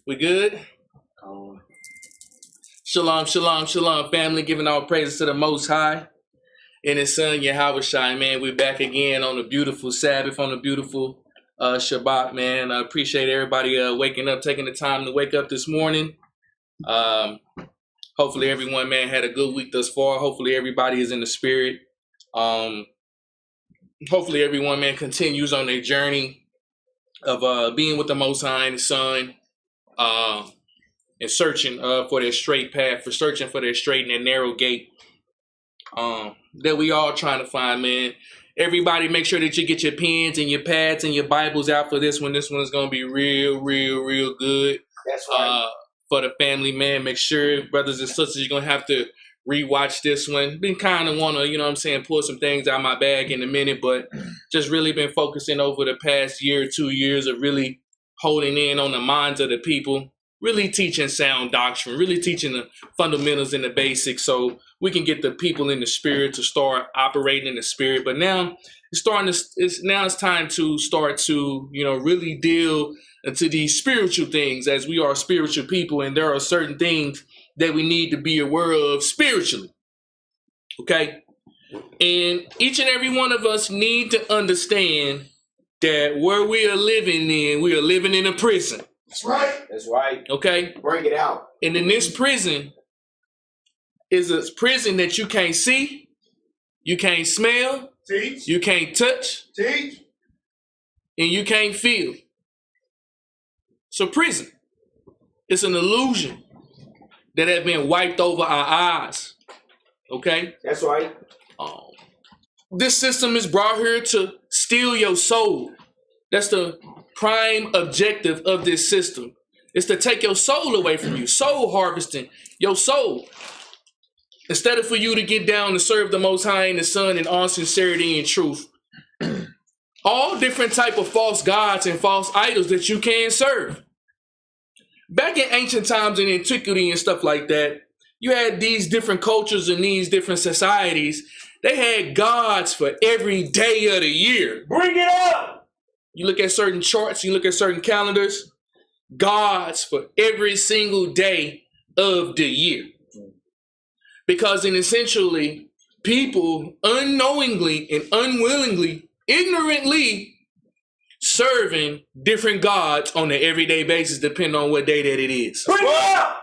We good? Shalom, shalom, shalom, family, giving all praises to the Most High. in his son Yahushua, man. We're back again on a beautiful Sabbath, on a beautiful Shabbat, man. I appreciate everybody waking up, taking the time to wake up this morning. Hopefully everyone, man, had a good week thus far. Hopefully everybody is in the spirit. Hopefully everyone, man, continues on their journey of being with the Most High and the Son, and searching for their straight path, for searching for their straight and their narrow gate that we all trying to find, man. Everybody, make sure that you get your pens and your pads and your Bibles out for this one. This one is going to be real good. That's right. For the family, man. Make sure, brothers and sisters, you're going to have to rewatch this one. Been kind of want to, you know what I'm saying, pull some things out of my bag in a minute, but just really been focusing over the past year or 2 years of really holding in on the minds of the people, really teaching sound doctrine, really teaching the fundamentals and the basics so we can get the people in the spirit to start operating in the spirit. But now it's time to start to, you know, really deal into these spiritual things, as we are spiritual people, and there are certain things that we need to be aware of spiritually. Okay? And each and every one of us need to understand that where we are living in a prison. That's right. That's right. Okay? Bring it out. And in this prison is a prison that you can't see, you can't smell, Teach. you can't touch, Teach. and you can't feel. So prison, it's an illusion that has been wiped over our eyes. Okay? That's right. This system is brought here to steal your soul. That's the prime objective of this system. It's to take your soul away from you. Soul harvesting your soul. Instead of for you to get down and serve the Most High and the Son in all sincerity and truth. All different type of false gods and false idols that you can serve. Back in ancient times in antiquity and stuff like that, you had these different cultures and these different societies. They had gods for every day of the year. Bring it up. You look at certain charts, you look at certain calendars, gods for every single day of the year. Because in essentially, people unknowingly and unwillingly, ignorantly serving different gods on an everyday basis, depending on what day that it is. Bring it up.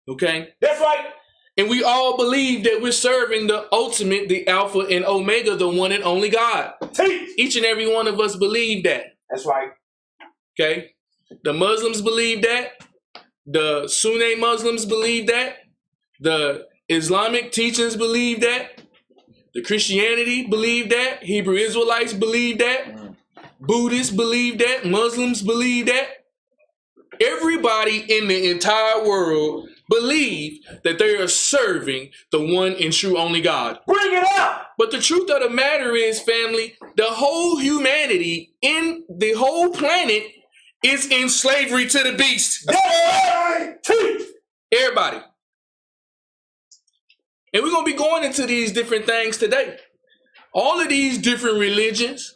Okay? That's right. And we all believe that we're serving the ultimate, the Alpha and Omega, the one and only God. Teach. Each and every one of us believe that. That's right. Okay? The Muslims believe that. The Sunni Muslims believe that. The Islamic teachings believe that. The Christianity believe that. Hebrew Israelites believe that. Buddhists believe that. Muslims believe that. Everybody in the entire world believe that they are serving the one and true only God. Bring it up. But the truth of the matter is, family, the whole humanity in the whole planet is in slavery to the beast. That's right. Teach. Everybody. And we're going to be going into these different things today. All of these different religions,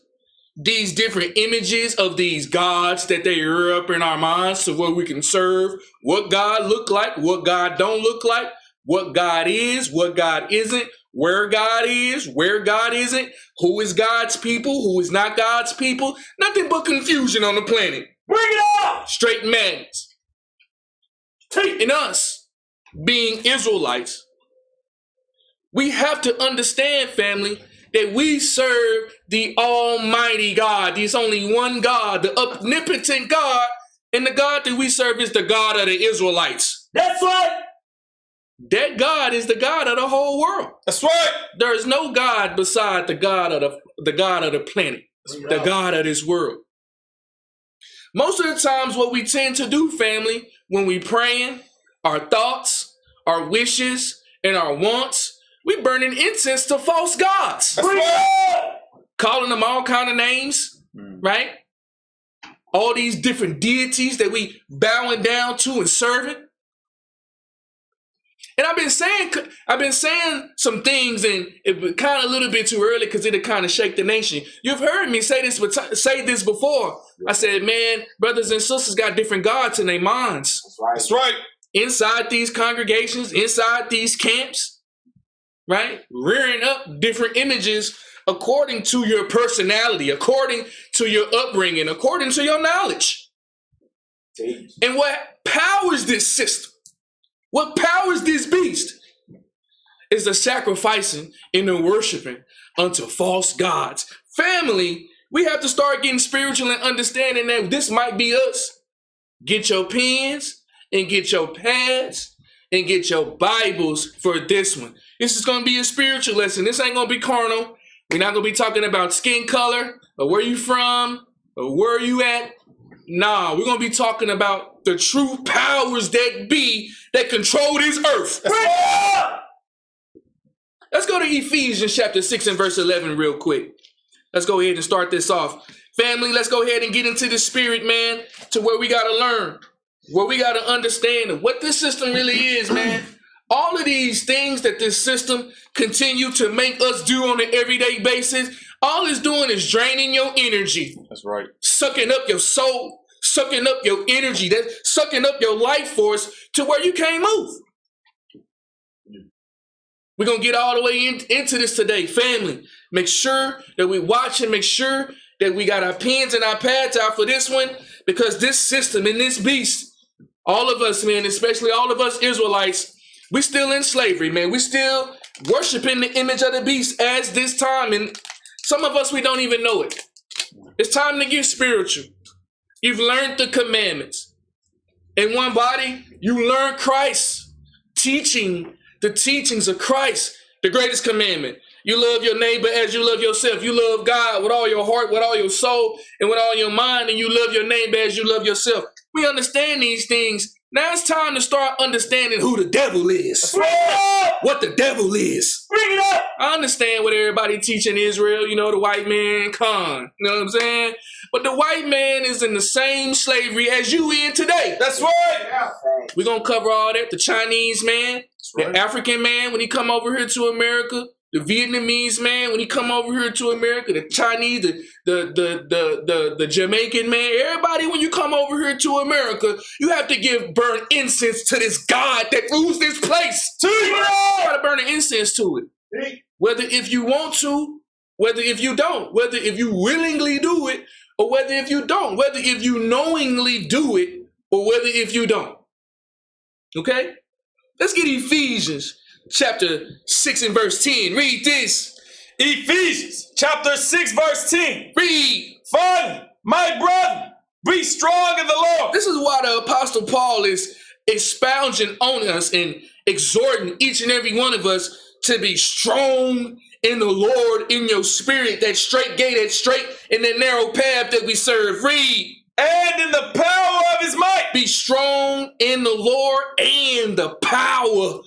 these different images of these gods that they rear up in our minds to where we can serve what God look like, what God don't look like, what God is, what God isn't, where God is, where God isn't, who is God's people, who is not God's people. Nothing but confusion on the planet. Bring it up. Straight madness. And us, being Israelites, we have to understand, family, that we serve the Almighty God. There's only one God, the omnipotent God, and the God that we serve is the God of the Israelites. That's right. That God is the God of the whole world. That's right. There is no God beside the God of the planet, the God of this world. Most of the times what we tend to do, family, when we praying, our thoughts, our wishes, and our wants, we burning incense to false gods. Calling them all kind of names, right? All these different deities that we bowing down to and serving. And I've been saying some things, and it was kind of a little bit too early because it'll kind of shake the nation. You've heard me say this before. I said, man, brothers and sisters got different gods in their minds. That's right. Inside these congregations, inside these camps. right? Rearing up different images according to your personality, according to your upbringing, according to your knowledge. And what powers this system, what powers this beast, is the sacrificing and the worshiping unto false gods. Family, we have to start getting spiritual and understanding that this might be us. Get your pens and get your pads and get your Bibles for this one. This is going to be a spiritual lesson. This ain't going to be carnal. We're not going to be talking about skin color or where you from or where you at. Nah, we're going to be talking about the true powers that be that control this earth. Let's go to Ephesians chapter 6 and verse 11 real quick. Let's go ahead and start this off. Family, let's go ahead and get into the spirit, man, to where we got to learn, where we got to understand what this system really is, man. All of these things that this system continue to make us do on an everyday basis, all it's doing is draining your energy. That's right. Sucking up your soul, sucking up your energy, that's sucking up your life force to where you can't move. We're going to get all the way into this today. Family, make sure that we watch and make sure that we got our pens and our pads out for this one, because this system and this beast, all of us, man, especially all of us Israelites, we still in slavery, man. We still worshiping the image of the beast as this time. And some of us, we don't even know it. It's time to get spiritual. You've learned the commandments. In one body, you learn Christ, teaching the teachings of Christ, the greatest commandment. You love your neighbor as you love yourself. You love God with all your heart, with all your soul, and with all your mind, and you love your neighbor as you love yourself. We understand these things. Now it's time to start understanding who the devil is. What the devil is. Bring it up. I understand what everybody teaching Israel, you know, the white man, Khan, you know what I'm saying? But the white man is in the same slavery as you in today. That's right. We're going to cover all that. The Chinese man, right. The African man, when he come over here to America, the Vietnamese man, when he come over here to America, the Chinese, the Jamaican man, everybody, when you come over here to America, you have to burn incense to this God that rules this place. You got to burn an incense to it. Whether if you want to, whether if you don't, whether if you willingly do it, or whether if you don't, whether if you knowingly do it, or whether if you don't. Okay? Let's get Ephesians chapter 6 and verse 10. Read this. Ephesians chapter 6 verse 10. Read. Finally, my brother, be strong in the Lord. This is why the Apostle Paul is expounding on us and exhorting each and every one of us to be strong in the Lord, in your spirit, that straight gate, that straight and that narrow path that we serve. Read. And in the power of his might. Be strong in the Lord and the power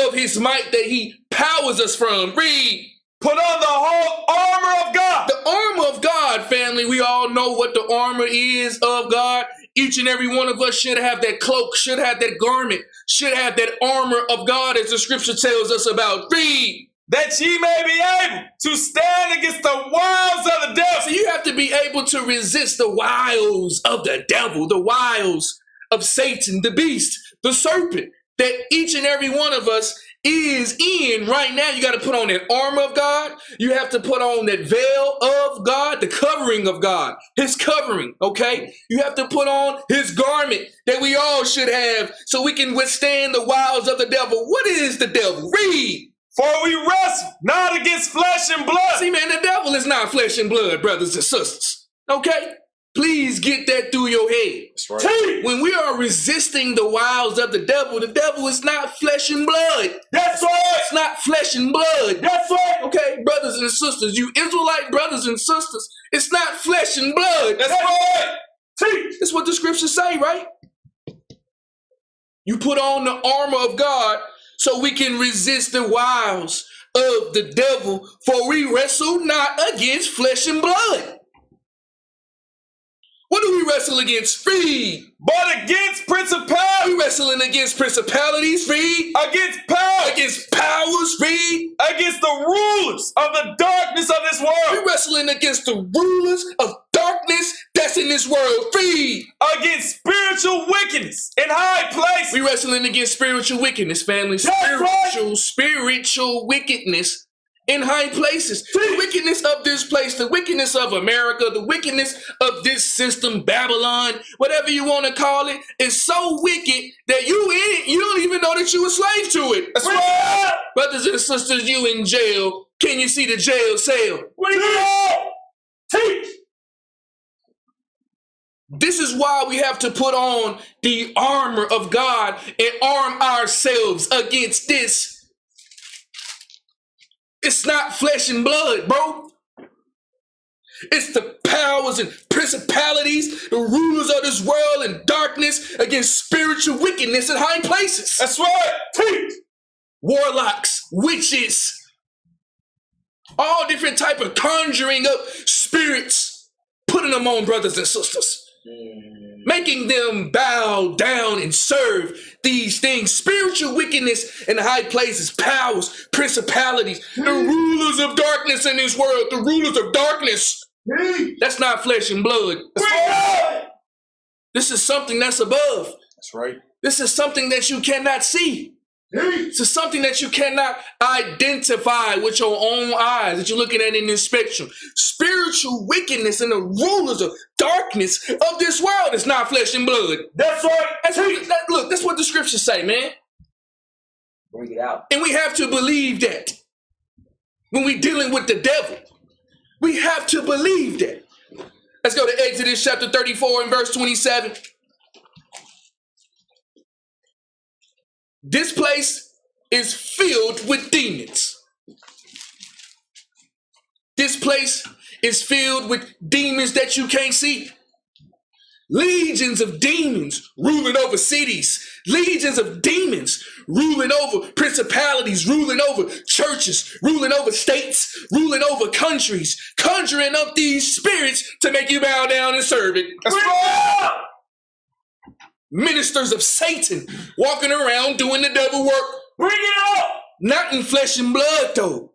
of his might that he powers us from. Read. Put on the whole armor of God. The armor of God, family. We all know what the armor is of God. Each and every one of us should have that cloak, should have that garment, should have that armor of God, as the scripture tells us about. Read. That ye may be able to stand against the wiles of the devil. So you have to be able to resist the wiles of the devil, the wiles of Satan, the beast, the serpent, that each and every one of us is in right now. You got to put on that armor of God. You have to put on that veil of God, the covering of God, his covering, okay? You have to put on his garment that we all should have so we can withstand the wiles of the devil. What is the devil? Read. For we wrestle not against flesh and blood. See, man, the devil is not flesh and blood, brothers and sisters, okay? Please get that through your head. That's right. When we are resisting the wiles of the devil is not flesh and blood. That's right. It's not flesh and blood. That's right. Okay, brothers and sisters, you Israelite brothers and sisters, it's not flesh and blood. That's right. Teach. That's what the scriptures say, right? You put on the armor of God so we can resist the wiles of the devil, for we wrestle not against flesh and blood. What do we wrestle against? Read. But against principalities. We wrestling against principalities. Read. Against powers. Against powers. Read. Against the rulers of the darkness of this world. We wrestling against the rulers of darkness that's in this world. Read. Against spiritual wickedness in high places. We wrestling against spiritual wickedness, family. Spiritual wickedness in high places. The wickedness of this place, the wickedness of America, the wickedness of this system, Babylon, whatever you want to call it, is so wicked that you don't even know that you a slave to it. That's right. Brothers and sisters, you in jail. Can you see the jail cell? Teach. This is why we have to put on the armor of God and arm ourselves against this. It's not flesh and blood, bro. It's the powers and principalities, the rulers of this world and darkness against spiritual wickedness in high places. That's right. Teach. Warlocks, witches, all different type of conjuring up spirits, putting them on brothers and sisters. Making them bow down and serve these things. Spiritual wickedness in high places, powers, principalities, the rulers of darkness in this world, the rulers of darkness. That's not flesh and blood. This is something that's above. That's right. This is something that you cannot see. This is something that you cannot identify with your own eyes, that you're looking at in this spectrum. Spiritual wickedness and the rulers of darkness of this world is not flesh and blood. That's right. Look, that's what the scriptures say, man. Bring it out. And we have to believe that. When we're dealing with the devil, we have to believe that. Let's go to Exodus chapter 34 and verse 27. This place is filled with demons. This place is filled with demons that you can't see. Legions of demons ruling over cities. Legions of demons ruling over principalities, ruling over churches, ruling over states, ruling over countries, conjuring up these spirits to make you bow down and serve it. That's right. Ministers of Satan walking around doing the devil work. Bring it up. Not in flesh and blood, though.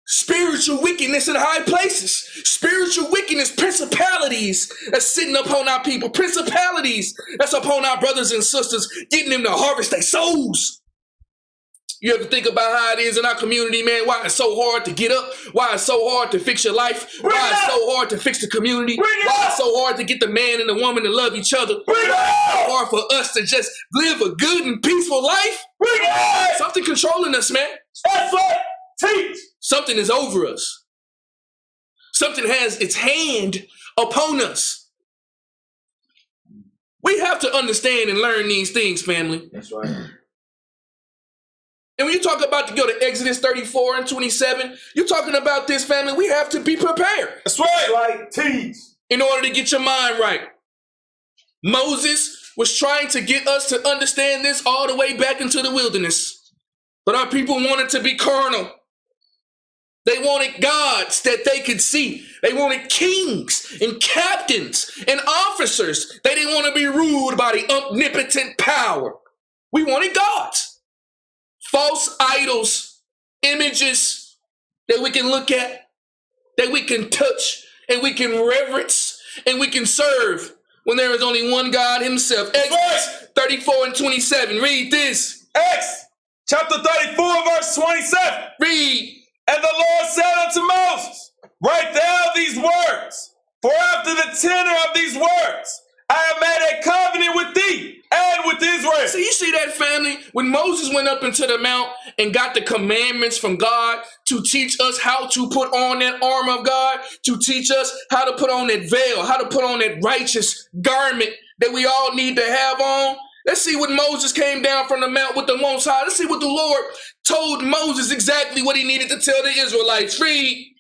Spiritual wickedness in high places. Spiritual wickedness, principalities that's sitting upon our people. Principalities that's upon our brothers and sisters, getting them to harvest their souls. You ever think about how it is in our community, man? Why it's so hard to get up? Why it's so hard to fix your life? Why it's so hard to fix the community? Why it's so hard to get the man and the woman to love each other? Why it's so hard for us to just live a good and peaceful life? Something controlling us, man. That's right. Teach. Something is over us. Something has its hand upon us. We have to understand and learn these things, family. That's right. And when you talk about to go to Exodus 34 and 27, you're talking about this, family. We have to be prepared. That's right. Like teach. In order to get your mind right. Moses was trying to get us to understand this all the way back into the wilderness. But our people wanted to be carnal. They wanted gods that they could see. They wanted kings and captains and officers. They didn't want to be ruled by the omnipotent power. We wanted gods. False idols, images that we can look at, that we can touch, and we can reverence, and we can serve when there is only one God himself. Exodus 34 and 27. Read this. Acts chapter 34 verse 27. Read. And the Lord said unto Moses, write down these words, for after the tenor of these words, I have made a covenant with thee and with Israel. So you see that, family? When Moses went up into the mount and got the commandments from God to teach us how to put on that armor of God, to teach us how to put on that veil, how to put on that righteous garment that we all need to have on. Let's see what Moses came down from the mount with the Most High. Let's see what the Lord told Moses exactly what he needed to tell the Israelites. Read.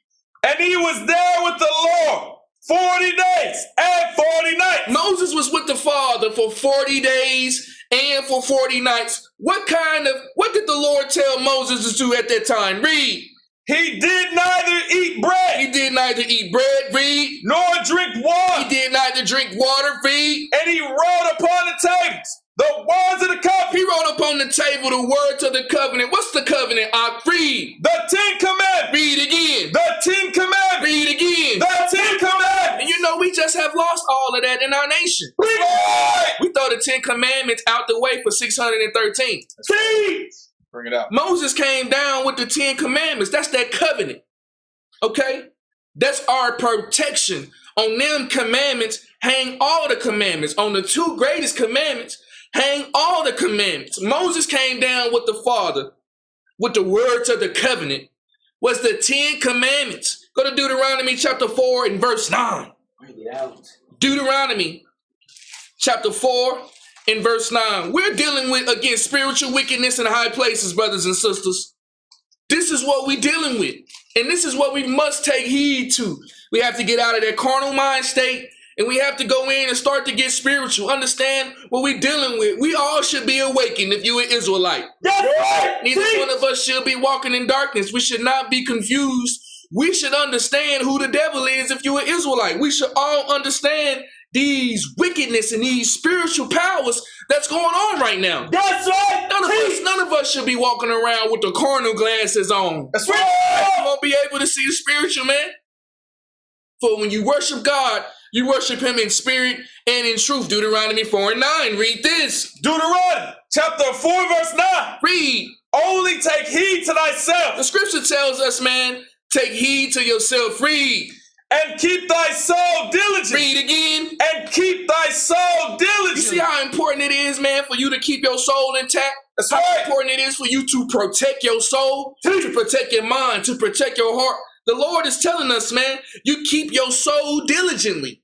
And he was there with the Lord 40 days and 40 nights. Moses was with the Father for 40 days and for 40 nights. What did the Lord tell Moses to do at that time? Read. He did neither eat bread. He did neither eat bread, read. Nor drink water. He did neither drink water, read. And he wrote upon the tables the words of the covenant. He wrote upon the table the words of the covenant. What's the covenant? Read. The 10 Commandments. Read again. The 10 Commandments. Read again. The 10 Commandments. And you know, we just have lost all of that in our nation. Right. We throw the 10 Commandments out the way for 613. Teach. Bring it out. Moses came down with the 10 Commandments. That's that covenant. Okay? That's our protection. On them commandments, hang all the commandments. On the 2 greatest commandments, hang all the commandments. Moses came down with the Father, with the words of the covenant, was the 10 Commandments. Go to Deuteronomy chapter 4 and verse 9. Bring it out. Deuteronomy chapter 4 and verse 9. We're dealing with, again, spiritual wickedness in high places, brothers and sisters. This is what we're dealing with. And this is what we must take heed to. We have to get out of that carnal mind state, and we have to go in and start to get spiritual. Understand what we're dealing with. We all should be awakened if you're an Israelite. That's right. Neither Teach. one of us should be walking in darkness. We should not be confused. We should understand who the devil is if you're an Israelite. We should all understand these wickedness and these spiritual powers that's going on right now. That's right. None of us should be walking around with the carnal glasses on. That's You right. won't be able to see the spiritual, man. For when you worship God, you worship him in spirit and in truth. Deuteronomy 4 and 9. Read this. Deuteronomy chapter 4 verse 9. Read. Only take heed to The thyself scripture tells us, man, take heed to yourself. Read. and keep thy soul diligent. Read again. And keep thy soul diligent. You see how important it is, man, for you to keep your soul intact? That's How right. important it is for you to protect your soul, to protect your mind, to protect your heart. The Lord is telling us, man, you keep your soul diligently.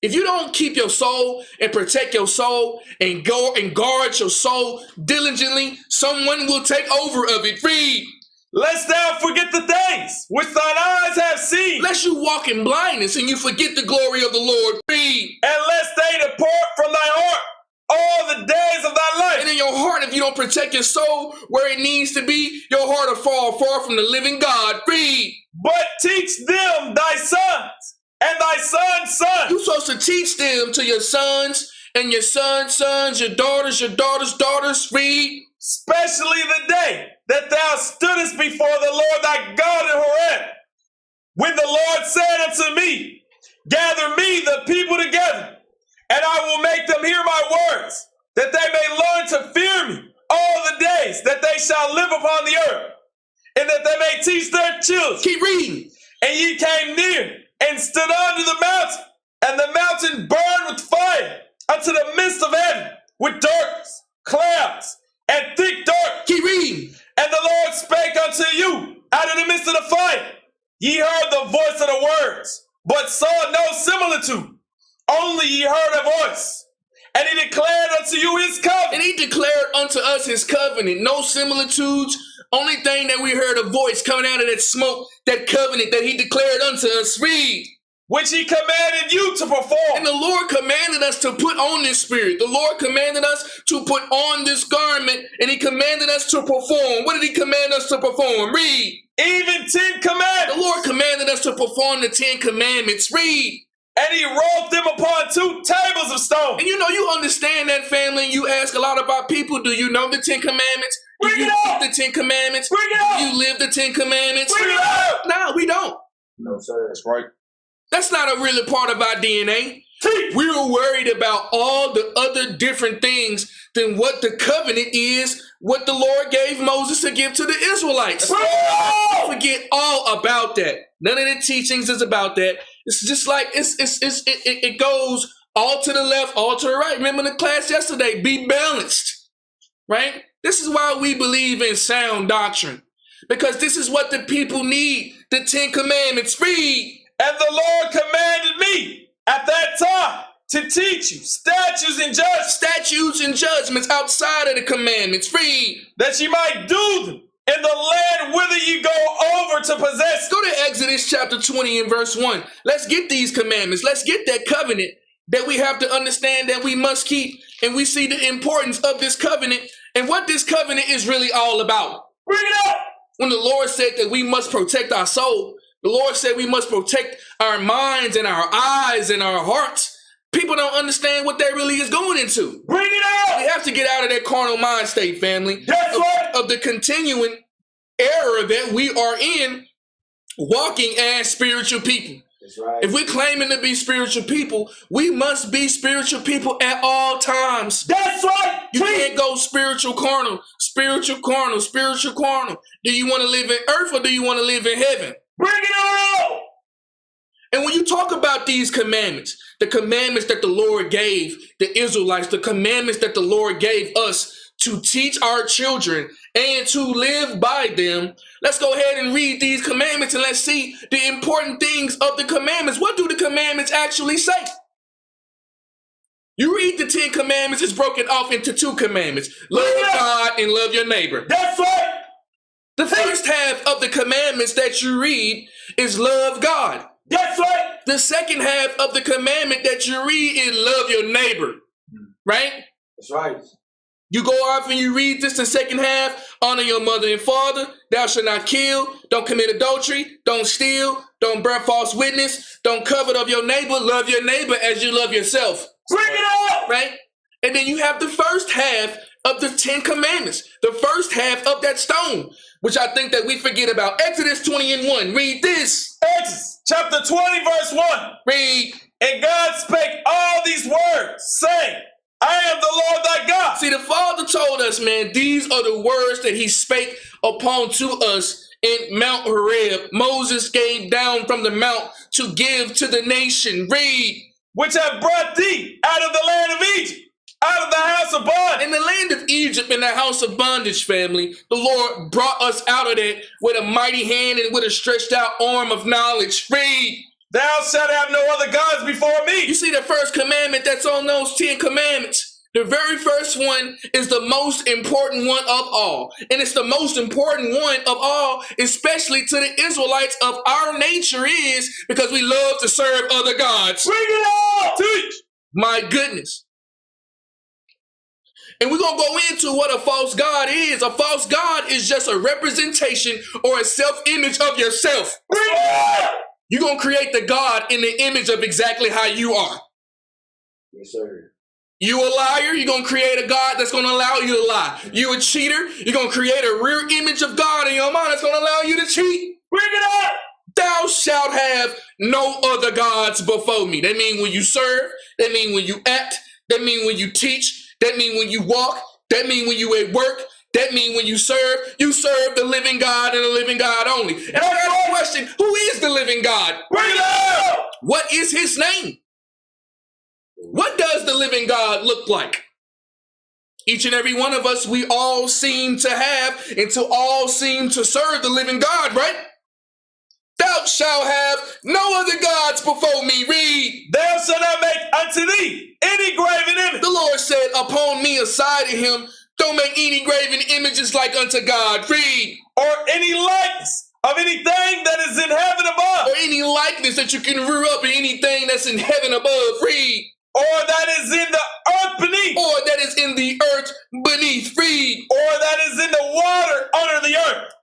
If you don't keep your soul and protect your soul and go and guard your soul diligently, someone will take over of it. Read. Lest thou forget the things which thine eyes have seen, Lest you walk in blindness and you forget the glory of the Lord. Read. and lest they depart from thy heart all the days of thy life. And in your heart, if you don't protect your soul where it needs to be, your heart will fall far from the living God. Read. But teach them thy sons and thy sons' sons. You're supposed to teach them to your sons and your sons' sons, your daughters' daughters. Read. Especially the day that thou stoodest before the Lord thy God in Horeb, when the Lord said unto me, gather me the people together, and I will make them hear my words, that they may learn to fear me all the days that they shall live upon the earth, and that they may teach their children. Keep reading. And ye came near and stood under the mountain, and the mountain burned with fire unto the midst of heaven, with darkness, clouds, and thick dark. Keep reading. And the Lord spake unto you out of the midst of the fire. Ye heard the voice of the words, but saw no similitude. Only ye heard a voice. And he declared unto you his And covenant. he declared unto us his covenant. No similitudes. Only thing that we heard a voice coming out of that smoke, that covenant that he declared unto us. Read. Which he commanded you to perform. And the Lord commanded us to put on this spirit. The Lord commanded us to put on this garment, and he commanded us to perform. What did he command us to perform? Read. Even 10 The commandments. Lord commanded us to perform the 10 commandments. Read. And he wrote them upon 2 tables of stone. And you know, you understand that, family. You ask a lot about people, do you know the 10 commandments? Do Bring you it up. keep the 10 commandments? Bring it up. Do you live the 10 commandments? Bring it up. No, we don't. No, sir. That's right. That's not a really part of our DNA. Teach. We were worried about all the other different things than what the covenant is, what the Lord gave Moses to give to the Israelites. Bring it up. Forget all about that. None of the teachings is about that. It's just like it goes all to the left, all to the right. Remember the class yesterday? Be balanced, right? This is why we believe in sound doctrine, because this is what the people need. The 10 commandments. Read. And the Lord commanded me at that time to teach you statutes and judgments, Statutes and judgments outside of the commandments. Read. that ye might do them in the land whither ye go over to possess. Go to Exodus chapter 20 and verse 1. Let's get these commandments. Let's get that covenant that we have to understand that we must keep. And we see the importance of this covenant and what this covenant is really all about. Bring it up. When the Lord said that we must protect our soul, the Lord said we must protect our minds and our eyes and our hearts. people don't understand what that really is going into. Bring it out. We have to get out of that carnal mind state, family. That's right. Of the continuing era that we are in, walking as spiritual people. That's right. If we're claiming to be spiritual people, we must be spiritual people at all times. That's right. You can't go spiritual carnal, spiritual carnal, spiritual carnal. Do you want to live in earth or do you want to live in heaven? Bring it out. And when you talk about these commandments, the commandments that the Lord gave the Israelites, the commandments that the Lord gave us to teach our children and to live by them, let's go ahead and read these commandments and let's see the important things of the commandments. What do the commandments actually say? You read the 10 commandments, it's broken off into 2 commandments. Love God and love your neighbor. That's right. The first half of the commandments that you read is love God. That's right. The second half of the commandment that you read is love your neighbor, right? That's right. You go off and you read this, the second half, honor your mother and father, thou shalt not kill, don't commit adultery, don't steal, don't bear false witness, don't covet of your neighbor, love your neighbor as you love yourself. Bring it out. Right? And then you have the first half of the 10 commandments, the first half of that stone, which I think that we forget about. Exodus 20:1. Read this. Exodus chapter 20, verse 1. Read. And God spake all these words, saying, I am the Lord thy God. See, the Father told us, man, these are the words that he spake upon to us in Mount Horeb. Moses came down from the mount to give to the nation. Read. Which have brought thee out of the land of Egypt, out of the house of bondage. In the land of Egypt, in the house of bondage, family, the Lord brought us out of that with a mighty hand and with a stretched out arm of knowledge. Read. Thou shalt have no other gods before me. You see the first commandment that's on those 10 commandments? The very first one is the most important one of all. And it's the most important one of all, especially to the Israelites of our nature is because we love to serve other gods. Bring it out. Teach. My goodness. And we're going to go into what a false god is. A false god is just a representation or a self-image of yourself. Bring it out. You're going to create the God in the image of exactly how you are. Yes, sir. You a liar, you're going to create a God that's going to allow you to lie. You a cheater, you're going to create a rear image of God in your mind that's going to allow you to cheat. Bring it out. Thou shalt have no other gods before me. That means when you serve, that means when you act, that means when you teach, that means when you walk, that means when you at work, that means when you serve the living God and the living God only. And I got a question, who is the living God? Bring it out. What is his name? What does the living God look like? Each and every one of us, we all seem to have and to all seem to serve the living God, right? Thou shalt have no other gods before me. Read. Thou shalt not make unto thee any graven image. The Lord said, upon me aside of him, don't make any graven images like unto God. Read. Or any likeness of anything that is in heaven above. Or any likeness that you can rear up in anything that's in heaven above. Read. Or that is in the earth beneath. Or that is in the earth beneath. Read. Or that is in the water under the earth.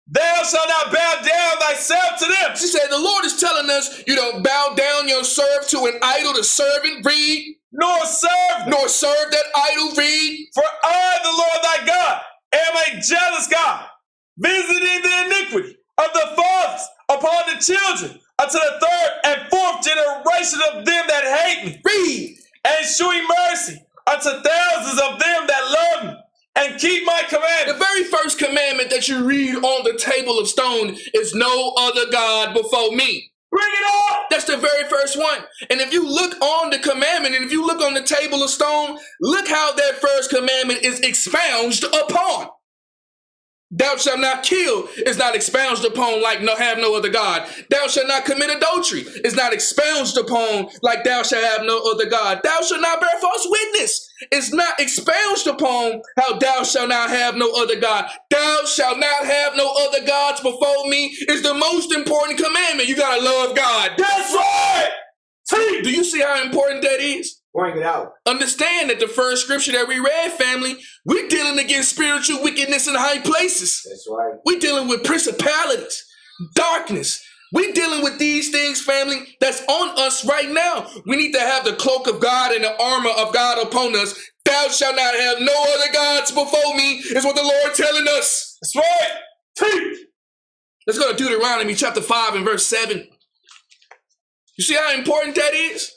Thou shalt not bow down thyself to them. She said, the Lord is telling us you don't bow down yourself to an idol to serve it. Read. Nor serve that idol. Read. For I, the Lord thy God, am a jealous God, visiting the iniquity of the fathers upon the children unto the third and fourth generation of them that hate me. Read. And shewing mercy unto thousands of them that love me and keep my commandments. The very first commandment that you read on the table of stone is no other God before me. Bring it on. That's the very first one. And if you look on the commandment and if you look on the table of stone, look how that first commandment is expounded upon. Thou shalt not kill is not expounded upon like have no other God. Thou shalt not commit adultery is not expounded upon like thou shalt have no other God. Thou shalt not bear false witness is not expounded upon how thou shalt not have no other God. Thou shalt not have no other gods before me is the most important commandment. You gotta love God. That's right. See, do you see how important that is? Bring it out. Understand that the first scripture that we read, family, we're dealing against spiritual wickedness in high places. That's right. We're dealing with principalities, darkness. We dealing with these things, family, that's on us right now. We need to have the cloak of God and the armor of God upon us. Thou shalt not have no other gods before me, is what the Lord telling us. That's right. Teach. Let's go to Deuteronomy chapter 5 and verse 7. You see how important that is?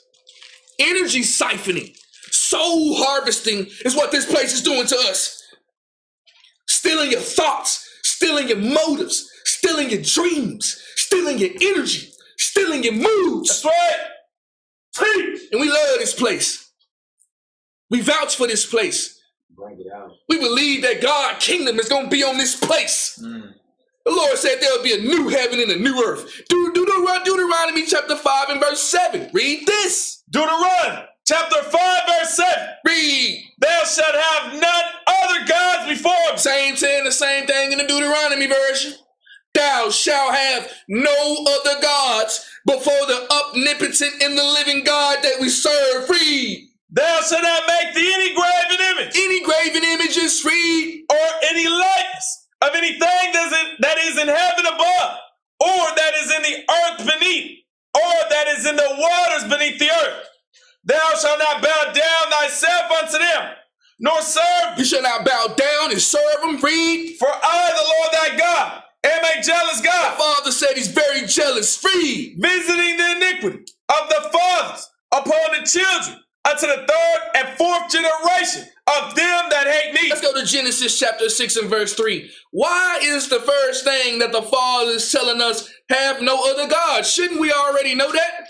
Energy siphoning, soul harvesting is what this place is doing to us. Stealing your thoughts, stealing your motives, stealing your dreams, stealing your energy, stealing your moods. That's right. Teach. And we love this place. We vouch for this place. Bring it out. We believe that God's kingdom is going to be on this place. The Lord said there will be a new heaven and a new earth. Deuteronomy chapter 5 and verse 7. Read this. Deuteronomy chapter 5 verse 7. Read. Thou shalt have none other gods before me. Saying the same thing in the Deuteronomy version. Thou shalt have no other gods before the omnipotent and the living God that we serve. Read. Thou shalt not make thee any graven image. Any graven images. Read. Or any likeness of anything that is in heaven above, or that is in the earth beneath, or that is in the waters beneath the earth. Thou shalt not bow down thyself unto them, nor serve. You shall not bow down and serve them. Read. For I, the Lord thy God, am a jealous God. The Father said he's very jealous. Read. Visiting the iniquity of the fathers upon the children, unto the third and fourth generation of them that hate me. Let's go to Genesis chapter 6 and verse 3. Why is the first thing that the Father is telling us, have no other God? Shouldn't we already know that?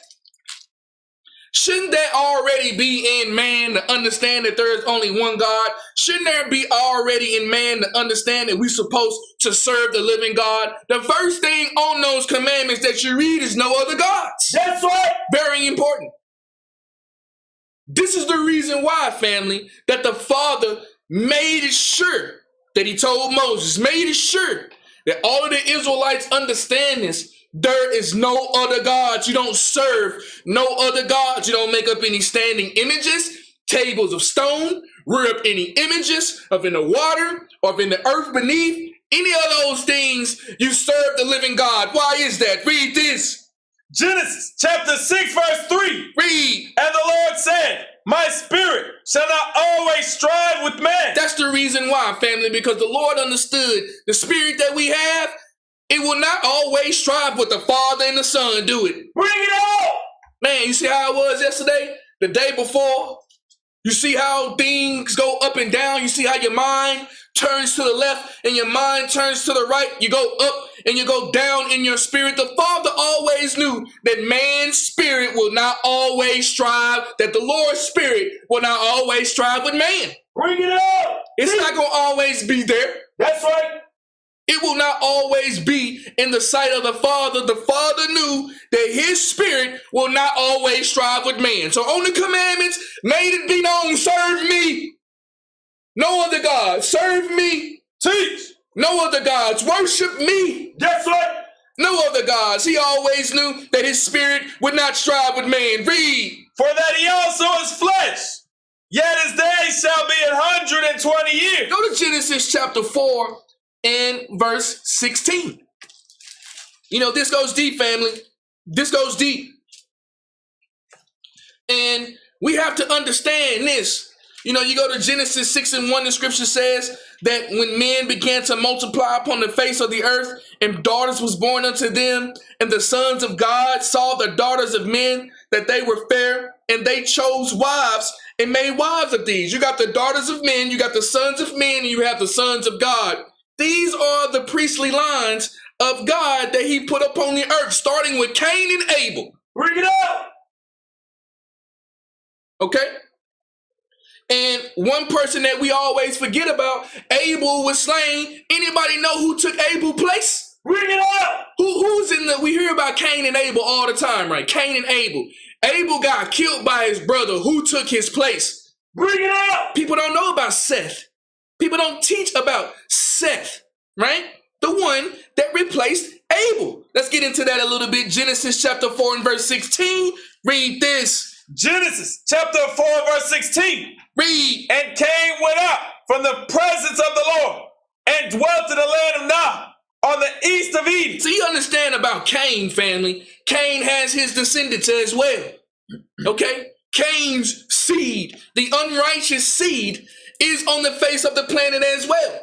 Shouldn't that already be in man to understand that there is only one God? Shouldn't there be already in man to understand that we're supposed to serve the living God? The first thing on those commandments that you read is no other gods. That's right. Very important. This is the reason why, family, that the Father made it sure that he told Moses, made it sure that all of the Israelites understand this. There is no other gods. You don't serve no other gods. You don't make up any standing images, tables of stone, rear up any images of in the water or in the earth beneath. Any of those things, you serve the living God. Why is that? Read this. Genesis chapter 6 verse 3. Read. And the Lord said, my spirit shall not always strive with man. That's the reason why, family, because the Lord understood the spirit that we have, it will not always strive with the Father and the Son, do it. Bring it on. Man, you see how it was yesterday? The day before? You see how things go up and down? You see how your mind turns to the left and your mind turns to the right? You go up and you go down in your spirit. The Father always knew that man's spirit will not always strive, that the Lord's spirit will not always strive with man. Bring it on. It's not going to always be there. That's right. It will not always be in the sight of the Father. The Father knew that his spirit will not always strive with man. So on the commandments, made it be known, serve me. No other gods, serve me. Teach. No other gods, worship me. That's right. No other gods. He always knew that his spirit would not strive with man. Read. For that he also is flesh, yet his days shall be 120 years. Go to Genesis chapter 4 and verse 16. You know, this goes deep, family. This goes deep. And we have to understand this. You know, you go to Genesis 6 and 1, the scripture says that when men began to multiply upon the face of the earth, and daughters was born unto them, and the sons of God saw the daughters of men, that they were fair, and they chose wives and made wives of these. You got the daughters of men, you got the sons of men, and you have the sons of God. These are the priestly lines of God that he put upon the earth, starting with Cain and Abel. Bring it up. Okay? And one person that we always forget about, Abel was slain. Anybody know who took Abel's place? Bring it up. Who's in we hear about Cain and Abel all the time, right? Cain and Abel. Abel got killed by his brother. Who took his place? Bring it up. People don't know about Seth. People don't teach about Seth, right? The one that replaced Abel. Let's get into that a little bit. Genesis chapter 4 and verse 16. Read this. Genesis chapter 4 verse 16. Read. And Cain went up from the presence of the Lord and dwelt in the land of Nod, on the east of Eden. So you understand about Cain, family. Cain has his descendants as well. Okay? Cain's seed, the unrighteous seed, is on the face of the planet as well.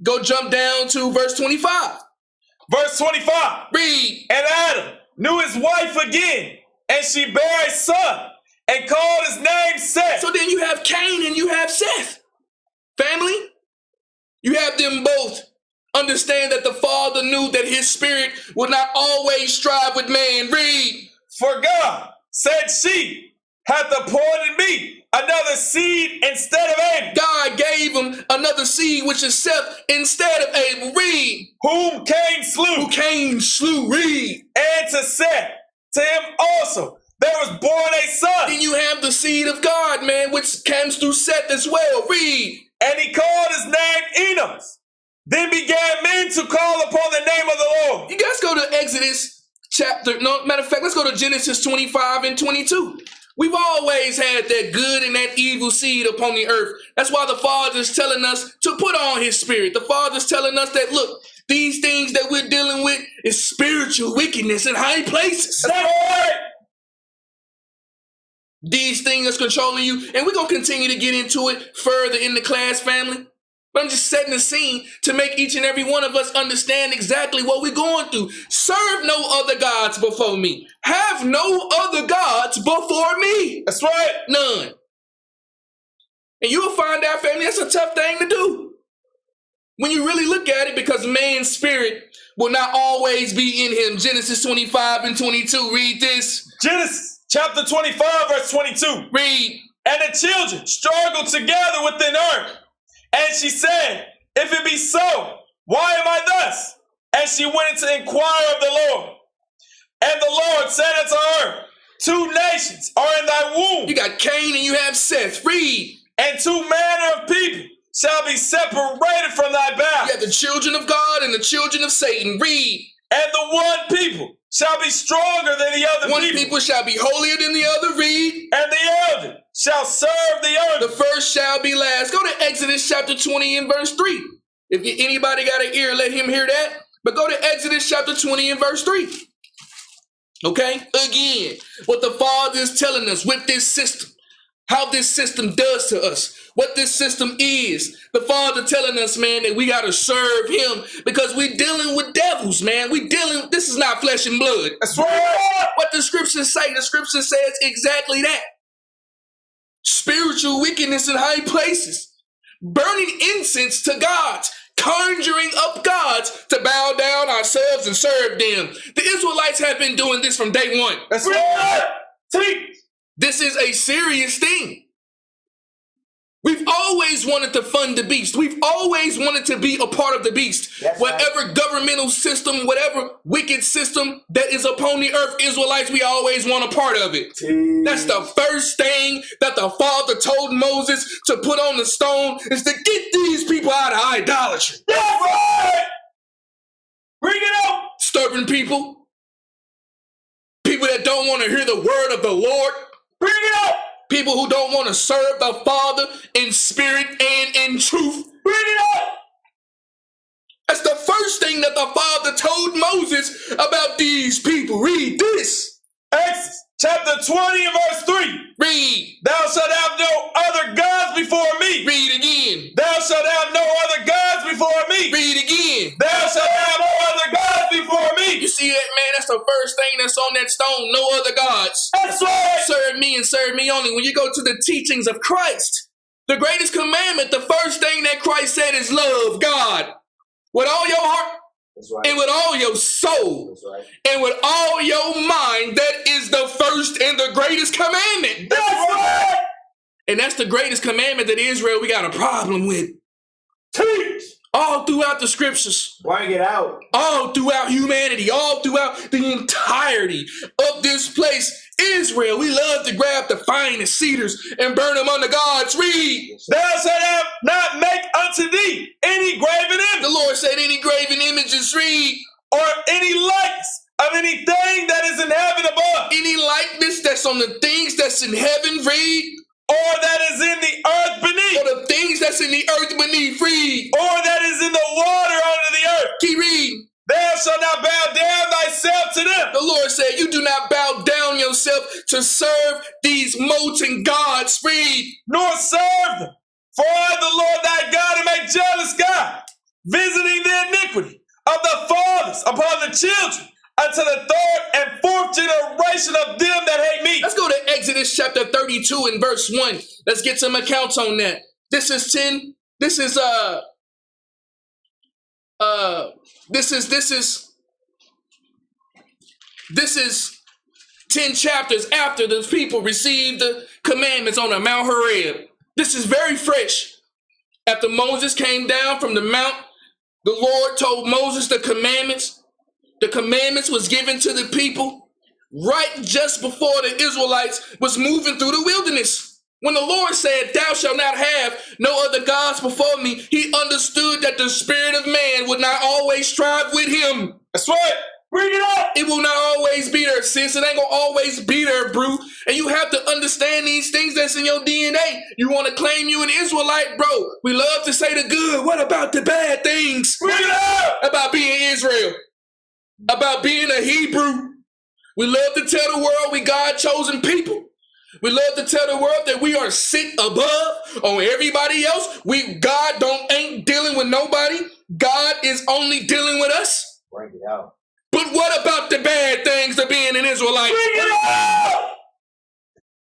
Go jump down to verse 25. Verse 25. Read. And Adam knew his wife again, and she bare a son, and called his name Seth. So then you have Cain and you have Seth. Family, you have them both understand that the Father knew that his spirit would not always strive with man. Read. For God said, she hath appointed me another seed instead of Abel. God gave him another seed, which is Seth, instead of Abel. Read. Whom Cain slew. Who Cain slew. Read. And to Seth, to him also there was born a son. Then you have the seed of God, man, which comes through Seth as well. Read. And he called his name Enos. Then began men to call upon the name of the Lord. You guys go to Exodus chapter, no, matter of fact, let's go to Genesis 25 and 22. We've always had that good and that evil seed upon the earth. That's why the Father's telling us to put on his spirit. The Father's telling us that, look, these things that we're dealing with is spiritual wickedness in high places. That's right. These things are controlling you. And we're going to continue to get into it further in the class, family. But I'm just setting the scene to make each and every one of us understand exactly what we're going through. Serve no other gods before me. Have no other gods before me. That's right. None. And you'll find out, family, that's a tough thing to do. When you really look at it, because man's spirit will not always be in him. Genesis 25 and 22. Read this. Genesis chapter 25, verse 22. Read. And the children struggled together within earth. And she said, if it be so, why am I thus? And she went to inquire of the Lord. And the Lord said unto her, two nations are in thy womb. You got Cain and you have Seth. Read. And two manner of people shall be separated from thy bowels. You have the children of God and the children of Satan. Read. And the one people shall be stronger than the other One people. people shall be holier than the other. Read. And the elder shall serve the younger. The first shall be last. Go to Exodus chapter 20 and verse 3. If anybody got an ear, let him hear that. But go to Exodus chapter 20 and verse 3. Okay? Again, what the Father is telling us with this system, how this system does to us, what this system is. The Father telling us, man, that we got to serve him because we're dealing with devils, man. This is not flesh and blood. That's right. What the scriptures say, the scripture says exactly that. Spiritual wickedness in high places. Burning incense to gods. Conjuring up gods to bow down ourselves and serve them. The Israelites have been doing this from day one. That's right. Teach. This is a serious thing. We've always wanted to fund the beast. We've always wanted to be a part of the beast. That's whatever right. Governmental system, whatever wicked system that is upon the earth, Israelites, we always want a part of it. That's the first thing that the Father told Moses to put on the stone is to get these people out of idolatry. That's right. Bring it out. Stubborn people. People that don't want to hear the word of the Lord. Bring it out. People who don't want to serve the Father in spirit and in truth. Bring it out. That's the first thing that the Father told Moses about these people. Read this. Exodus chapter 20 and verse 3. Read. Thou shalt have no other gods before me. Read again. Thou shalt have no other gods before me. Read again. Thou shalt have no other gods before me. You see that, man? That's the first thing that's on that stone. No other gods. That's right. Serve me and serve me only. When you go to the teachings of Christ, the greatest commandment, the first thing that Christ said is love God with all your heart. That's right. And with all your soul. That's right. And with all your mind. That is the first and the greatest commandment. That's right. And that's the greatest commandment that Israel we got a problem with. Teach. All throughout the scriptures. Bring it out. All throughout humanity. All throughout the entirety of this place. Israel, we love to grab the finest cedars and burn them on the gods. Read. Thou shalt have not make unto thee any graven image. The Lord said any graven images. Read. Or any likeness of anything that is in heaven above. Any likeness that's on the things that's in heaven. Read. Or that is in the earth beneath. Or the things that's in the earth beneath. Read. Or that is in the water under the earth. Keep reading. Thou shalt not bow down thyself to them. The Lord said, you do not bow down yourself to serve these molten gods. Read. Nor serve them. For I, the Lord thy God, am a jealous God, visiting the iniquity of the fathers upon the children, unto the third and fourth generation of them that hate me. Let's go to Exodus chapter 32 and verse 1. Let's get some accounts on that. This is 10. This is 10 chapters after the people received the commandments on the Mount Horeb. This is very fresh. After Moses came down from the mount, the Lord told Moses the commandments. The commandments was given to the people right just before the Israelites was moving through the wilderness. When the Lord said, thou shalt not have no other gods before me, he understood that the spirit of man would not always strive with him. That's right. Bring it up. It will not always be there, sis. It ain't gonna always be there, bro. And you have to understand these things that's in your DNA. You want to claim you an Israelite, bro. We love to say the good. What about the bad things? Bring it up. About being Israel. About being a Hebrew. We love to tell the world we God-chosen people. We love to tell the world that we are sit above on everybody else. God ain't dealing with nobody. God is only dealing with us. Bring it out. But what about the bad things of being an Israelite? Bring it up.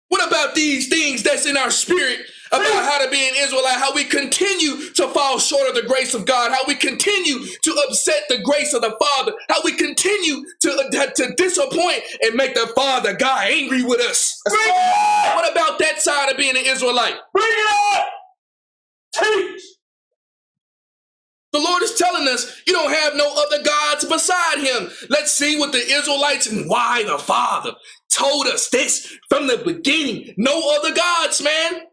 What about these things that's in our spirit about how to be an Israelite, how we continue to fall short of the grace of God, how we continue to upset the grace of the Father, how we continue to disappoint and make the Father, God, angry with us? What about that side of being an Israelite? Bring it up. Teach. The Lord is telling us you don't have no other gods beside him. Let's see what the Israelites and why the Father told us this from the beginning. No other gods, man.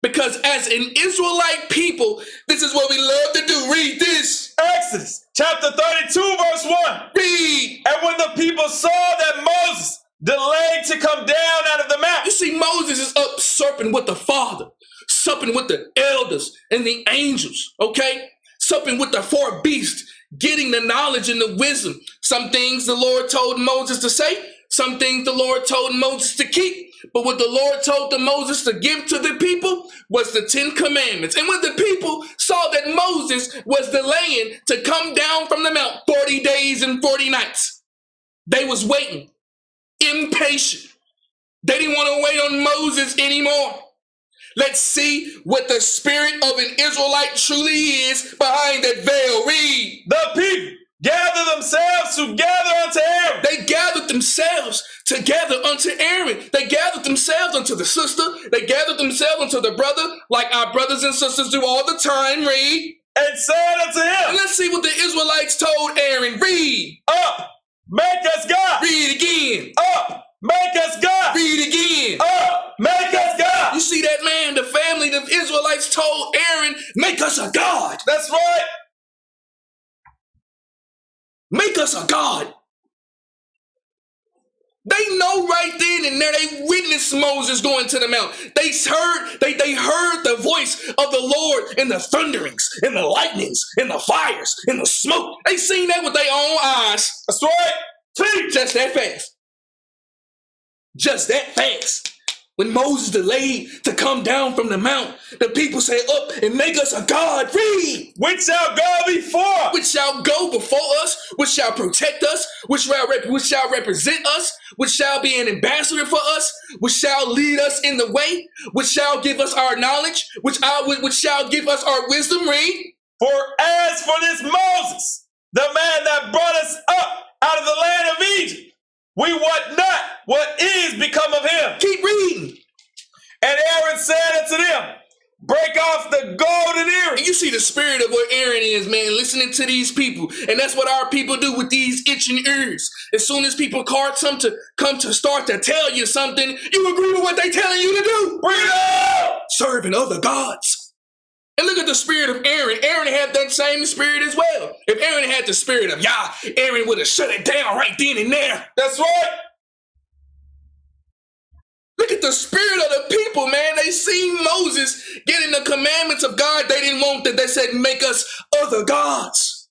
Because as an Israelite people, this is what we love to do. Read this. Exodus chapter 32 verse 1. Read. And when the people saw that Moses delayed to come down out of the mountain. You see, Moses is up supping with the Father, supping with the elders and the angels, okay? Supping with the four beasts, getting the knowledge and the wisdom. Some things the Lord told Moses to say, some things the Lord told Moses to keep. But what the Lord told the Moses to give to the people was the 10 commandments. And when the people saw that Moses was delaying to come down from the mount 40 days and 40 nights, they was waiting, impatient. They didn't want to wait on Moses anymore. Let's see what the spirit of an Israelite truly is behind that veil. Read. The people gather themselves together unto Aaron. They gathered themselves together unto Aaron. They gathered themselves unto the sister. They gathered themselves unto the brother, like our brothers and sisters do all the time. Read. And said unto him. And let's see what the Israelites told Aaron. Read. Up, make us God. Read again. Up, make us God. Read again. Up, make us God. You see that, man? The family of Israelites told Aaron, make us a God. That's right. Make us a God. They know right then and there, they witnessed Moses going to the mount. They heard the voice of the Lord in the thunderings, in the lightnings, in the fires, in the smoke. They seen that with their own eyes. That's right. Just that fast. Just that fast. When Moses delayed to come down from the mount, the people said, up and make us a God. Read. Which shall go before. Which shall go before us, which shall protect us, which shall represent us, which shall be an ambassador for us, which shall lead us in the way, which shall give us our knowledge, which shall give us our wisdom. Read. For as for this Moses, the man that brought us up out of the land of Egypt, we want not what is become of him. Keep reading. And Aaron said unto them, break off the golden earring. And you see the spirit of what Aaron is, man, listening to these people. And that's what our people do with these itching ears. As soon as people come to start to tell you something, you agree with what they telling you to do. Bring it up. Serving other gods. And look at the spirit of Aaron. Aaron had that same spirit as well. If Aaron had the spirit of Yah, Aaron would have shut it down right then and there. That's right. Look at the spirit of the people, man. They seen Moses getting the commandments of God. They didn't want that. They said, make us other gods.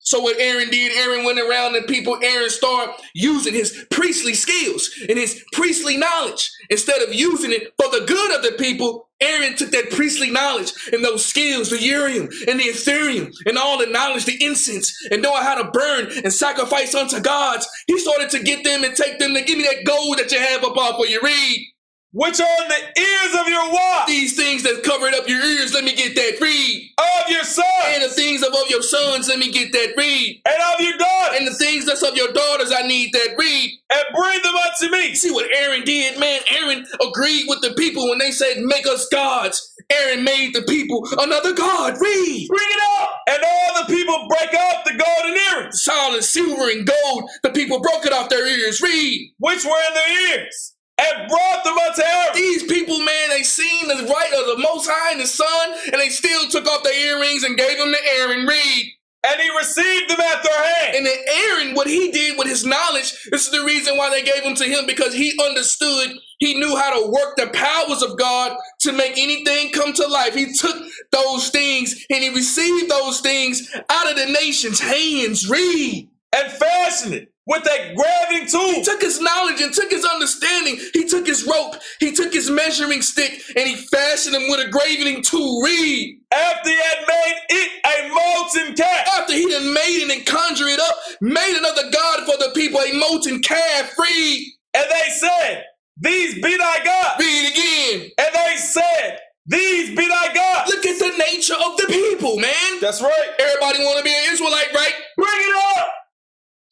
So what Aaron did, Aaron went around and Aaron started using his priestly skills and his priestly knowledge. Instead of using it for the good of the people, Aaron took that priestly knowledge and those skills, the Urim and the Ethereum and all the knowledge, the incense, and knowing how to burn and sacrifice unto gods. He started to get them and take them to give me that gold that you have up off of you. Read. Which on the ears of your wives, These things that covered up your ears, let me get that. Read. of your sons, And the things of your sons, let me get that. Read. and of your daughters, And the things that's of your daughters, I need that. Read. and bring them unto me. See what Aaron did, man. Aaron agreed with the people when they said, make us gods. Aaron made the people another god. Read. Bring it up. And all the people break off the golden earrings, Solid silver and gold, the people broke it off their ears. Read. which were in their ears, and brought them unto Aaron. These people, man, they seen the right of the Most High and the Son, and they still took off their earrings and gave them to Aaron. Read. And he received them at their hand. And then Aaron, what he did with his knowledge, this is the reason why they gave him to him, because he understood, he knew how to work the powers of God to make anything come to life. He took those things and he received those things out of the nation's hands. Read. And fashioned it with a graving tool. He took his knowledge and took his understanding. He took his rope. He took his measuring stick and he fashioned him with a graving tool. Read. After he had made it a molten calf. After he done made it and conjured it up, made another god for the people, a molten calf. Read. And they said, these be thy gods. Read again. And they said, these be thy gods. Look at the nature of the people, man. That's right. Everybody want to be an Israelite, right? Bring it up.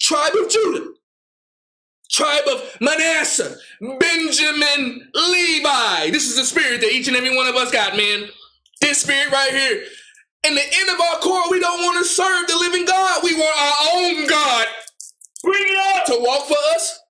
Tribe of Judah, tribe of Manasseh, Benjamin, Levi. This is the spirit that each and every one of us got, man. This spirit right here. In the end of our core, we don't want to serve the living God. We want our own God Bring it up. to walk for us,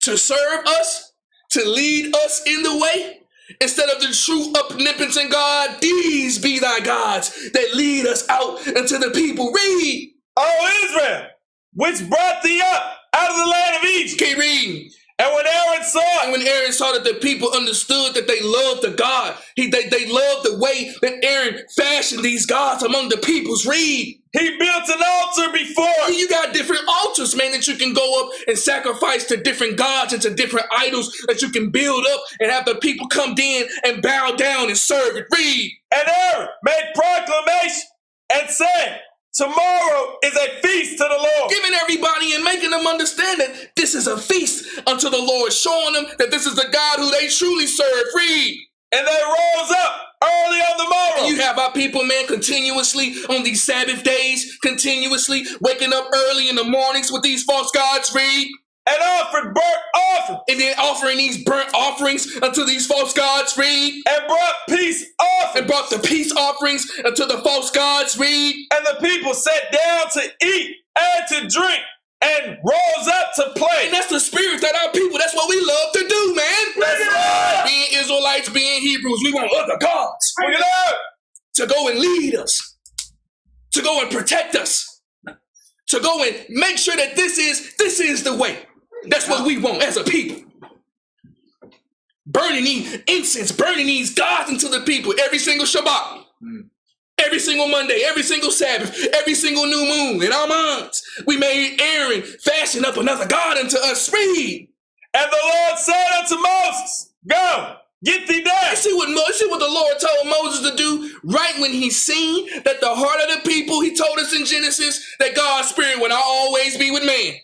to serve us, to lead us in the way. Instead of the true omnipotent God, these be thy gods that lead us out into the people. Read. O Israel, which brought thee up out of the land of Egypt. Keep reading. And when Aaron saw And it, when Aaron saw that the people understood that they loved the God, they loved the way that Aaron fashioned these gods among the peoples. Read. he built an altar before it. You got different altars, man, that you can go up and sacrifice to different gods and to different idols that you can build up and have the people come in and bow down and serve it. Read. And Aaron made proclamation and said, tomorrow is a feast to the Lord. Giving everybody and making them understand that this is a feast unto the Lord, showing them that this is the God who they truly serve. Read. And they rose up early on the morrow. You have our people, man, continuously on these Sabbath days, continuously waking up early in the mornings with these false gods. Read. And offered burnt offerings. And then offering these burnt offerings unto these false gods. Read. And brought peace offerings. And brought the peace offerings unto the false gods. Read. And the people sat down to eat and to drink and rose up to play. And that's the spirit that our people, that's what we love to do, man. That's right. Being Israelites, being Hebrews, we want other gods Bring it up. to go and lead us, to go and protect us, to go and make sure that this is the way. That's what we want as a people. Burning these incense, burning these gods into the people every single Shabbat, every single Monday, every single Sabbath, every single new moon in our minds. We made Aaron fashion up another god unto us. Read. And the Lord said unto Moses, go, get thee down. You see what the Lord told Moses to do right when he seen that the heart of the people, he told us in Genesis that God's spirit will not always be with man.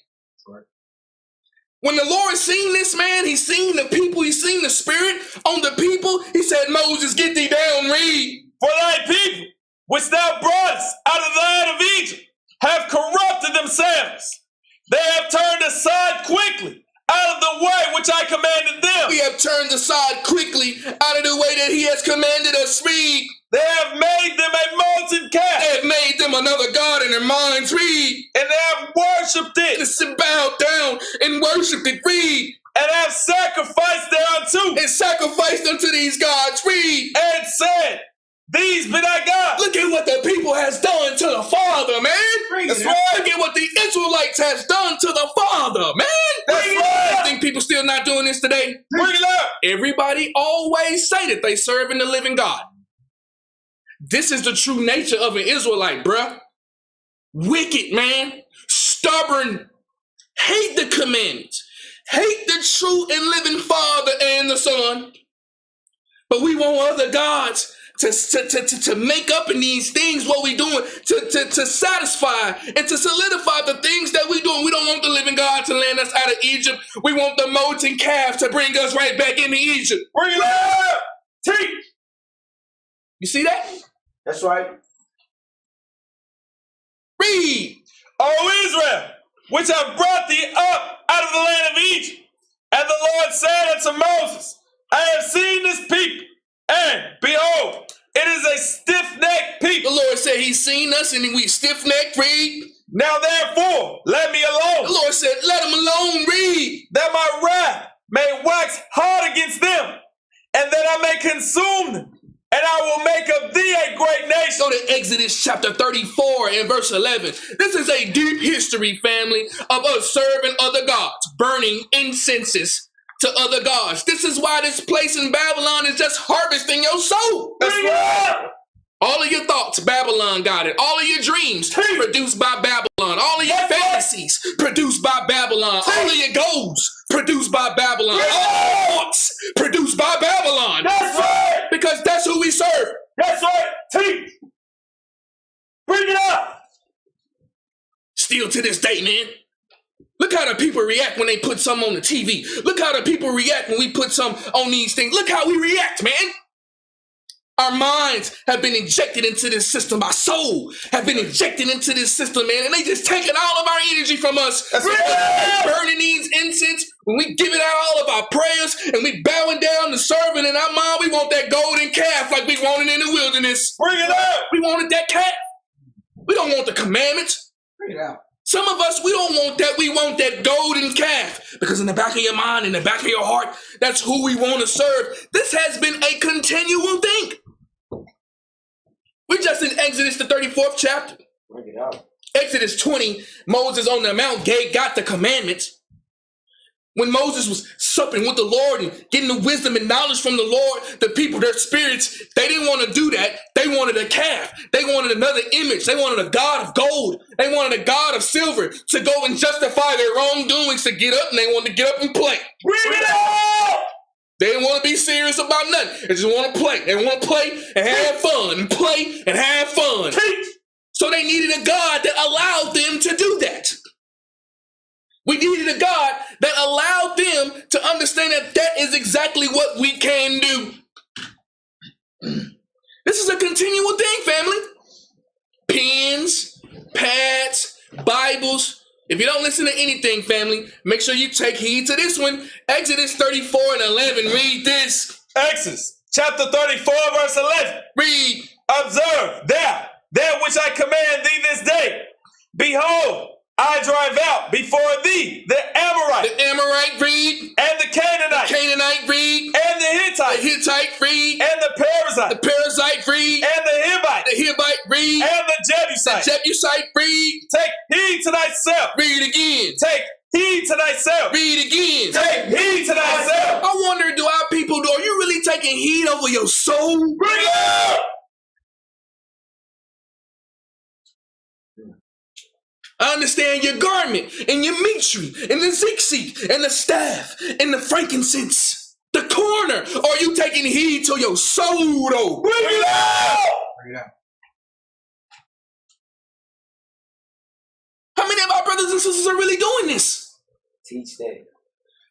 When the Lord seen this, man, he seen the people, he seen the spirit on the people. He said, Moses, get thee down, read. For thy people, which thou broughtest out of the land of Egypt, have corrupted themselves. They have turned aside quickly out of the way which I commanded them. We have turned aside quickly out of the way that he has commanded us, read. They have made them a molten calf. They have made them another god in their minds, read. And they have worshipped it. And bowed down and worshipped it, read. And have sacrificed thereunto. And sacrificed unto these gods, read. And said, these be thy gods. Look at what the people has done to the Father, man. That's right. Look at what the Israelites has done to the Father, man. That's right. I think people still not doing this today. Bring it up. Everybody always say that they serving the living God. This is the true nature of an Israelite, bruh. wicked, man, stubborn, hate the commandments, hate the true and living Father and the Son. But we want other gods to make up in these things what we doing, to satisfy and to solidify the things that we doing. We don't want the living God to land us out of Egypt. We want the molten calf to bring us right back into Egypt. Bring it up! Teach! You see that? That's right. Read. O Israel, which have brought thee up out of the land of Egypt. And the Lord said unto Moses, I have seen this people, and behold, it is a stiff-necked people. The Lord said he's seen us and we stiff-necked. Read. Now therefore, let me alone. The Lord said, let him alone. Read. That my wrath may wax hard against them, and that I may consume them, and I will make of thee a great nation. Go to Exodus chapter 34 and verse 11. This is a deep history, family, of us serving other gods, burning incenses to other gods. This is why this place in Babylon is just harvesting your soul. That's right. All of your thoughts, Babylon got it. All of your dreams, produced by Babylon. All of your fantasies, produced by Babylon. All of your goals, produced by Babylon. All of your thoughts, produced by Babylon. That's right. Because that's who we serve. That's right. Teach. Bring it up. Still to this day, man. Look how the people react when they put some on the TV. Look how the people react when we put some on these things. Look how we react, man. Our minds have been injected into this system. Our soul have been injected into this system, man. And they just taking all of our energy from us. That's right. Burning these incense, when we giving out all of our prayers and we bowing down to serving in our mind, we want that golden calf like we wanted in the wilderness. Bring it up. We wanted that calf. We don't want the commandments. Bring it out. Some of us, we don't want that. We want that golden calf. Because in the back of your mind, in the back of your heart, that's who we want to serve. This has been a continual thing. We're just in Exodus, the 34th chapter. Bring it out. Exodus 20, Moses on the Mount got the commandments. When Moses was supping with the Lord and getting the wisdom and knowledge from the Lord, the people, their spirits, they didn't want to do that. They wanted a calf. They wanted another image. They wanted a god of gold. They wanted a god of silver to go and justify their wrongdoings, to get up, and they wanted to get up and play. Bring it out. They didn't want to be serious about nothing. They just want to play. They want to play and have fun and play and have fun. So they needed a God that allowed them to do that. We needed a God that allowed them to understand that that is exactly what we can do. This is a continual thing, family. Pens, pads, Bibles. If you don't listen to anything, family, make sure you take heed to this one. Exodus 34 and 11. Read this. Exodus chapter 34, verse 11. Read. Observe that which I command thee this day. Behold, I drive out before thee the Amorite. The Amorite, read. And the Canaanite. The Canaanite, read. And the Hittite. The Hittite, read. And the Perizzite. The Perizzite, read. And the Hivite. The Hivite, read. And the Jebusite. The Jebusite, read. Take heed to thyself. Read again. Take heed to thyself. Read again. Take heed to thyself. I wonder, are you really taking heed over your soul? Bring it up. I understand your garment and your mitri and the zikzak and the staff and the frankincense. The corner. Are you taking heed to your soul, though? Bring it out. Bring it out. How many of our brothers and sisters are really doing this? Teach that.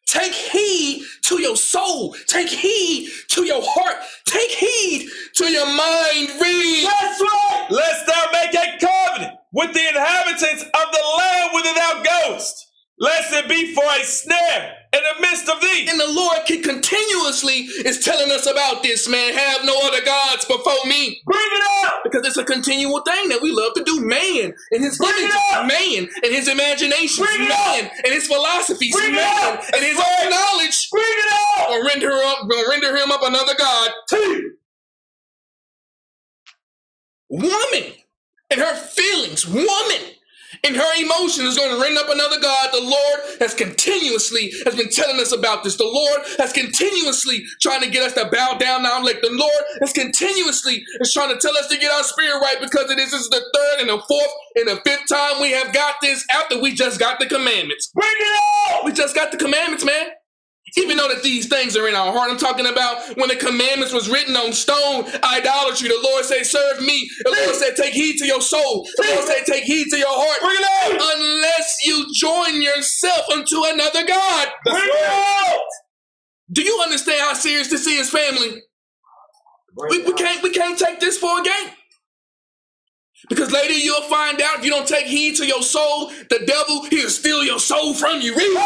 Take heed to your soul. Take heed to your heart. Take heed to your mind. Read. That's right. Lest thou make a covenant with the inhabitants of the land whither thou goest, lest it be for a snare in the midst of thee. And the Lord continuously is telling us about this, man. Have no other gods before me. Bring it out. Because it's a continual thing that we love to do. Man and his images, man and his imaginations, man and his philosophies, man and his own knowledge. Bring it out. Or render him up another god. Woman and her feelings. Woman In her emotion is going to rend up another god. The Lord has been telling us about this. The Lord has continuously trying to get us to bow down now. Like the Lord is continuously is trying to tell us to get our spirit right, because this is the third and the fourth and the fifth time we have got this after we just got the commandments. Bring it on! We just got the commandments, man. Even though that these things are in our heart. I'm talking about when the commandments was written on stone, idolatry. The Lord said, serve me. The Lord said, take heed to your soul. The Lord said, take heed to your heart. Bring it out! Unless you join yourself unto another God. Bring it out! Do you understand how serious this is, family? We can't take this for a game. Because later you'll find out if you don't take heed to your soul, the devil, he'll steal your soul from you. Read.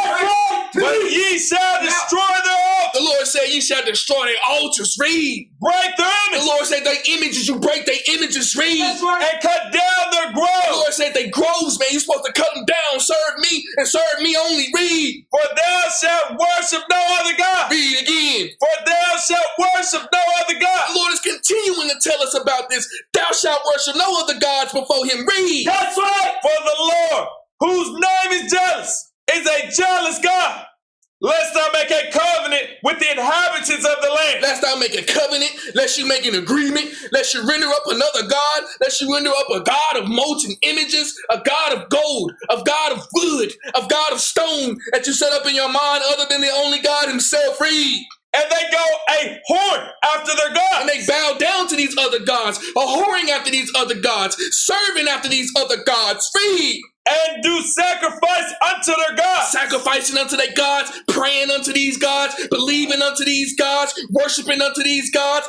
But ye shall destroy their altars. The Lord said, ye shall destroy their altars. Read. Break their The images. Lord said, they images, you break their images. Read. And cut down their The groves. Lord said, they groves, man. You're supposed to cut them down. Serve me and serve me only. Read. For thou shalt worship no other God. Read again. For thou shalt worship no other The God. Lord is continuing to tell us about this. Thou shalt worship no other gods before him. Read. That's right. For the Lord, whose name is jealous, is a jealous God. Lest thou make a covenant with the inhabitants of the land. Lest thou make a covenant, lest you make an agreement, lest you render up another God, lest you render up a God of molten images, a God of gold, a God of wood, a God of stone that you set up in your mind other than the only God himself. Read. And they go a whoring after their God. And they bow down to these other gods, a whoring after these other gods, serving after these other gods. Read. And do sacrifice unto their God. Sacrificing unto their gods, praying unto these gods, believing unto these gods, worshiping unto these gods,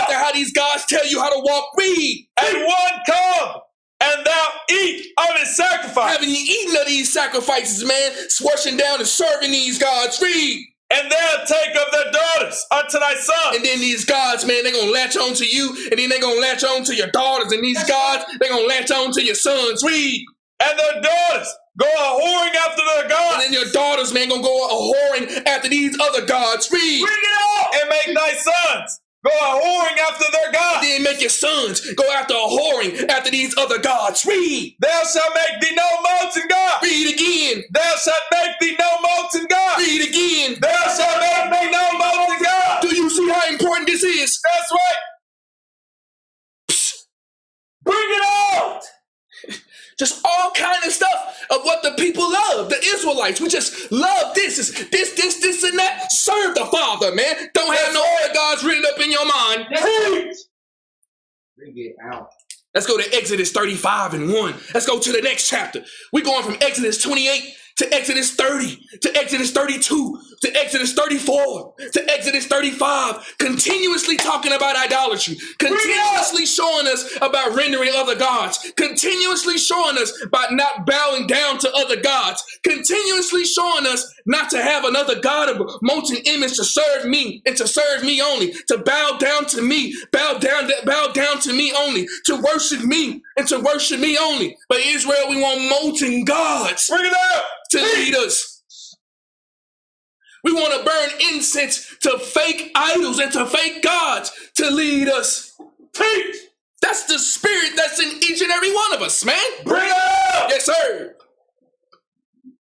after how these gods tell you how to walk. Read. And one come, and thou eat of his sacrifice. Having you eaten of these sacrifices, man, worshiping down and serving these gods. Read. And they'll take of their daughters unto thy son. And then these gods, man, they're going to latch on to you, and then they're going to latch on to your daughters, and these gods, they're going to latch on to your sons. Read. And their daughters go a whoring after their And gods. then your daughters, man, going to go a whoring after these other gods. Read. Bring it out. And make thy sons go a whoring after their gods. Then make your sons go after a whoring after these other gods. Read. Thou shalt make thee no molten God. Read again. Thou shalt make thee no molten God. Read again. Thou shalt make thee no molten God. Do you see how important this is? That's right. Bring it out. Just all kind of stuff of what the people love. The Israelites, we just love this, this, and that. Serve the Father, man. Don't have no other gods written up in your mind. Bring it out. Let's go to Exodus 35 and 1. Let's go to the next chapter. We're going from Exodus 28 to Exodus 30, to Exodus 32, to Exodus 34, to Exodus 35, continuously talking about idolatry, continuously showing us about rendering other gods, continuously showing us about not bowing down to other gods, continuously showing us not to have another God of molten image to serve me and to serve me only, to bow down to me, bow down to me only, to worship me and to worship me only. But Israel, we want molten gods. Bring it out. To lead us. We want to burn incense to fake idols and to fake gods to lead us. Teach. That's the spirit that's in each and every one of us, man. Bring it out. Yes, sir.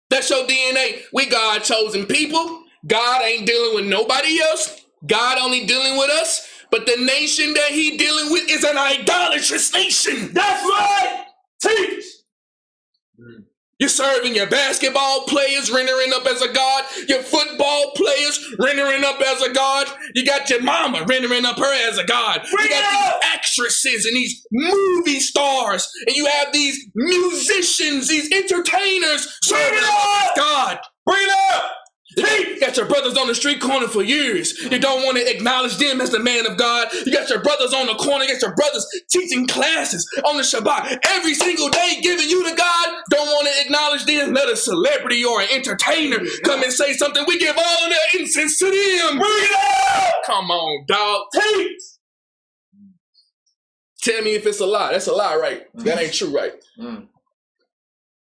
That's your DNA. We God chosen people. God ain't dealing with nobody else. God only dealing with us. But the nation that he dealing with is an idolatrous nation. That's right. Teach. You're serving your basketball players, rendering up as a god. Your football players, rendering up as a god. You got your mama, rendering up her as a god. You got these actresses and these movie stars. And you have these musicians, these entertainers serving up as God. Bring it up. You got your brothers on the street corner for years. You don't want to acknowledge them as the man of God. You got your brothers on the corner. You got your brothers teaching classes on the Shabbat every single day, giving you to God. Don't want to acknowledge them. Let a celebrity or an entertainer come and say something. We give all the incense to them. Bring it up. Come on, dog. Teach. Tell me if it's a lie. That's a lie, right? That ain't true, right?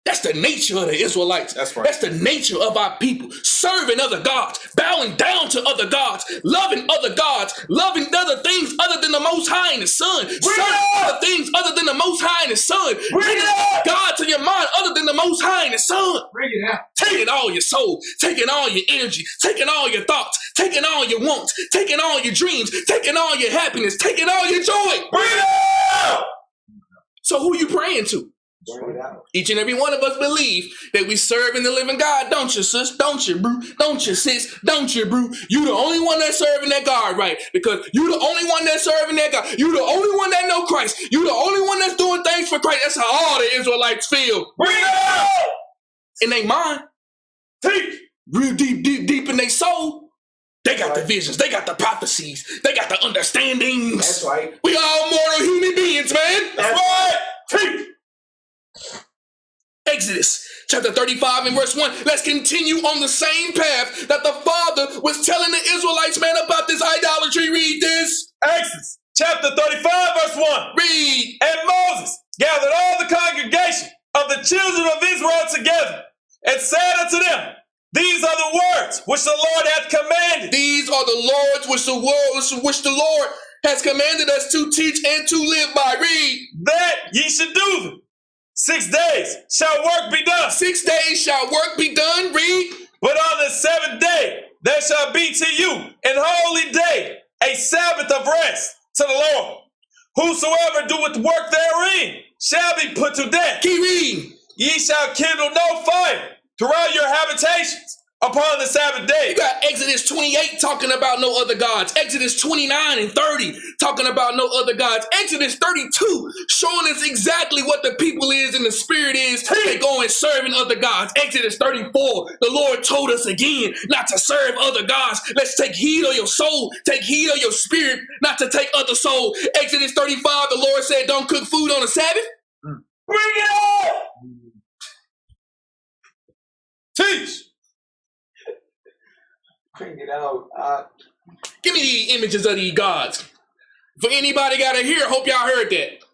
That's the nature of the Israelites. That's right. That's the nature of our people. Serving other gods, bowing down to other gods, loving other gods, loving other things other than the Most High and the Son. Serving other things other than the Most High and the Son. Bringing God to your mind other than the Most High and the Son. Bring it out. Taking all your soul, taking all your energy, taking all your thoughts, taking all your wants, taking all your dreams, taking all your happiness, taking all your joy. Bring it out! So who you praying to? Bring it out. Each and every one of us believe that we serve in the living God, don't you, sis? Don't you, bro? Don't you, sis? Don't you, bro? You the only one that's serving that God, right? Because you the only one that's serving that God. You the only one that know Christ. You the only one that's doing things for Christ. That's how all the Israelites feel. Bring it out! In their mind, Teach! real deep in their soul, they got the visions. They got the prophecies. They got the understandings. That's right. We all mortal human beings, man. That's right! Teach! Exodus chapter 35 and verse 1. Let's continue on the same path that the Father was telling the Israelites, man, about this idolatry. Read this. Exodus chapter 35 verse 1. Read. And Moses gathered all the congregation of the children of Israel together and said unto them, these are the words which the Lord hath commanded. These are the Lord's which the Lord has commanded us to teach and to live by. Read. That ye should do them. 6 days shall work be done. 6 days shall work be done. Read. But on the 7th day there shall be to you an holy day, a Sabbath of rest to the Lord. Whosoever doeth work therein shall be put to death. Keep reading. Ye shall kindle no fire throughout your habitations upon the Sabbath day. You got Exodus 28 talking about no other gods. Exodus 29 and 30 talking about no other gods. Exodus 32 showing us exactly what the people is and the spirit is. They go and serving other gods. Exodus 34, the Lord told us again not to serve other gods. Let's take heed of your soul. Take heed of your spirit, not to take other soul. Exodus 35, the Lord said don't cook food on the Sabbath. Bring it on! Teach! Bring it out. Give me the images of these gods. For anybody got to hear, hope y'all heard that.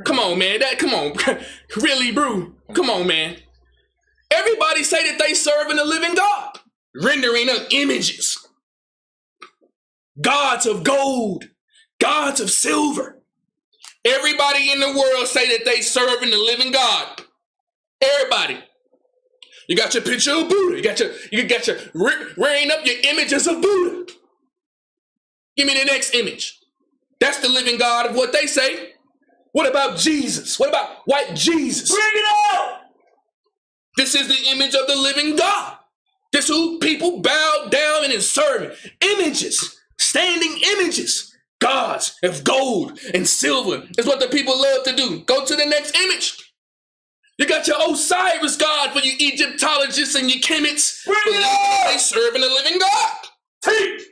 Come on, man. Come on. Really, bro? Come on, man. Everybody say that they serving a living God, rendering up images. Gods of gold, gods of silver. Everybody in the world say that they serving the living God. Everybody. You got your picture of Buddha. You got your rearing up your images of Buddha. Give me the next image. That's the living God of what they say. What about Jesus? What about white Jesus? Bring it out! This is the image of the living God. This who people bow down and is serving. Images, standing images. Gods of gold and silver is what the people love to do. Go to the next image. You got your Osiris God for you Egyptologists and your chemists. They serving a living God. Teach!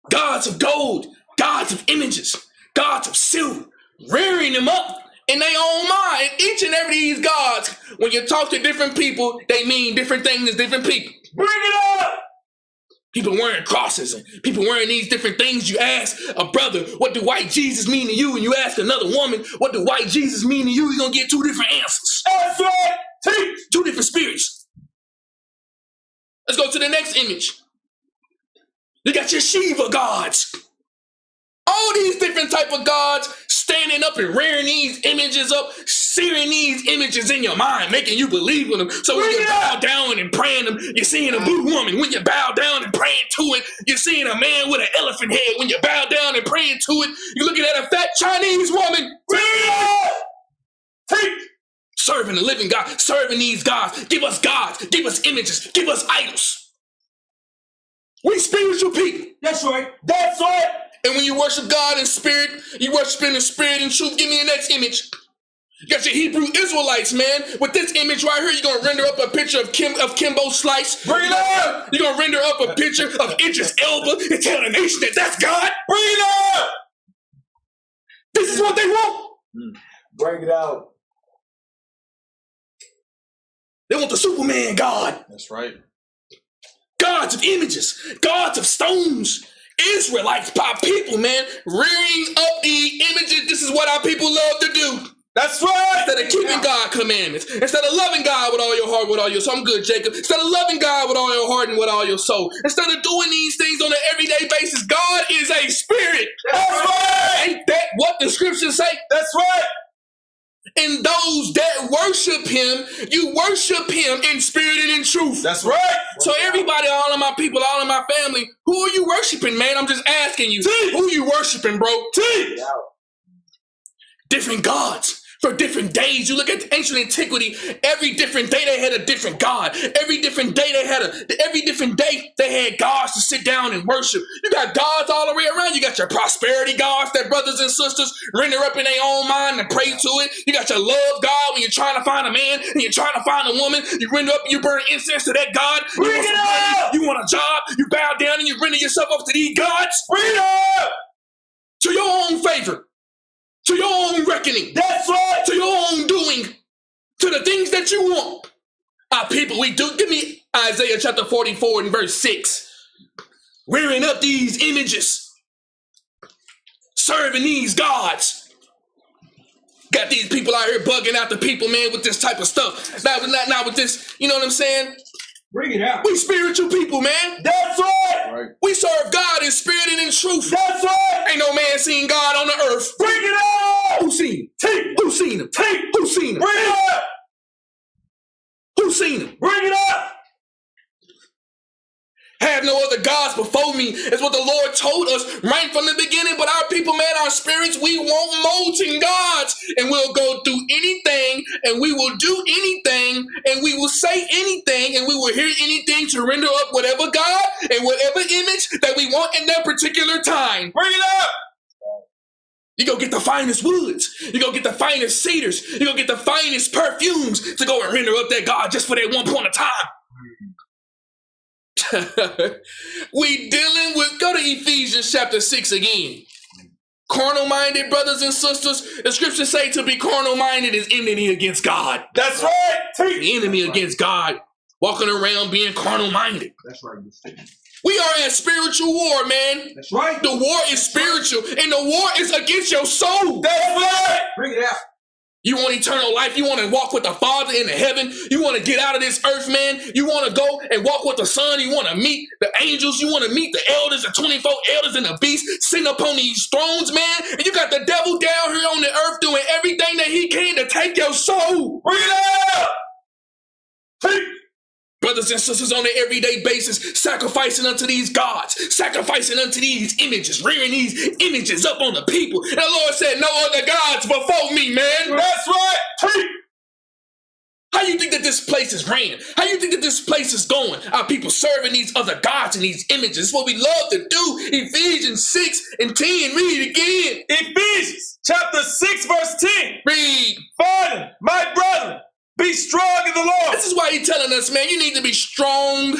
Gods of gold, gods of images, gods of silver, rearing them up in their own mind. And each and every these gods, when you talk to different people, they mean different things to different people. Bring it up! People wearing crosses and people wearing these different things. You ask a brother, what do white Jesus mean to you? And you ask another woman, what do white Jesus mean to you? You're going to get two different answers. That's right! Teach! Two different spirits. Let's go to the next image. You got your Shiva gods. All these different type of gods standing up and rearing these images up, searing these images in your mind, making you believe in them. So when you bow down and praying them, you're seeing a blue woman. When you bow down and praying to it, you're seeing a man with an elephant head. When you bow down and praying to it, you're looking at a fat Chinese woman. Serving the living God, serving these gods. Give us gods, give us images, give us idols. We spiritual people. That's right. That's right! And when you worship God in spirit, you worship in the spirit and truth. Give me the next image. You got your Hebrew Israelites, man. With this image right here, you're going to render up a picture of Kimbo Slice. Bring it up! You're going to render up a picture of Idris Elba and tell the nation that that's God. Bring it up! This is what they want. Bring it out. They want the Superman God. That's right. Gods of images, gods of stones. Israelites, by people, man, rearing up the images. This is what our people love to do. That's right. Instead of keeping God's commandments, instead of loving God with all your heart, with all your soul, I'm good, Jacob. Instead of loving God with all your heart and with all your soul, instead of doing these things on an everyday basis, God is a spirit. That's right. Ain't that what the scriptures say? That's right. And those that worship him, you worship him in spirit and in truth. That's right. So everybody, all of my people, all of my family, who are you worshiping, man? I'm just asking you. Who you worshiping, bro? Different gods for different days. You look at the ancient antiquity, every different day they had a different god. Every different day they had gods to sit down and worship. You got gods all the way around. You got your prosperity gods that brothers and sisters render up in their own mind and pray to it. You got your love God when you're trying to find a man and you're trying to find a woman. You render up and you burn incense to that God. You want a job, you bow down and you render yourself up to these gods. Bring it up. To your own favor. To your own reckoning. That's right. To your own doing. To the things that you want. Our people, we do. Give me Isaiah chapter 44 and verse 6. Rearing up these images. Serving these gods. Got these people out here bugging out the people, man, with this type of stuff. Not with this, you know what I'm saying? Bring it out. We spiritual people, man. That's right. We serve God in spirit and in truth. That's right. Ain't no man seen God on the earth. Bring it up. Who seen him? Who seen him? Who seen him? Bring it up. Who seen him? Bring it up. Have no other gods before me is what the Lord told us right from the beginning. But our people, man, our spirits, we want molten gods. And we'll go through anything and we will do anything and we will say anything and we will hear anything to render up whatever God and whatever image that we want in that particular time. Bring it up. You go get the finest woods. You go get the finest cedars. You go get the finest perfumes to go and render up that God just for that one point of time. We dealing with, go to Ephesians chapter 6 again. Carnal-minded brothers and sisters, the scriptures say to be carnal-minded is enmity against God. That's right. The enemy against God, walking around being carnal-minded. That's right. We are at spiritual war, man. That's right. The war is spiritual, and the war is against your soul. That's right. Bring it out. You want eternal life. You want to walk with the Father in heaven. You want to get out of this earth, man. You want to go and walk with the Son. You want to meet the angels. You want to meet the elders, the 24 elders and the beasts sitting upon these thrones, man. And you got the devil down here on the earth doing everything that he can to take your soul. Bring it out. Take. Brothers and sisters, on an everyday basis, sacrificing unto these gods, sacrificing unto these images, rearing these images up on the people. And the Lord said, no other gods before me, man. That's right. Take. How you think that this place is ran? How you think that this place is going? Our people serving these other gods and these images. It's what we love to do. Ephesians 6 and 10. Read it again. Ephesians chapter 6 verse 10. Read. Finally, my brethren, be strong in the Lord. This is why he's telling us, man, you need to be strong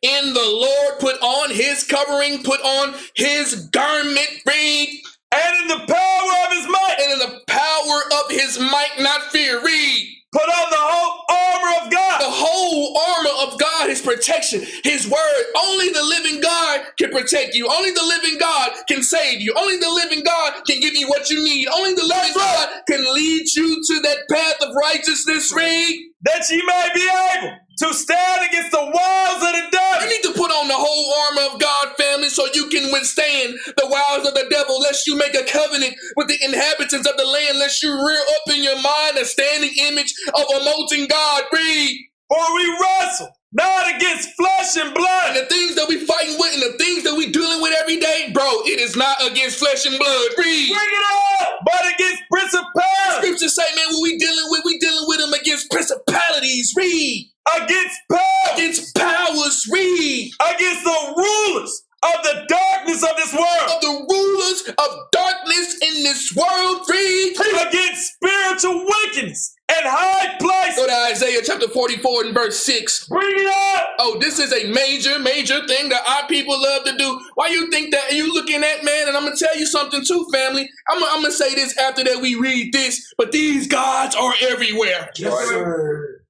in the Lord. Put on his covering. Put on his garment. Read. And in the power of his might. And in the power of his might, not fear. Read. Put on the whole armor of God. The whole armor of God is protection. His word. Only the living God can protect you. Only the living God can save you. Only the living God can give you what you need. Only the living God can lead you to that path of righteousness. Read. That ye may be able to stand against the wiles of the devil. You need to put on the whole armor of God, family, so you can withstand the wiles of the devil, lest you make a covenant with the inhabitants of the land, lest you rear up in your mind a standing image of a molten God. Read. For we wrestle not against flesh and blood. And the things that we fighting with and the things that we dealing with every day, bro, it is not against flesh and blood. Read. Bring it up. But against principalities. Scriptures say, man, what we dealing with them against principalities. Read. Against powers. Against powers. Read. Against the rulers of the darkness of this world. Of the rulers of darkness in this world. Read. Against spiritual wickedness and high places. Go to Isaiah chapter 44 and verse 6. Bring it up. Oh, this is a major thing that our people love to do. Why you think that you looking at, man? And I'm going to tell you something too, family. I'm going to say this after that we read this, but these gods are everywhere. Yes, sir.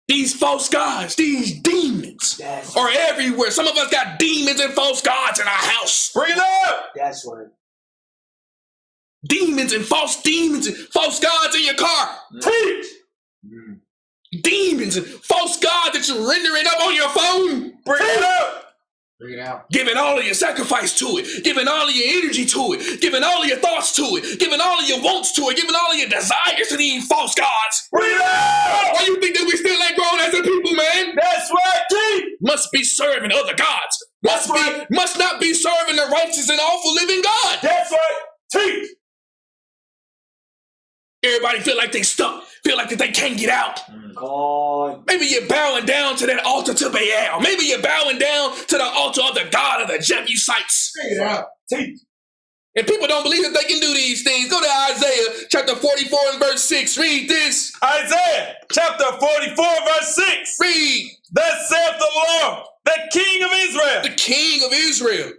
These false gods, these demons are everywhere. Some of us got demons and false gods in our house. Bring it up. That's right. demons and false gods in your car. Teach. Demons and false gods that you're rendering up on your phone. Bring it up. Bring it out. Giving all of your sacrifice to it, giving all of your energy to it, giving all of your thoughts to it, giving all of your wants to it, giving all of your desires to these false gods. Bring it out. Why you think that we still ain't grown as a people, man? That's right. Teach. Must be serving other gods. Must not be serving the righteous and awful living God. That's right. Teach. Everybody feel like they stuck, feel like that they can't get out. God. Maybe you're bowing down to that altar to Baal. Maybe you're bowing down to the altar of the God of the Jephthahites. Bring it out. Teach. And people don't believe that they can do these things. Go to Isaiah chapter 44 and verse 6. Read this. Isaiah chapter 44 verse 6. Read. Thus saith the Lord, the King of Israel, The King of Israel.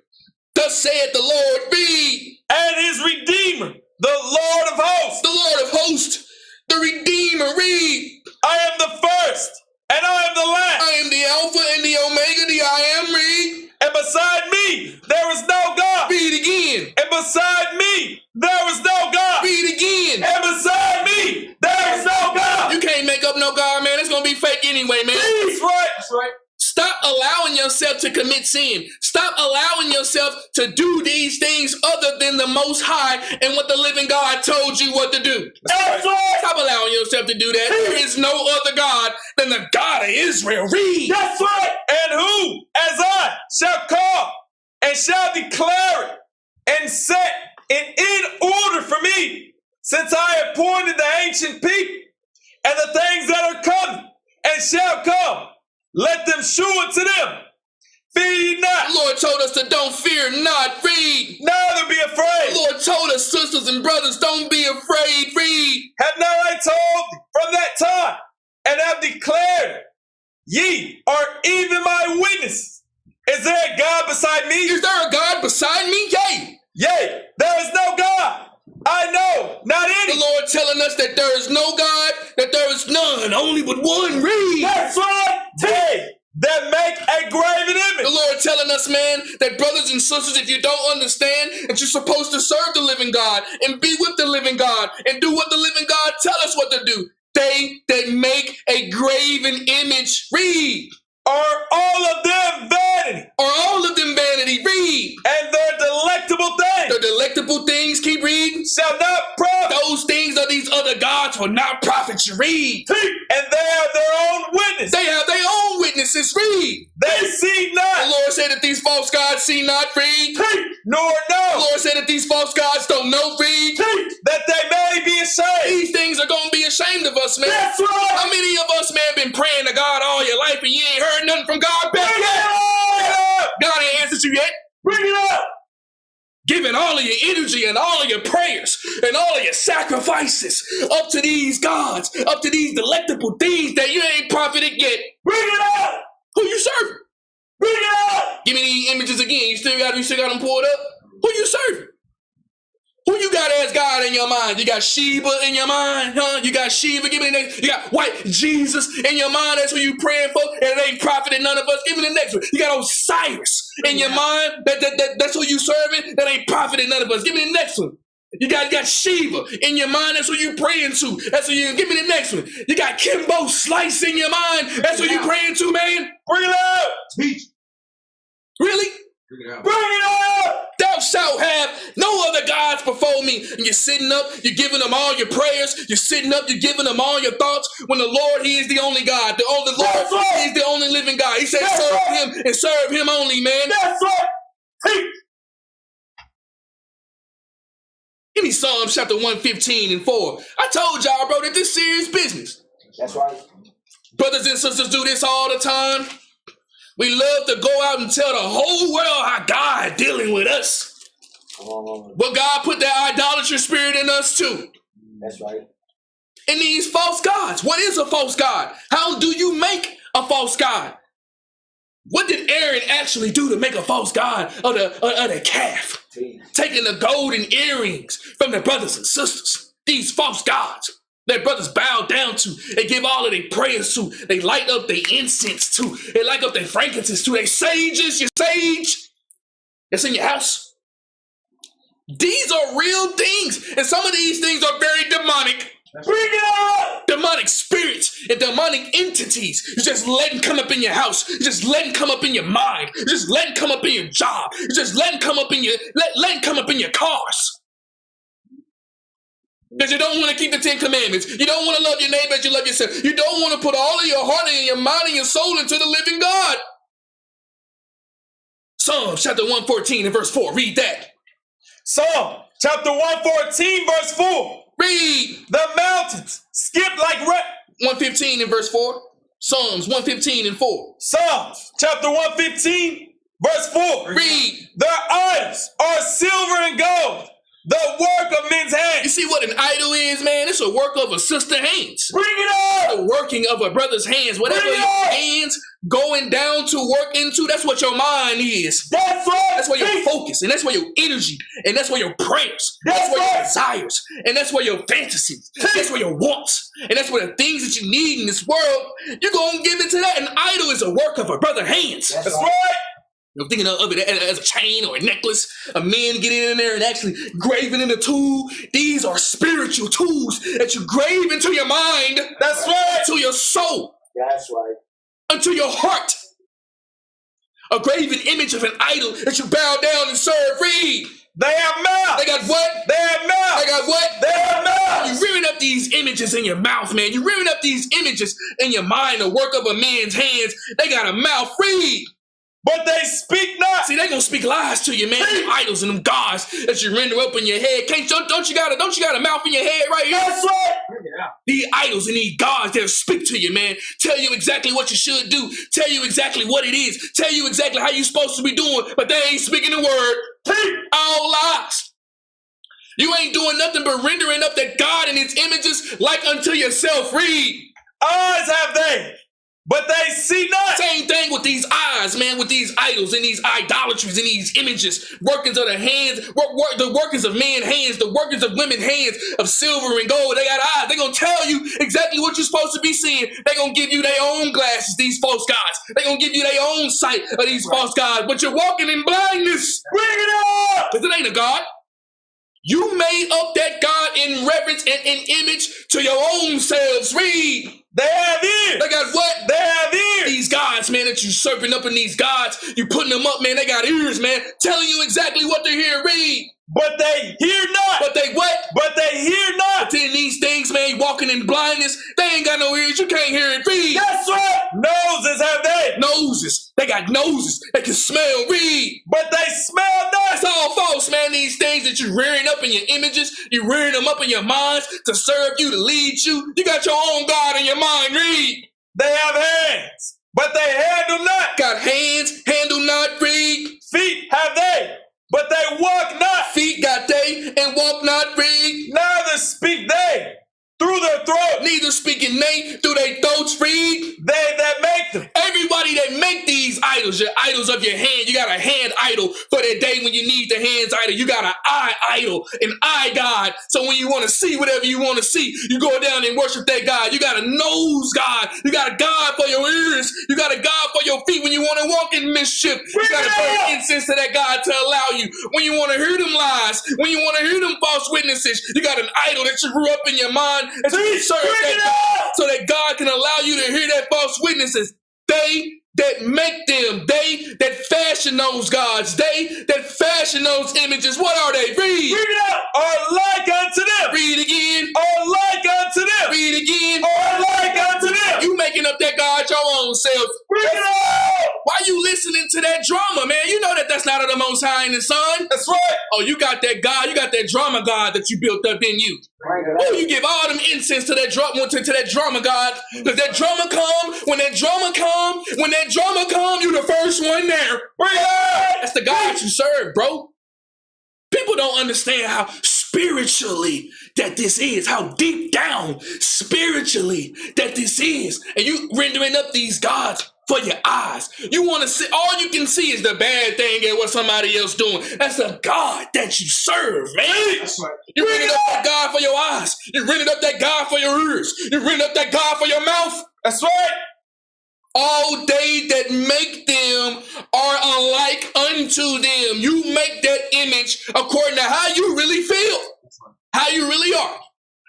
Thus saith the Lord. Read. and his Redeemer, the Lord of hosts. The Lord of hosts. The Redeemer. Read. I am the first, and I am the last. I am the Alpha and the Omega, the I am. Read. And beside me, there is no God. Read again. And beside me, there is no God. Read again. And beside me, there is no God. You can't make up no God, man. It's going to be fake anyway, man. That's right. That's right. Stop allowing yourself to commit sin. Stop allowing yourself to do these things other than the Most High and what the living God told you what to do. That's right. Stop allowing yourself to do that. There is no other God than the God of Israel. Read. That's right. And who, as I, shall call and shall declare it and set it in order for me, since I appointed the ancient people and the things that are coming and shall come. Let them shew it to them. Fear ye not, The Lord told us to don't fear not. Read. neither be The afraid. Lord told us, sisters and brothers, don't be afraid. Read. Have not I told thee from that time, and have declared, ye are even my witnesses. Is there a God beside me? Is there a God beside me? Yea. Yea, there is no God. I know, not any. The Lord telling us that there is no God, that there is none, only but one. Read. That's right. They that make a graven The image. Lord telling us, man, that brothers and sisters, if you don't understand that you're supposed to serve the living God and be with the living God and do what the living God tell us what to do. They that make a graven image. Read. Are all of them vanity, Are all of them vanity? Read. and their delectable things The delectable things, keep reading. shall not profit. Those things of these other gods will not profit you. Read. And they have their own witness. They have their own witnesses. Read. They see The not, Lord said that these false gods see not. Read. nor The know, Lord said that these false gods don't know. Read. that they may be ashamed. These things are going to be ashamed of us, man. That's right. How many of us, man, been praying to God all your life and you ain't heard nothing from God back Bring yet? it up. God ain't answered you yet. Bring it up. Giving all of your energy and all of your prayers and all of your sacrifices up to these gods, up to these delectable things that you ain't profited yet. Bring it up. Who you serving? Bring it up. Give me these images again. You still got them pulled up? Who you serving? Who you got as God in your mind? You got Sheba in your mind, huh? You got Sheba. Give me the next. You got white Jesus in your mind. That's who you praying for, and it ain't profiting none of us. Give me the next one. You got Osiris in your mind. That's who you serving. That ain't profiting none of us. Give me the next one. You got Sheba in your mind. That's who you praying to. That's who you. Give me the next one. You got Kimbo Slice in your mind. That's who you praying to, man. Bring it up. Teach. Really? Bring it out. Bring it up. Thou shalt have no other gods before me. And you're sitting up, you're giving them all your prayers. You're sitting up, you're giving them all your thoughts. When the Lord, He is the only God. The only Lord, That's right. He is the only living God. He said, That's serve right. Him and serve Him only, man. That's right. Teach. Give me Psalms chapter 115 and 4. I told y'all, bro, that this serious business. That's right. Brothers and sisters do this all the time. We love to go out and tell the whole world how God dealing with us. But God put that idolatry spirit in us too. That's right. And these false gods. What is a false god? How do you make a false god? What did Aaron actually do to make a false god of the calf? Teach. Taking the golden earrings from their brothers and sisters. These false gods that brothers bow down to. They give all of their prayers to. They light up their incense to. They light up their frankincense to. They sages, your sage that's in your house. These are real things. And some of these things are very demonic. Bring it up! Demonic spirits and demonic entities. You just let them come up in your house. You just let them come up in your mind. You just let them come up in your job. You just let them come up in your let them come up in your cars. Because you don't want to keep the 10 commandments. You don't want to love your neighbor as you love yourself. You don't want to put all of your heart and your mind and your soul into the living God. Psalms chapter 114 and verse 4. Read that. Psalm chapter 114 verse 4. Read. The mountains skip like 115 and verse 4. Psalms 115 and 4. Psalms chapter 115 verse 4. Read. Their idols are silver and gold, the work of men's hands. You see what an idol is, man? It's a work of a sister's hands. Bring it up! The working of a brother's hands. Whatever Bring it your up! hands going down to work into, that's what your mind is. That's right! That's where your focus, and that's where your energy, and that's where your prayers, That's where your right! desires, and that's where your fantasies, that's where your wants, and that's where the things that you need in this world, you're going to give it to that. An idol is a work of a brother's hands. That's right! You're thinking of it as a chain or a necklace, a man getting in there and actually graving in a tool. These are spiritual tools that you grave into your mind. That's right! To your soul. That's right. Unto your heart. A graven image of an idol that you bow down and serve. Read. They have mouths! They got what? They have mouths! They got what? They have mouths! You're rearing up these images in your mouth, man. You're rearing up these images in your mind, the work of a man's hands. They got a mouth. Read. But they speak not. See, they gonna speak lies to you, man. Them idols and them gods that you render up in your head. Don't you got a mouth in your head right here? That's right! These idols and these gods that speak to you, man. Tell you exactly what you should do. Tell you exactly what it is. Tell you exactly how you supposed to be doing, but they ain't speaking the word. All lies. You ain't doing nothing but rendering up that God and his images like unto yourself. Read. Eyes have they, but they see not. Same thing with these eyes, man, with these idols and these idolatries and these images, workings of the hands, the workings of men's hands, the workings of women's hands of silver and gold. They got eyes. They're going to tell you exactly what you're supposed to be seeing. They're going to give you their own glasses, these false gods. They're going to give you their own sight of these false gods, but you're walking in blindness. Bring it up! Because it ain't a God. You made up that God in reverence and in image to your own selves. Read. They have ears. They got what? They have ears. These gods, man, that you serving up in these gods, you putting them up, man, they got ears, man, telling you exactly what to hear. Read. But they hear not. But they what? But they hear not. But in these things, man, you walking in blindness, they ain't got no ears, you can't hear it. Read. That's right. Noses have they. Noses. They got noses. They can smell. Read. But they smell not. That's all false, man. These things that you're rearing up in your images, you're rearing them up in your minds to serve you, to lead you. You got your own God in your mind. Read. They have hands, but they handle not. Got hands, handle not. Read. Feet have they, but they walk not. Feet got they, and walk not. Read. Neither speak they through their throat. Neither speaking they through their throats. Read. They that make them. Everybody that make these idols, your idols of your hand, you got a hand idol for that day when you need the hands idol. You got an eye idol, an eye God. So when you want to see whatever you want to see, you go down and worship that God. You got a nose God. You got a God for your ears. You got a God for your feet when you want to walk in mischief. You got to burn incense to that God to allow you. When you want to hear them lies, when you want to hear them false witnesses, you got an idol that you grew up in your mind and you serve that God so that God can allow you to hear that false witnesses. They that make them, they that fashion those gods, they that fashion those images, what are they? Read. Read it out. Are like unto them. Read again. Are like unto them. Read again. Are like unto them. You making up that God your own self. Read it out. Why you listening to that drama, man? You know that that's not of the Most High and the Son. That's right. Oh, you got that God, you got that drama God that you built up in you. Oh, you give all them incense to that drama, to that drama God. Because that drama come, when that drama come, you the first one there. That's the God you serve, bro. People don't understand how spiritually that this is, how deep down spiritually that this is. And you rendering up these gods for your eyes. You want to see, all you can see is the bad thing and what somebody else doing. That's the God that you serve, man. That's right. You rendered up that God for your eyes. You rendered up that God for your ears. You rendered up that God for your mouth. That's right. All they that make them are alike unto them. You make that image according to how you really feel, how you really are,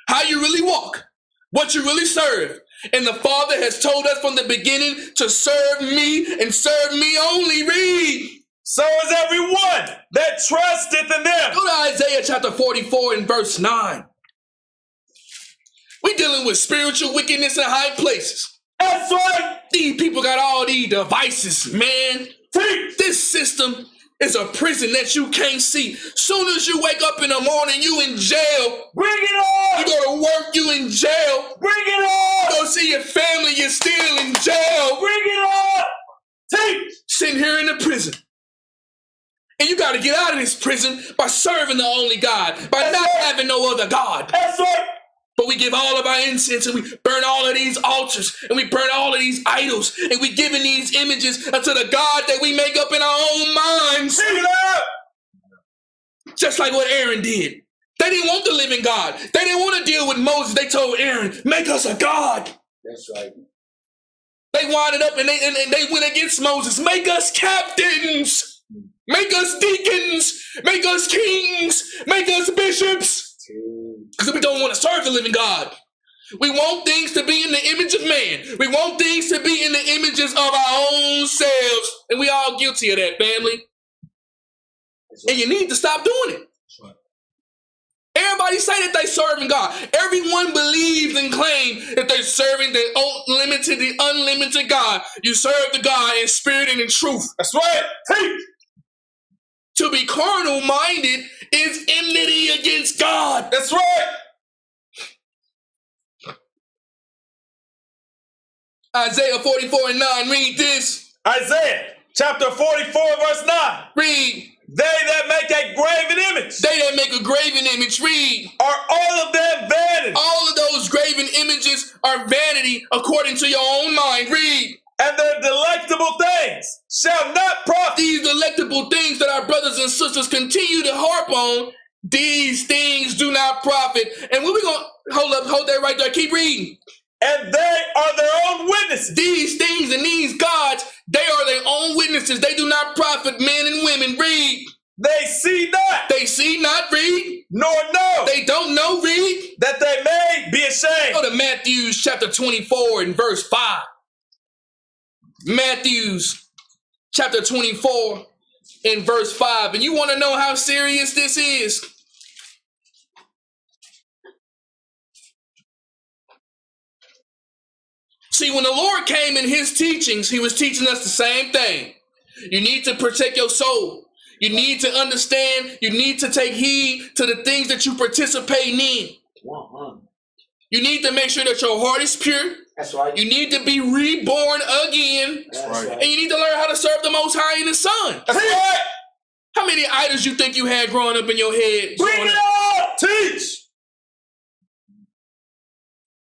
how you really walk, what you really serve. And the Father has told us from the beginning to serve me and serve me only. Read. So is everyone that trusteth in them. Go to Isaiah chapter 44 and verse 9. We're dealing with spiritual wickedness in high places. That's right. These people got all these devices, man. This system is a prison that you can't see. Soon as you wake up in the morning, you in jail. Bring it on. You go to work, you in jail. Bring it on. You go see your family, you're still in jail. Bring it on. Teach. Sitting here in the prison. And you got to get out of this prison by serving the only God, by not having no other God. That's right. But we give all of our incense and we burn all of these altars and we burn all of these idols and we giving these images unto the God that we make up in our own minds. Bring it up. Just like what Aaron did. They didn't want the living God. They didn't want to deal with Moses. They told Aaron, make us a God. That's right. They winded up and they went against Moses. Make us captains. Make us deacons. Make us kings. Make us bishops. Because we don't want to serve the living God. We want things to be in the image of man. We want things to be in the images of our own selves. And we all guilty of that, family. And you need to stop doing it. Everybody say that they serving God. Everyone believes and claims that they're serving the unlimited God. You serve the God in spirit and in truth. That's right. Teach. To be carnal-minded is enmity against God. That's right. Isaiah 44 and 9, read this. Isaiah chapter 44 verse 9. Read. They that make a graven image. They that make a graven image, read. Are all of them vanity. All of those graven images are vanity according to your own mind. Read. And their delectable things shall not profit. These delectable things that our brothers and sisters continue to harp on, these things do not profit. And when we going to hold that right there. Keep reading. And they are their own witnesses. These things and these gods, they are their own witnesses. They do not profit men and women. Read. They see not. They see not. Read. Nor know. They don't know. Read. That they may be ashamed. Go to Matthew chapter 24 and verse 5. Matthew chapter 24 and verse 5. And you want to know how serious this is? See, when the Lord came in his teachings, he was teaching us the same thing. You need to protect your soul. You need to understand. You need to take heed to the things that you participate in. You need to make sure that your heart is pure. That's right. You need to be reborn again. That's right. And you need to learn how to serve the Most High in the Son. That's right. How many idols you think you had growing up in your head? Bring it on. Teach.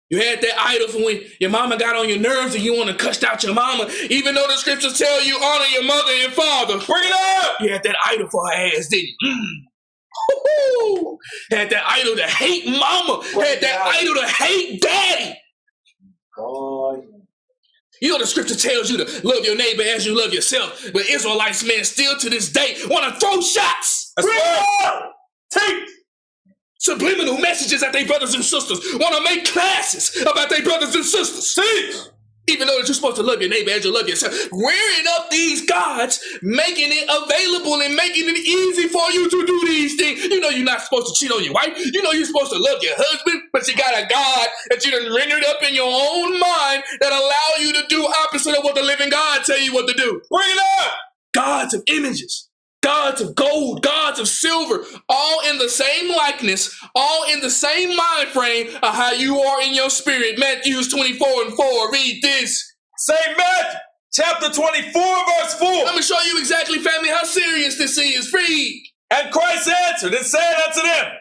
You had that idol from when your mama got on your nerves and you want to cuss out your mama, even though the scriptures tell you honor your mother and father. Bring it up. You had that idol for her ass, didn't you? Had that idol to hate mama. Had that idol to hate daddy. God. You know the scripture tells you to love your neighbor as you love yourself. But Israelites, man, still to this day want to throw shots. That's right. Teach. Subliminal messages at their brothers and sisters. Want to make classes about their brothers and sisters. Teach. Even though that you're supposed to love your neighbor as you love yourself. Rearing up these gods, making it available and making it easy for you to do these things. You know you're not supposed to cheat on your wife. You know you're supposed to love your husband, but you got a God that you done rendered up in your own mind that allow you to do opposite of what the living God tell you what to do. Bring it up. Gods of images. Gods of gold, gods of silver, all in the same likeness, all in the same mind frame of how you are in your spirit. Matthew 24 and 4. Read this. St. Matthew chapter 24 verse 4. Let me show you exactly, family, how serious this is. Read. And Christ answered and said unto them,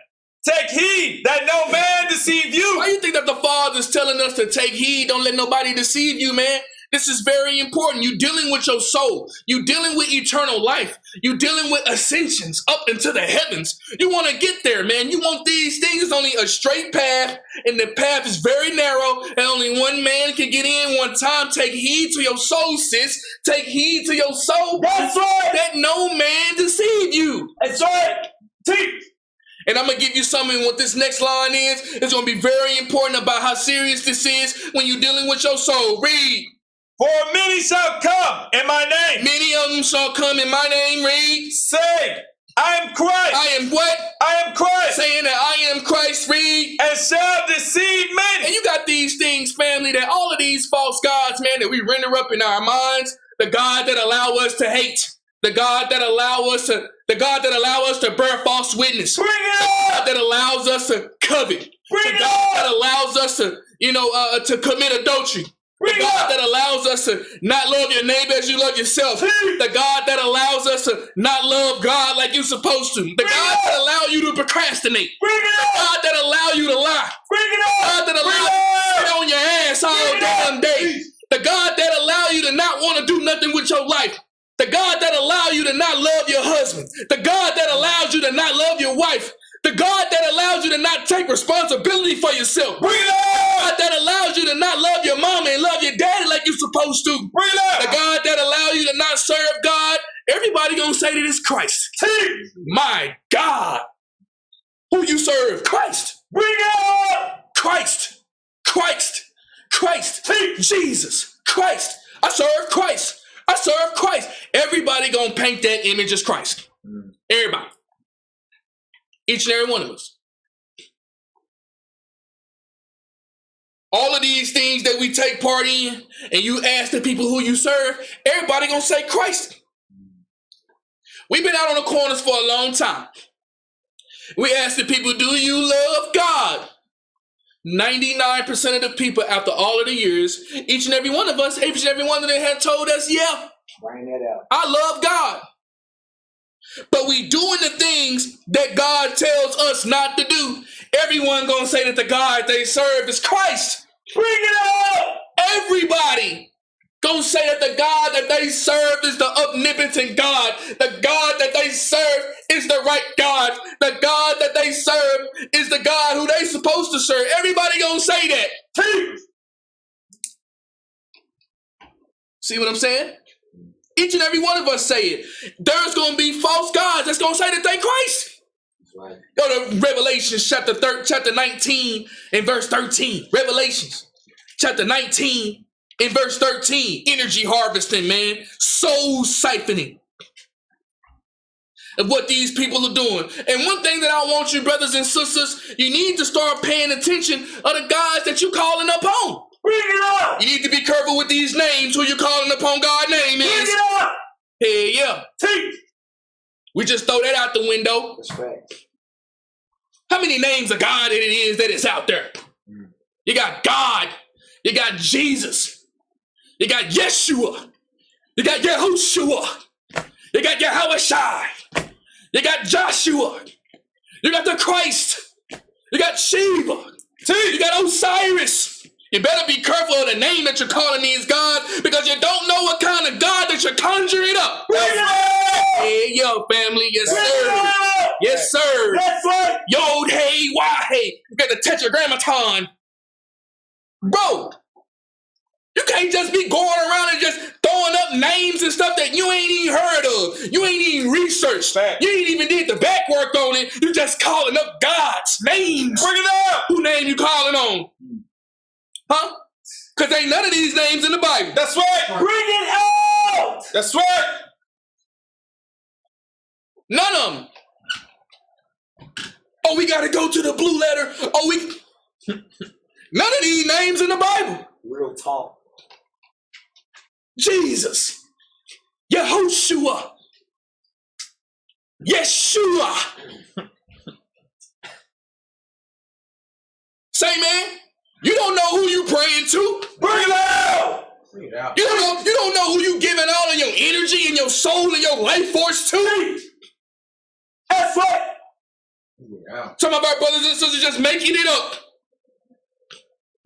take heed that no man deceive you. Why do you think that the Father's telling us to take heed? Don't let nobody deceive you, man. This is very important. You're dealing with your soul. You're dealing with eternal life. You're dealing with ascensions up into the heavens. You want to get there, man. You want these things. It's only a straight path, and the path is very narrow, and only one man can get in one time. Take heed to your soul, sis. Take heed to your soul. That's right. That no man deceive you. That's right. Teach. And I'm going to give you something. What this next line is, it's going to be very important about how serious this is when you're dealing with your soul. Read. For many shall come in my name. Many of them shall come in my name. Read. Saying, I am Christ. I am what? I am Christ. Saying that I am Christ. Read. And shall deceive many. And you got these things, family, that all of these false gods, man, that we render up in our minds. The God that allow us to hate. The God that allow us to bear false witness. Bring it The up. God that allows us to covet. Bring The it God up. that allows us to, to commit adultery. Bring The it God up. that allows us to not love your neighbor as you love yourself. The God that allows us to not love God like you're supposed to. The God that allows you to procrastinate. Bring it The up. God that allows you to lie. Bring it The up. God that allows you to sit on your ass all damn day. The God that allows you to not want to do nothing with your life. The God that allows you to not love your husband. The God that allows you to not love your wife. The God that allows you to not take responsibility for yourself. Bring it The up. God that allows you to not love your mama and love your daddy like you're supposed to. Bring it up. The God that allows you to not serve God. Everybody gonna say that it's Christ. Teach. My God. Who you serve? Christ. Bring it up. Christ. Christ. Christ. Teach. Jesus. Christ. I serve Christ. I serve Christ. Everybody gonna paint that image as Christ. Everybody. Each and every one of us. All of these things that we take part in, and you ask the people who you serve, everybody gonna say Christ. We've been out on the corners for a long time. We ask the people, do you love God? 99% of the people, after all of the years, each and every one of us, each and every one of them had told us, yeah, Bring that out. I love God. But we doing the things that God tells us not to do. Everyone gonna say that the God they serve is Christ. Bring it up. Everybody gonna say that the God that they serve is the omnipotent God. The God that they serve is the right God. The God that they serve is the God who they supposed to serve. Everybody gonna say that. Teach. See what I'm saying? Each and every one of us say it. There's gonna be false gods that's gonna say that they Christ. That's right. Go to Revelation chapter 19 and verse 13. Revelations chapter 19 and verse 13. Energy harvesting, man. Soul siphoning of what these people are doing. And one thing that I want you, brothers and sisters, you need to start paying attention of the guys that you're calling upon. Bring it up. You need to be careful with these names, who you're calling upon God's name Bring is. it up. Hey, yeah. Teach. We just throw that out the window. That's right. How many names of God it is that is out there? You got God. You got Jesus. You got Yeshua. You got Yahushua. You got Yahushai. You got Joshua. You got the Christ. You got Shiva. You got Osiris. You better be careful of the name that you're calling these gods, because you don't know what kind of God that you're conjuring up. Bring it up. Hey, yo, family. Yes, Bring it sir. up. Yes, sir. That's right. Yod, hey, why, hey. You got the tetragrammaton. Bro, you can't just be going around and just throwing up names and stuff that you ain't even heard of. You ain't even researched. Fact. You ain't even did the back work on it. You just calling up God's names. Bring it up. Who name you calling on? Huh? Because ain't none of these names in the Bible. That's right. Bring it out. That's right. None of them. Oh, we got to go to the blue letter. Oh, we... None of these names in the Bible. Real talk. Jesus. Yehoshua. Yeshua. Say, man, you don't know who you praying to. Bring it out. Bring it out. You don't know who you giving all of your energy and your soul and your life force to. That's right. Bring it out. Some of our brothers and sisters just making it up.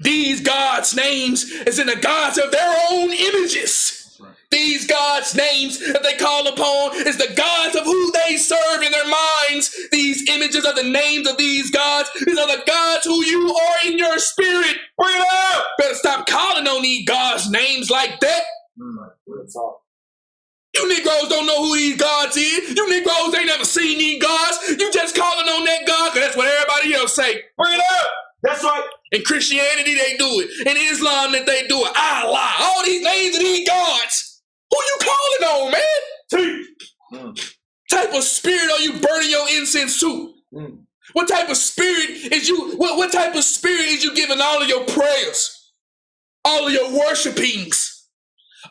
These gods' names is in the gods of their own images. These gods' names that they call upon is the gods of who they serve in their minds. These images are the names of these gods. These are the gods who you are in your spirit. Bring it up. Better stop calling on these gods' names like that. Real talk. You Negroes don't know who these gods is. You Negroes ain't never seen these gods. You just calling on that God because that's what everybody else say. Bring it up. That's right. In Christianity, they do it. In Islam, that they do it. Allah. All these names of these gods. Who you calling on, man? Type of spirit are you burning your incense to? What type of spirit is you? What type of spirit is you giving all of your prayers, all of your worshipings,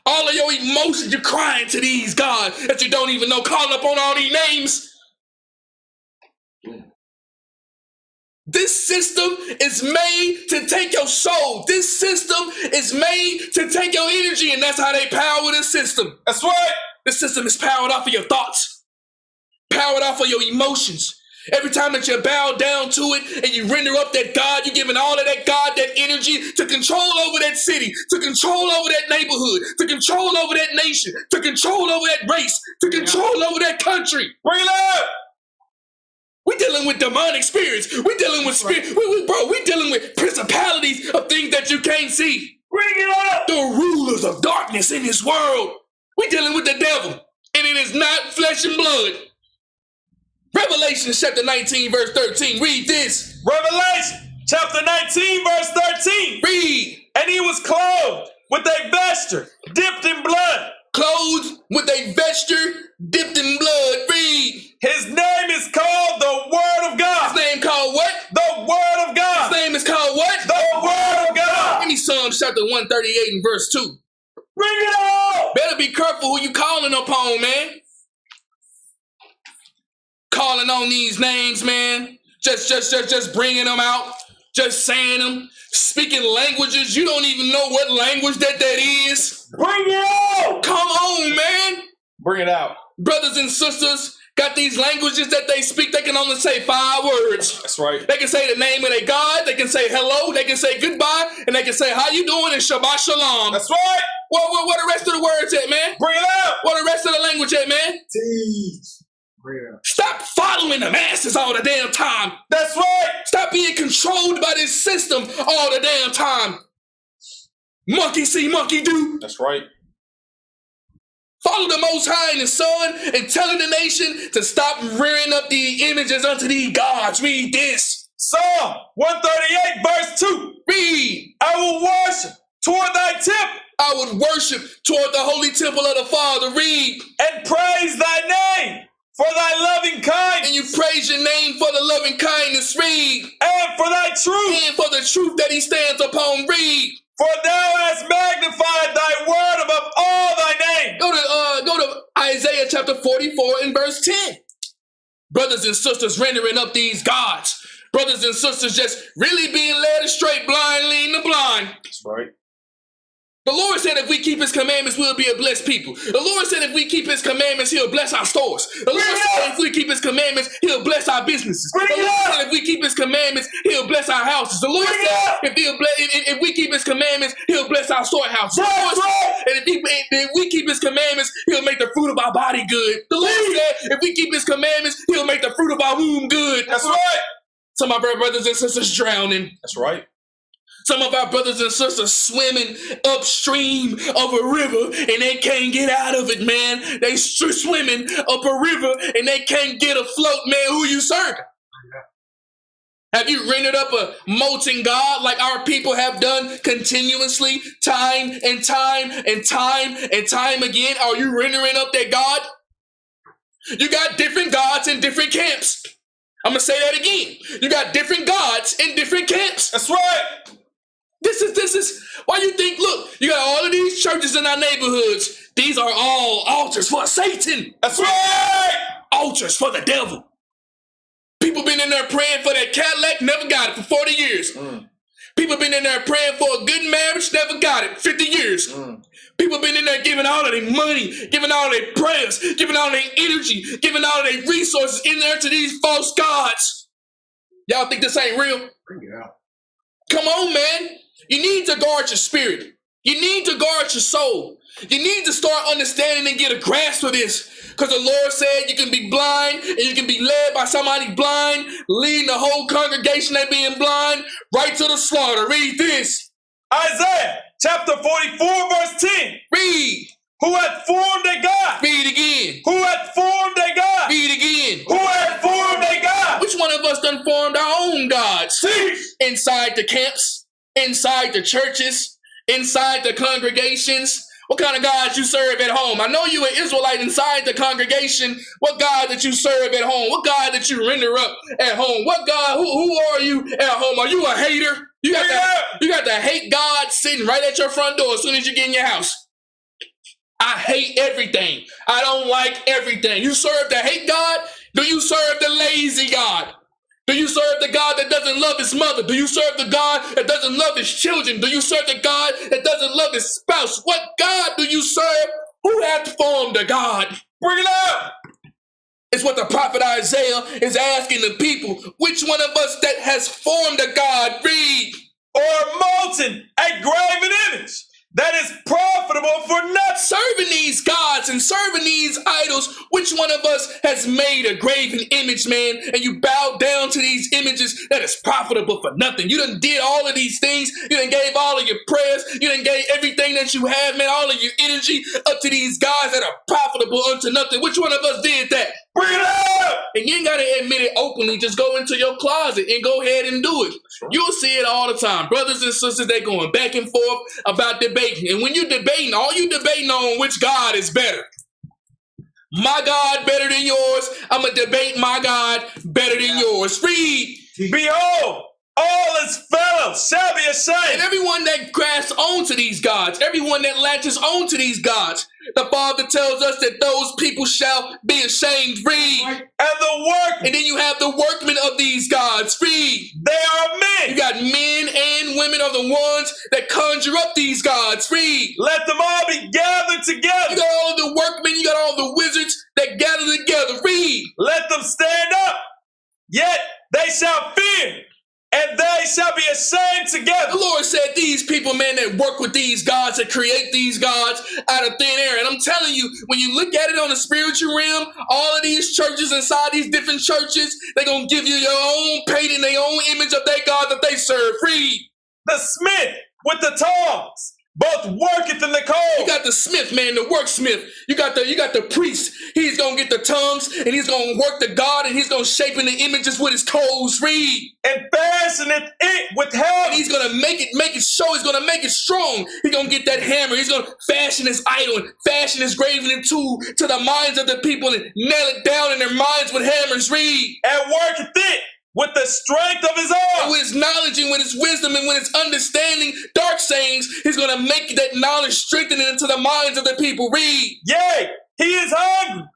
all of your emotions? You're crying to these gods that you don't even know, calling upon all these names. This system is made to take your soul. This system is made to take your energy, and that's how they power this system. That's right. This system is powered off of your thoughts, powered off of your emotions. Every time that you bow down to it and you render up that God, you're giving all of that God, that energy to control over that city, to control over that neighborhood, to control over that nation, to control over that race, to control over that country. Bring it up. We're dealing with demonic spirits. We're dealing with spirit. We're dealing with principalities of things that you can't see. Bring it up. The rulers of darkness in this world. We're dealing with the devil, and it is not flesh and blood. Revelation chapter 19, verse 13. Read this. Revelation chapter 19, verse 13. Read. And he was clothed with a vesture dipped in blood. Clothed with a vesture dipped in blood. Read. His name is called the Word of God. His name called what? The Word of God. His name is called what? The Word of God. Give me Psalms chapter 138 and verse 2. Bring it on. Better be careful who you calling upon, man. Calling on these names, man. Just bringing them out. Just saying them. Speaking languages. You don't even know what language that is. Bring it on. Come on, man. Bring it out. Brothers and sisters got these languages that they speak. They can only say 5 words. That's right. They can say the name of their God. They can say hello. They can say goodbye. And they can say, how you doing? And Shabbat Shalom. That's right. What the rest of the words at, man? Bring it out. What the rest of the language at, man? Teach. Stop following the masses all the damn time. That's right. Stop being controlled by this system all the damn time. Monkey see, monkey do. That's right. Follow the Most High and His Son and telling the nation to stop rearing up the images unto these gods. Read this. Psalm 138 verse 2. Read. I will worship toward thy temple. I would worship toward the holy temple of the Father. Read. And praise thy name. For thy loving kindness. And you praise your name for the loving kindness. Read. And for thy truth. And for the truth that he stands upon. Read. For thou hast magnified thy word above all thy name. Go to Isaiah chapter 44 and verse 10. Brothers and sisters rendering up these gods. Brothers and sisters just really being led astray, blind leading the blind. That's right. The Lord said if we keep his commandments, we'll be a blessed people. The Lord said if we keep his commandments, he'll bless our stores. The Lord said if we keep his commandments, he'll bless our businesses. The Lord said if we keep his commandments, he'll bless our houses. The Lord said if we keep his commandments, he'll bless our storehouses. The Lord said if we keep his commandments, he'll make the fruit of our body good. The Lord said if we keep his commandments, he'll make the fruit of our womb good. That's right. Some of our brothers and sisters drowning. That's right. Some of our brothers and sisters swimming upstream of a river and they can't get out of it, man. They swimming up a river and they can't get afloat, man. Who you serving? Have you rendered up a molten God like our people have done continuously, time and time and time and time again? Are you rendering up that God? You got different gods in different camps. I'm going to say that again. You got different gods in different camps. That's right. This is why you think, look, you got all of these churches in our neighborhoods. These are all altars for Satan. That's right. Altars for the devil. People been in there praying for that Cadillac, never got it for 40 years. People been in there praying for a good marriage, never got it, 50 years. People been in there giving all of their money, giving all of their prayers, giving all of their energy, giving all of their resources in there to these false gods. Y'all think this ain't real? Bring it out. Come on, man. You need to guard your spirit. You need to guard your soul. You need to start understanding and get a grasp of this. Because the Lord said you can be blind and you can be led by somebody blind, leading the whole congregation that being blind right to the slaughter. Read this. Isaiah chapter 44 verse 10. Read. Who hath formed a God? Read again. Who hath formed a God? Read again. Who hath formed a God? Which one of us done formed our own gods? Teach. Inside the camps, inside the churches, inside the congregations. What kind of gods you serve at home? I know you an Israelite inside the congregation. What God that you serve at home? What God that you render up at home? What God, who are you at home? Are you a hater? You got the hate God sitting right at your front door as soon as you get in your house. I hate everything. I don't like everything. You serve the hate God? Do you serve the lazy God? Do you serve the God that doesn't love his mother? Do you serve the God that doesn't love his children? Do you serve the God that doesn't love his spouse? What God do you serve? Who hath formed a God? Bring it up. It's what the prophet Isaiah is asking the people. Which one of us that has formed a God? Read. Or molten a graven image that is profitable for nothing. Serving these gods and serving these idols, which one of us has made a graven image, man, and you bow down to these images that is profitable for nothing? You done did all of these things. You done gave all of your prayers. You done gave everything that you have, man, all of your energy up to these gods that are profitable unto nothing. Which one of us did that? Bring it up. And you ain't got to admit it openly. Just go into your closet and go ahead and do it. You'll see it all the time. Brothers and sisters, they going back and forth about debating. And when you're debating, all you debating on which God is better. My God better than yours. I'm going to debate my God better than yours. Read. Behold, all his fellows shall be ashamed. And everyone that grasps onto these gods, everyone that latches onto these gods, the Father tells us that those people shall be ashamed. Read. And the work. And then you have the workmen of these gods. Read. They are men. You got men and women are the ones that conjure up these gods. Read. Let them all be gathered together. You got all the workmen, you got all the wizards that gather together. Read. Let them stand up. Yet they shall fear. And they shall be ashamed together. The Lord said these people, man, that work with these gods, that create these gods out of thin air. And I'm telling you, when you look at it on the spiritual realm, all of these churches inside these different churches, they're going to give you your own painting, their own image of their God that they serve. Read. The smith with the tongs both worketh in the coal. You got the smith, man, the worksmith. You got the priest. He's going to get the tongues and he's going to work the God and he's going to shape in the images with his coals. Read. And fashioneth it with hammer. And he's going to make it show. He's going to make it strong. He's going to get that hammer. He's going to fashion his idol and fashion his graven tool to the minds of the people and nail it down in their minds with hammers. Read. And worketh it with the strength of his arm. And with his knowledge and with his wisdom and with his understanding, dark sayings, he's going to make that knowledge strengthen it into the minds of the people. Read. Yea, he is hungry,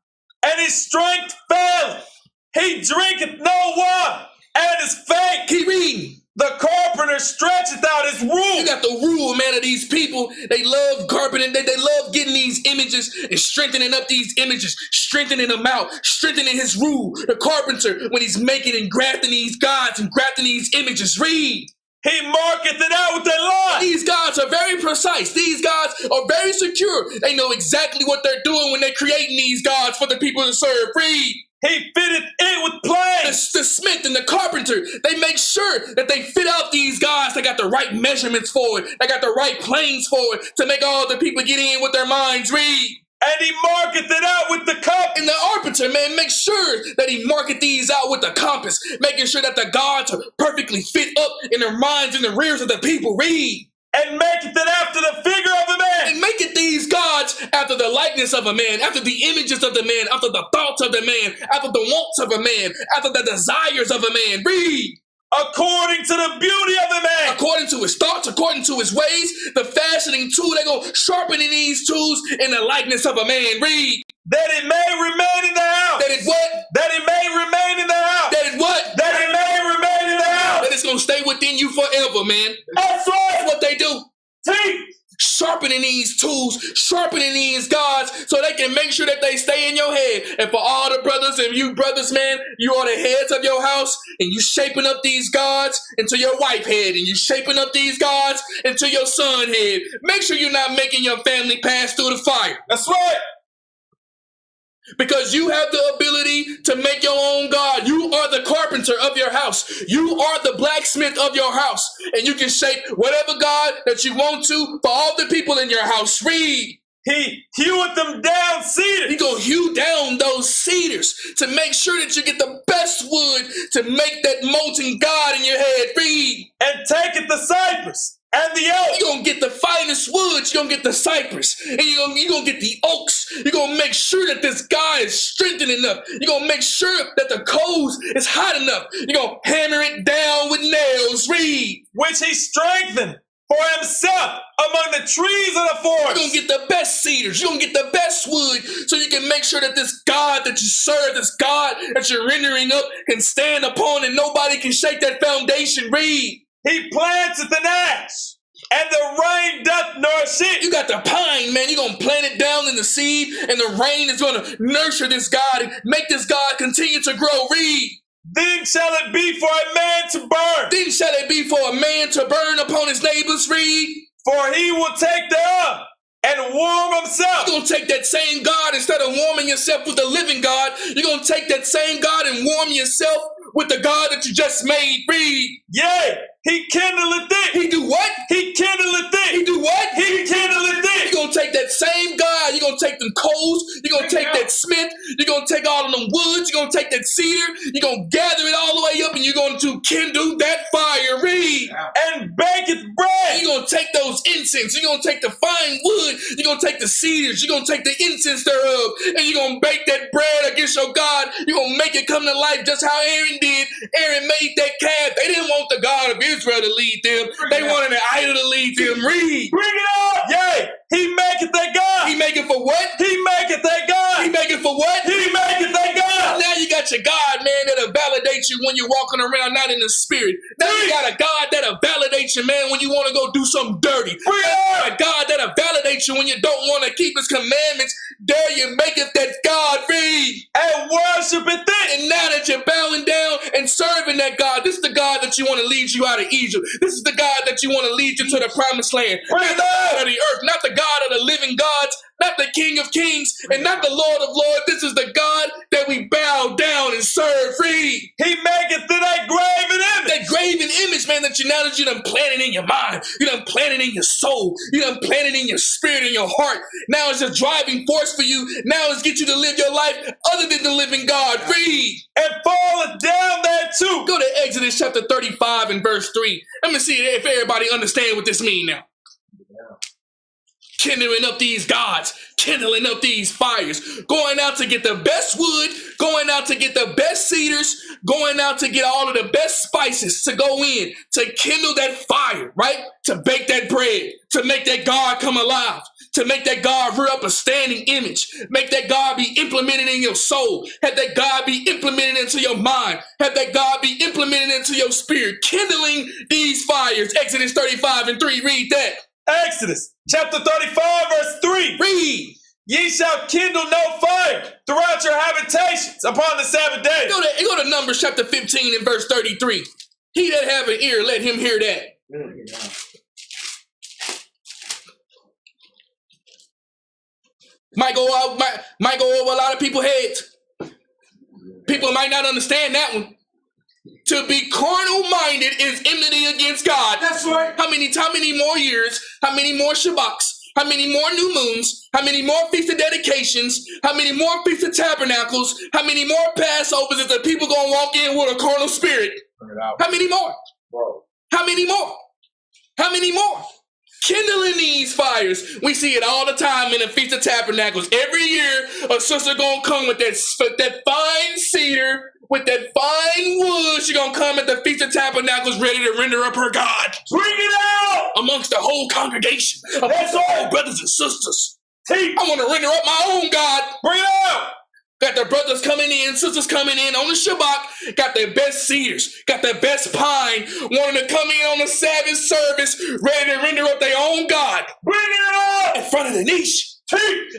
and his strength faileth. He drinketh no wine, and is faint. Keep reading. The carpenter stretcheth out his rule. You got the rule, man, of these people. They love carpeting. They love getting these images and strengthening up these images, strengthening them out, strengthening his rule. The carpenter, when he's making and grafting these gods and grafting these images. Read. He marketh it out with a line. These gods are very precise. These gods are very secure. They know exactly what they're doing when they're creating these gods for the people to serve. Read. He fitteth it with planes. The smith and the carpenter, they make sure that they fit out these gods. They got the right measurements for it. They got the right planes for it to make all the people get in with their minds. Read. And he marketh it out with the compass. And the arbiter, man, make sure that he market these out with the compass, making sure that the gods are perfectly fit up in their minds and the rears of the people. Read. And maketh it after the figure of a man. And maketh these gods after the likeness of a man, after the images of the man, after the thoughts of the man, after the wants of a man, after the desires of a man. Read. According to the beauty of the man. According to his thoughts, according to his ways, the fashioning tool, they go sharpening these tools in the likeness of a man. Read. That it may remain in the house. That it what? That it may remain in the house. That it what? That it may remain in the house. That it's going to stay within you forever, man. That's right. That's what they do. Teach. Sharpening these tools sharpening these gods so they can make sure that they stay in your head. And for all the brothers and you brothers, man, you are the heads of your house, and you shaping up these gods into your wife head, and you shaping up these gods into your son head. Make sure you're not making your family pass through the fire. That's right. Because you have the ability to make your own God. You are the carpenter of your house. You are the blacksmith of your house. And you can shape whatever God that you want to for all the people in your house. Read. He heweth them down cedars. You're going to hew down those cedars to make sure that you get the best wood to make that molten God in your head. Read. And taketh the cypress and the oak. You're going to get the finest woods. You're going to get the cypress. And you're going to get the oaks. You're going to make sure that this God is strengthened enough. You're going to make sure that the coals is hot enough. You're going to hammer it down with nails. Read. Which he strengthened for himself among the trees of the forest. You're going to get the best cedars. You're going to get the best wood so you can make sure that this God that you serve, this God that you're rendering up can stand upon and nobody can shake that foundation. Read. He planteth an ash, and the rain doth nourish it. You got the pine, man. You're going to plant it down in the seed, and the rain is going to nurture this God and make this God continue to grow. Read. Then shall it be for a man to burn. Then shall it be for a man to burn upon his neighbors. Read. For he will take thereof and warm himself. You're going to take that same God, instead of warming yourself with the living God, you're going to take that same God and warm yourself with the God that you just made. Read. Yea, he kindleth it. He do what? He kindleth it. He do what? He kindleth it. You're going to take that same God, you're going to take them coals, you're going to take that smith, you're going to take all of them woods, you're going to take that cedar, you're going to gather it all the way up, and you're going to kindle that fire. Read. And baketh bread. You're going to take those incense, you're going to take the fine wood, you're going to take the cedars, you're going to take the incense thereof, and you're going to bake that bread against your God. You're going to make it come to life just how Aaron did. Aaron made that calf. They didn't want the God of Israel to lead them. They wanted an idol to lead them. Read. Bring it up. Yea, he maketh that God. He make it for what? He maketh that God. He make it for what? He maketh that God. Now you got your God, man, that'll validate you when you're walking around not in the spirit. Now you got a God that'll validate you, man, when you want to go do something dirty. Bring it up. A God that'll validate you when you don't want to keep his commandments. There you make it that God. Read. And worshipeth it. And now that you're bowing down and serving that God, this is the God that you want to lead you out of Egypt. This is the God that you want to lead you to the promised land. Bring it Not the up. God of the earth, not the God of the living gods, not the King of kings, and not the Lord of lords. This is the God that we bow down and serve. Read. He maketh that graven image. That graven image, man, that you done planted in your mind. You done planted in your soul. You done planted in your spirit and your heart. Now it's a driving force for you. Now it's get you to live your life other than the living God. Read. And falleth down there too. Go to Exodus chapter 35 and verse 3. Let me see if everybody understand what this means now. Kindling up these gods, kindling up these fires, going out to get the best wood, going out to get the best cedars, going out to get all of the best spices to go in, to kindle that fire, right? To bake that bread, to make that God come alive, to make that God rear up a standing image, make that God be implemented in your soul, have that God be implemented into your mind, have that God be implemented into your spirit, kindling these fires. Exodus 35 and 3, read that. Exodus chapter 35 verse 3. Read. Ye shall kindle no fire throughout your habitations upon the Sabbath day. Go to Numbers chapter 15 and verse 33. He that have an ear, let him hear that. Might go over a lot of people's heads. People might not understand that one. To be carnal-minded is enmity against God. That's right. How many more years, how many more Shabbats, how many more new moons, how many more feasts of dedications, how many more feasts of tabernacles, how many more Passovers is the people going to walk in with a carnal spirit? How many more? Bro. How many more? How many more? Kindling these fires. We see it all the time in the Feast of Tabernacles. Every year, a sister going to come with that fine cedar, with that fine wood. She going to come at the Feast of Tabernacles ready to render up her God. Bring it out. Amongst the whole congregation. That's all right. brothers and sisters. Teach. I want to render up my own God. Bring it out. Got the brothers coming in, sisters coming in on the Shabbat, got their best cedars, got their best pine, wanting to come in on the Sabbath service, ready to render up their own God. Bring it up! In front of the niche,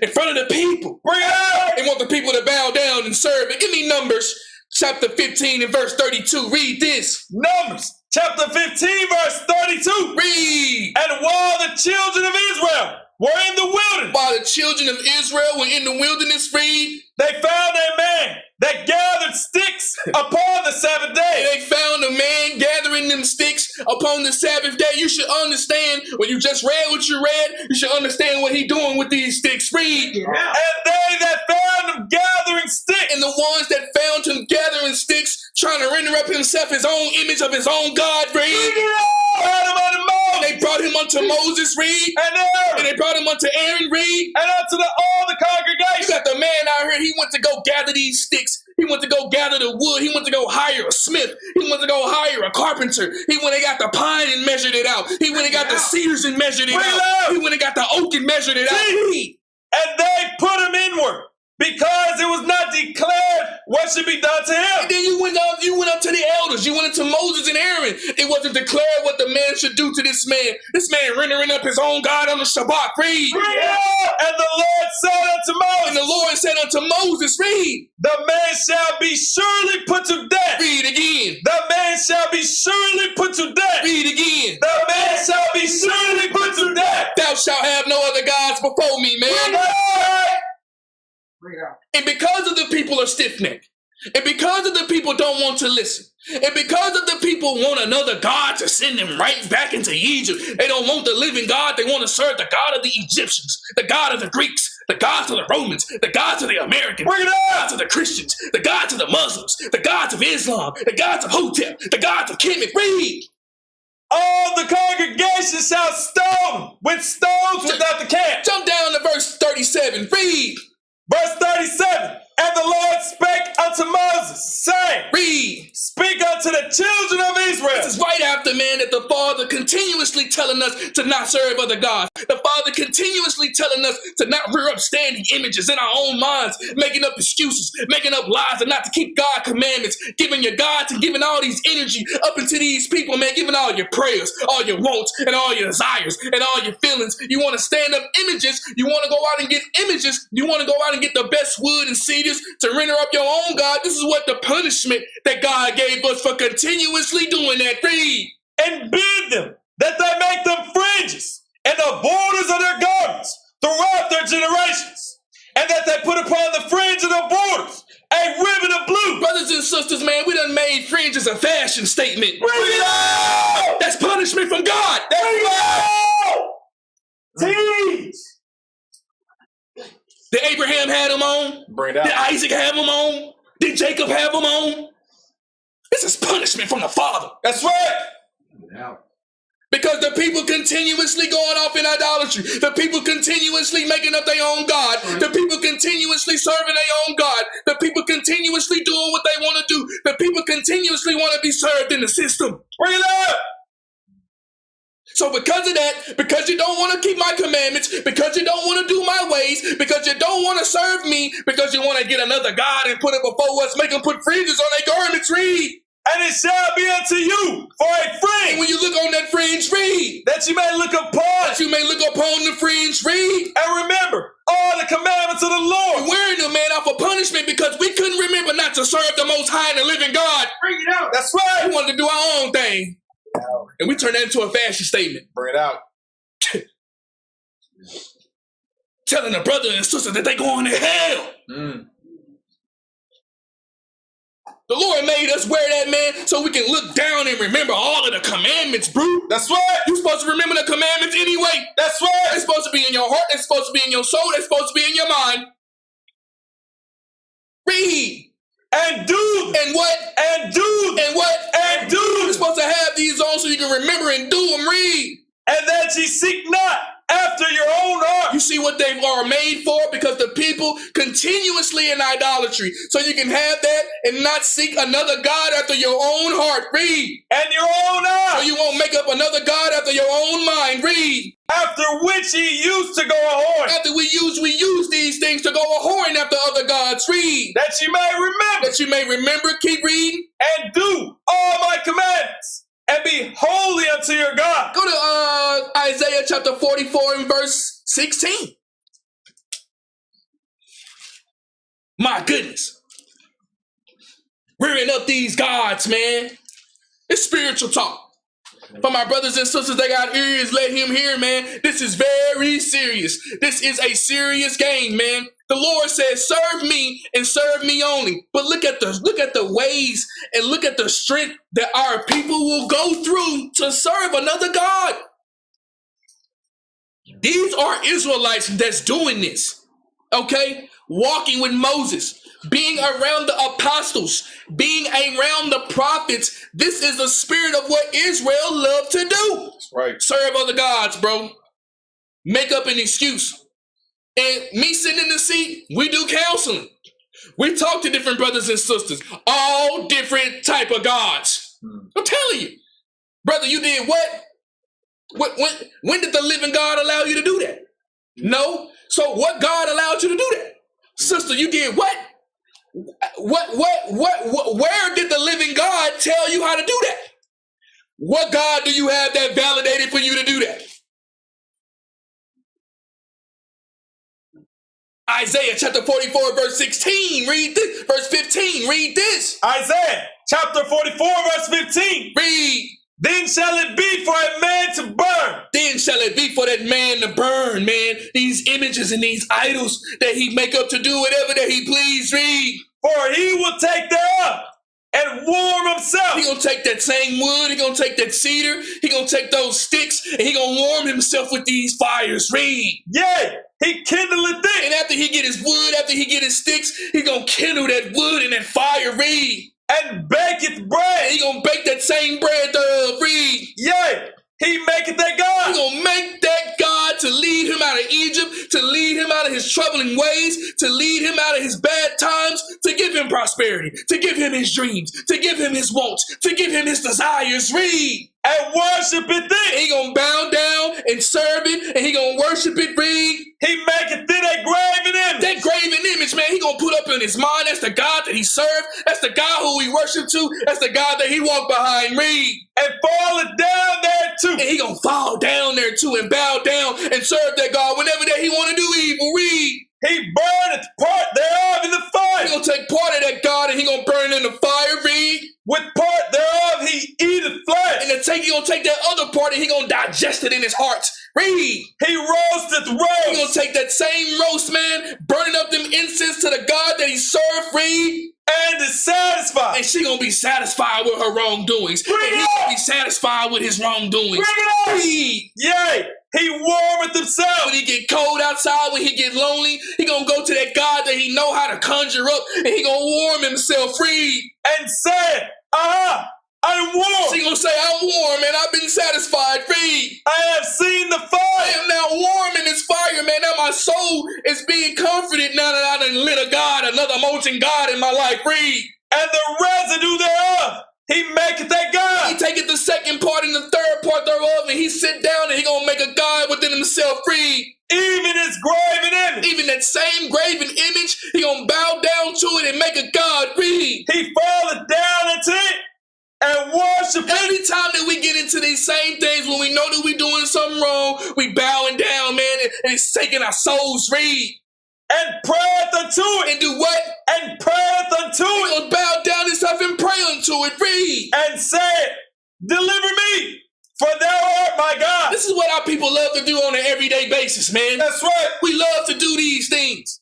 in front of the people. Bring it up! They want the people to bow down and serve it. Give me Numbers chapter 15 and verse 32. Read this. Numbers chapter 15 verse 32. Read. And while the children of Israel were in the wilderness, While the children of Israel were in the wilderness, read. they found a man that gathered sticks upon the Sabbath day. They found a man gathering them sticks upon the Sabbath day. You should understand, when you just read what you read, you should understand what he doing with these sticks. Read. And they that found him gathering sticks, And the ones that found him gathering sticks, trying to render up himself his own image of his own God, read. brought him unto And Moses they brought him unto Moses, read. and Aaron, And they brought him unto Aaron, read. and unto all the You congregation. got the man out here, he went to go gather these sticks. He went to go gather the wood. He went to go hire a smith. He went to go hire a carpenter. He went and got the pine and measured it out. He went and got the cedars and measured it Bring it out. out. He went and got the oak and measured it out. See? And they put him inward, because it was not declared what should be done to And him. then you went up to the elders. You went into Moses and Aaron. It wasn't declared what the man should do to this man. This man rendering up his own God on the Shabbat. Read. And the Lord said unto And Moses, the Lord said unto Moses, read. the man shall be surely put to death. Read again. The man shall be surely put to death. Read again. The man shall be surely put to death. Thou shalt have no other gods before me, man. And because of the people are stiff-necked, and because of the people don't want to listen, and because of the people want another God to send them right back into Egypt, they don't want the living God. They want to serve the God of the Egyptians, the God of the Greeks, the gods of the Romans, the gods of the Americans, Bring it the up. gods of the Christians, the gods of the Muslims, the gods of Islam, the gods of Hotep, the gods of Kemet. Read. All the congregation shall stone him with stones without the camp. Jump down to verse 37. Read. Verse 37. And the Lord spake unto Moses, saying, Read. speak unto the children of Israel. This is right after, man, that the Father continuously telling us to not serve other gods. The Father continuously telling us to not rear up standing images in our own minds, making up excuses, making up lies, and not to keep God commandments, giving your gods and giving all these energy up into these people, man, giving all your prayers, all your wants, and all your desires, and all your feelings. You want to stand up images. You want to go out and get images. You want to go out and get the best wood and cedars to render up your own God. This is what the punishment that God gave us for continuously doing that. Read. And bid them that they make them fringes and the borders of their garments throughout their generations, and that they put upon the fringe of the borders a ribbon of blue. Brothers and sisters, man, we done made fringes a fashion statement. Bring it out! That's punishment from God. Bring it out! Teach! Did Abraham have them on? Bring it Did Isaac have them on? Did Jacob have them on? This is punishment from the Father. That's right. Because the people continuously going off in idolatry. The people continuously making up their own God. The people continuously serving their own God. The people continuously doing what they want to do. The people continuously want to be served in the system. Bring it up! So because of that, because you don't want to keep my commandments, because you don't want to do my ways, because you don't want to serve me, because you want to get another God and put it before us, make them put fringes on their garments, read. And it shall be unto you for a And fringe, when you look on that fringe, read. that you may look upon That you may look upon the fringe, read. and remember all the commandments of the Lord. And wearing them, man, off of punishment because we couldn't remember not to serve the Most High and the living God. Bring it out. That's right. We wanted to do our own thing. And we turned that into a fashion statement. Bring it out. Telling the brother and sister that they going to hell. The Lord made us wear that, man, so we can look down and remember all of the commandments, bro. That's right. You're supposed to remember the commandments anyway. That's right. They're supposed to be in your heart. They're supposed to be in your soul. They're supposed to be in your mind. Read. And do them. And what? And do them. And what? And do You're them. supposed to have these on so you can remember and do them. Read. And that ye seek not after your own heart. You see what they are made for? Because the people continuously in idolatry. So you can have that and not seek another God after your own heart. Read. And your own So eye. you won't make up another God after your own mind. Read. After after which ye used to go a-whoring. After we use these things to go a-whoring after other gods. Read. That ye may remember. That you may remember, keep reading. And do all my commandments. And be holy unto your God. Go to Isaiah chapter 44 and verse 16. My goodness. Rearing up these gods, man. It's spiritual talk. For my brothers and sisters that got ears, let him hear, man. This is very serious. This is a serious game, man. The Lord says, serve me and serve me only. But look at the ways and look at the strength that our people will go through to serve another God. These are Israelites that's doing this. Okay? Walking with Moses, being around the apostles, being around the prophets. This is the spirit of what Israel loved to do. That's right. Serve other gods, bro. Make up an excuse. And me sitting in the seat, we do counseling. We talk to different brothers and sisters, all different type of gods. I'm telling you, brother, you did what? When did the living God allow you to do that? No. So what God allowed you to do that? Sister, you did what? Where did the living God tell you how to do that? What God do you have that validated for you to do that? Isaiah chapter 44, verse 16, read this. Verse 15, read this. Isaiah chapter 44, verse 15. Read. Then shall it be for a man to burn. Then shall it be for that man to burn, man. These images and these idols that he make up to do whatever that he please. Read. For he will take thereof and warm himself. He gonna take that same wood. He gonna take that cedar. He gonna take those sticks and he gonna warm himself with these fires. Read. Yea, he kindleth it. And after he get his wood, after he get his sticks, he gonna kindle that wood and that fire. Read. And baketh bread. And he gonna bake that same bread thereof. Read. Yea, he maketh that God. He gonna make that God to lead him out of Egypt, to lead him out of his troubling ways, to lead him out of his bad times, to give him prosperity, to give him his dreams, to give him his wants, to give him his desires. Read. And worship it then. He gonna bow down and serve it, and he gonna worship it. Read. He maketh it a graven image. That graven image, man, he gonna put up in his mind. That's the God that he served. That's the God who he worshiped to. That's the God that he walked behind. Read. And falleth down there too. And he gonna fall down there too and bow down and serve that God whenever that he want to do evil. Read. He burneth part thereof in the fire. He gonna take part of that God and he gonna burn it in the fire. Read. With part thereof he eateth flesh. And he gonna take that other part and he gonna digest it in his heart. Read. He roasteth roast. He gonna take that same roast, man, burning up them incense to the God that he served. Read. And is satisfied. And she gonna be satisfied with her wrongdoings. Bring and it he up. gonna be satisfied with his wrongdoings. Bring it up. Read. Yea, he warmeth himself. When he get cold outside, when he get lonely, he gonna go to that God that he know how to conjure up, and he gonna warm himself. Read. And said, I'm warm. She gonna say, I'm warm, and I've been satisfied. Read. I have seen the I fire. am now warm in this fire, man. Now my soul is being comforted now that I done lit a God, another molten God in my life. Read. And the residue thereof he maketh that God. He taketh the second part and the third part thereof, and he sit down and he gonna make a God within himself. Read. Even his graven image. Even that same graven image, he gonna bow down to it and make a God. Read. He falleth down into it and worship it. Anytime that we get into these same things, when we know that we doing something wrong, we bowing down, man, and it's taking our souls. Read. And prayeth unto it. And do what? And prayeth unto We it. gonna bow down himself and pray unto it. Read. And said, deliver me, for thou art my God. This is what our people love to do on an everyday basis, man. That's right. We love to do these things.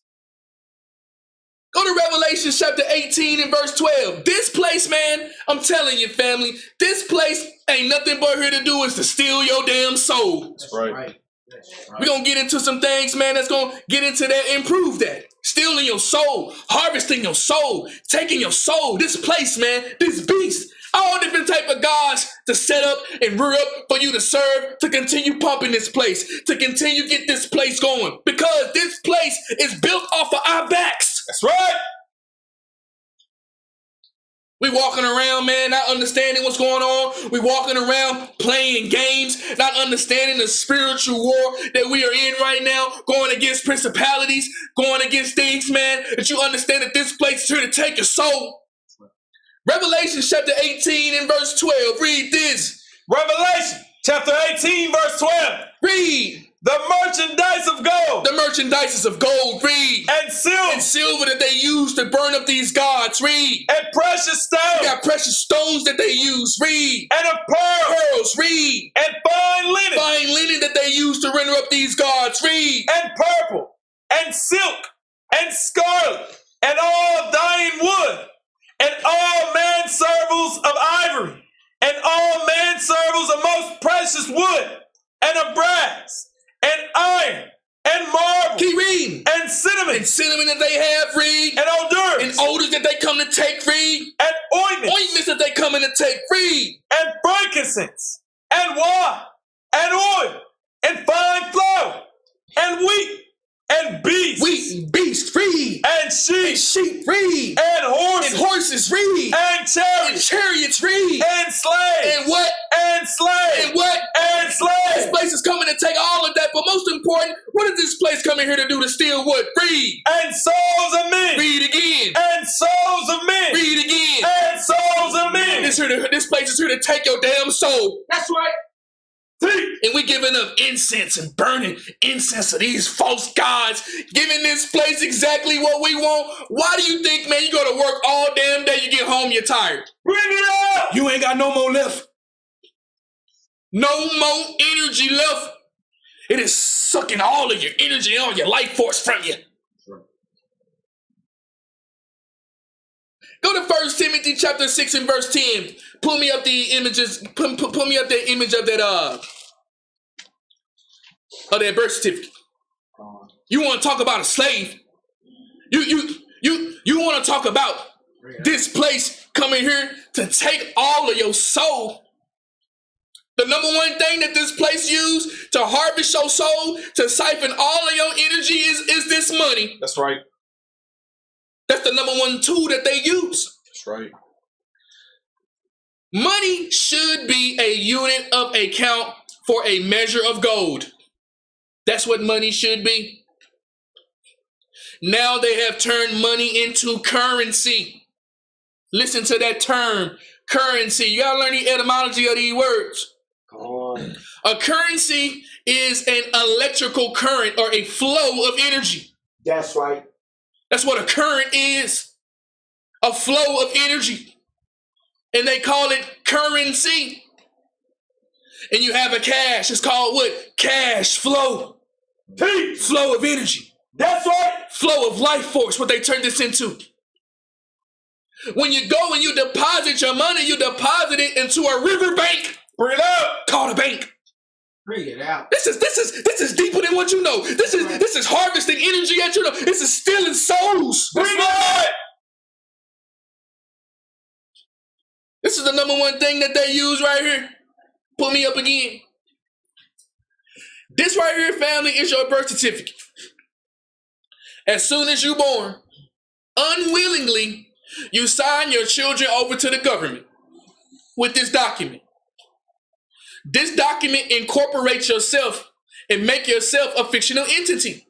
Go to Revelation chapter 18 and verse 12. This place, man, I'm telling you, family, this place ain't nothing but here to do is to steal your damn soul. That's right. We're going to get into some things, man, that's going to get into that, improve that. Stealing your soul, harvesting your soul, taking your soul. This place, man, this beast, all different type of gods to set up and rear up for you to serve, to continue pumping this place, to continue get this place going. Because this place is built off of our backs. That's right. We walking around, man, not understanding what's going on. We walking around playing games, not understanding the spiritual war that we are in right now, going against principalities, going against things, man, that you understand that this place is here to take your soul. Revelation chapter 18 and verse 12. Read this. Revelation chapter 18, verse 12. Read. The merchandise of gold. The merchandise of gold. Read. And silver. And silver that they use to burn up these gods. Read. And precious stones. They got precious stones that they use. Read. And of pearls. Read. And fine linen. Fine linen that they use to render up these gods. Read. And purple. And silk. And scarlet. And all dying wood. And all manservles of ivory. And all manservles of most precious wood. And of brass. And iron, and marble, keep reading, and cinnamon that they have, read, and odors that they come to take, read, and ointments that they come in to take, read, and frankincense, and wine, and oil, and fine flour, and wheat, and beasts, read, and sheep, read, and horses, read, and chariots, read, and slaves, and what? And slaves, and what? And slaves. This place is coming to take all of that, but most important, what is this place coming here to do? To steal what? Read. And souls of men. Read again. And souls of men. Read again. And souls of men. This place is here to take your damn soul. That's right. And we giving up incense and burning incense to these false gods, giving this place exactly what we want. Why do you think, man, you go to work all damn day, you get home, you're tired? Bring it up! You ain't got no more left. No more energy left. It is sucking all of your energy and all your life force from you. Go to 1 Timothy chapter 6 and verse 10. Pull me up the images. Pull me up the image of that birth certificate. You want to talk about a slave? You want to talk about this place coming here to take all of your soul? The number one thing that this place used to harvest your soul, to siphon all of your energy is this money. That's right. That's the number one tool that they use. That's right. Money should be a unit of account for a measure of gold. That's what money should be. Now they have turned money into currency. Listen to that term, currency. You gotta learn the etymology of these words. A currency is an electrical current or a flow of energy. That's right. That's what a current is. A flow of energy. And they call it currency. And you have a cash. It's called what? Cash flow. Peace. Flow of energy. That's right. Flow of life force, what they turned this into. When you go and you deposit your money, you deposit it into a river bank. Bring it up. Called a bank. Bring it out. This is deeper than what you know. This is harvesting energy at you know. This is stealing souls. Bring it. This is the number one thing that they use right here. Pull me up again. This right here, family, is your birth certificate. As soon as you're born, unwillingly, you sign your children over to the government with this document. This document incorporates yourself and make yourself a fictional entity.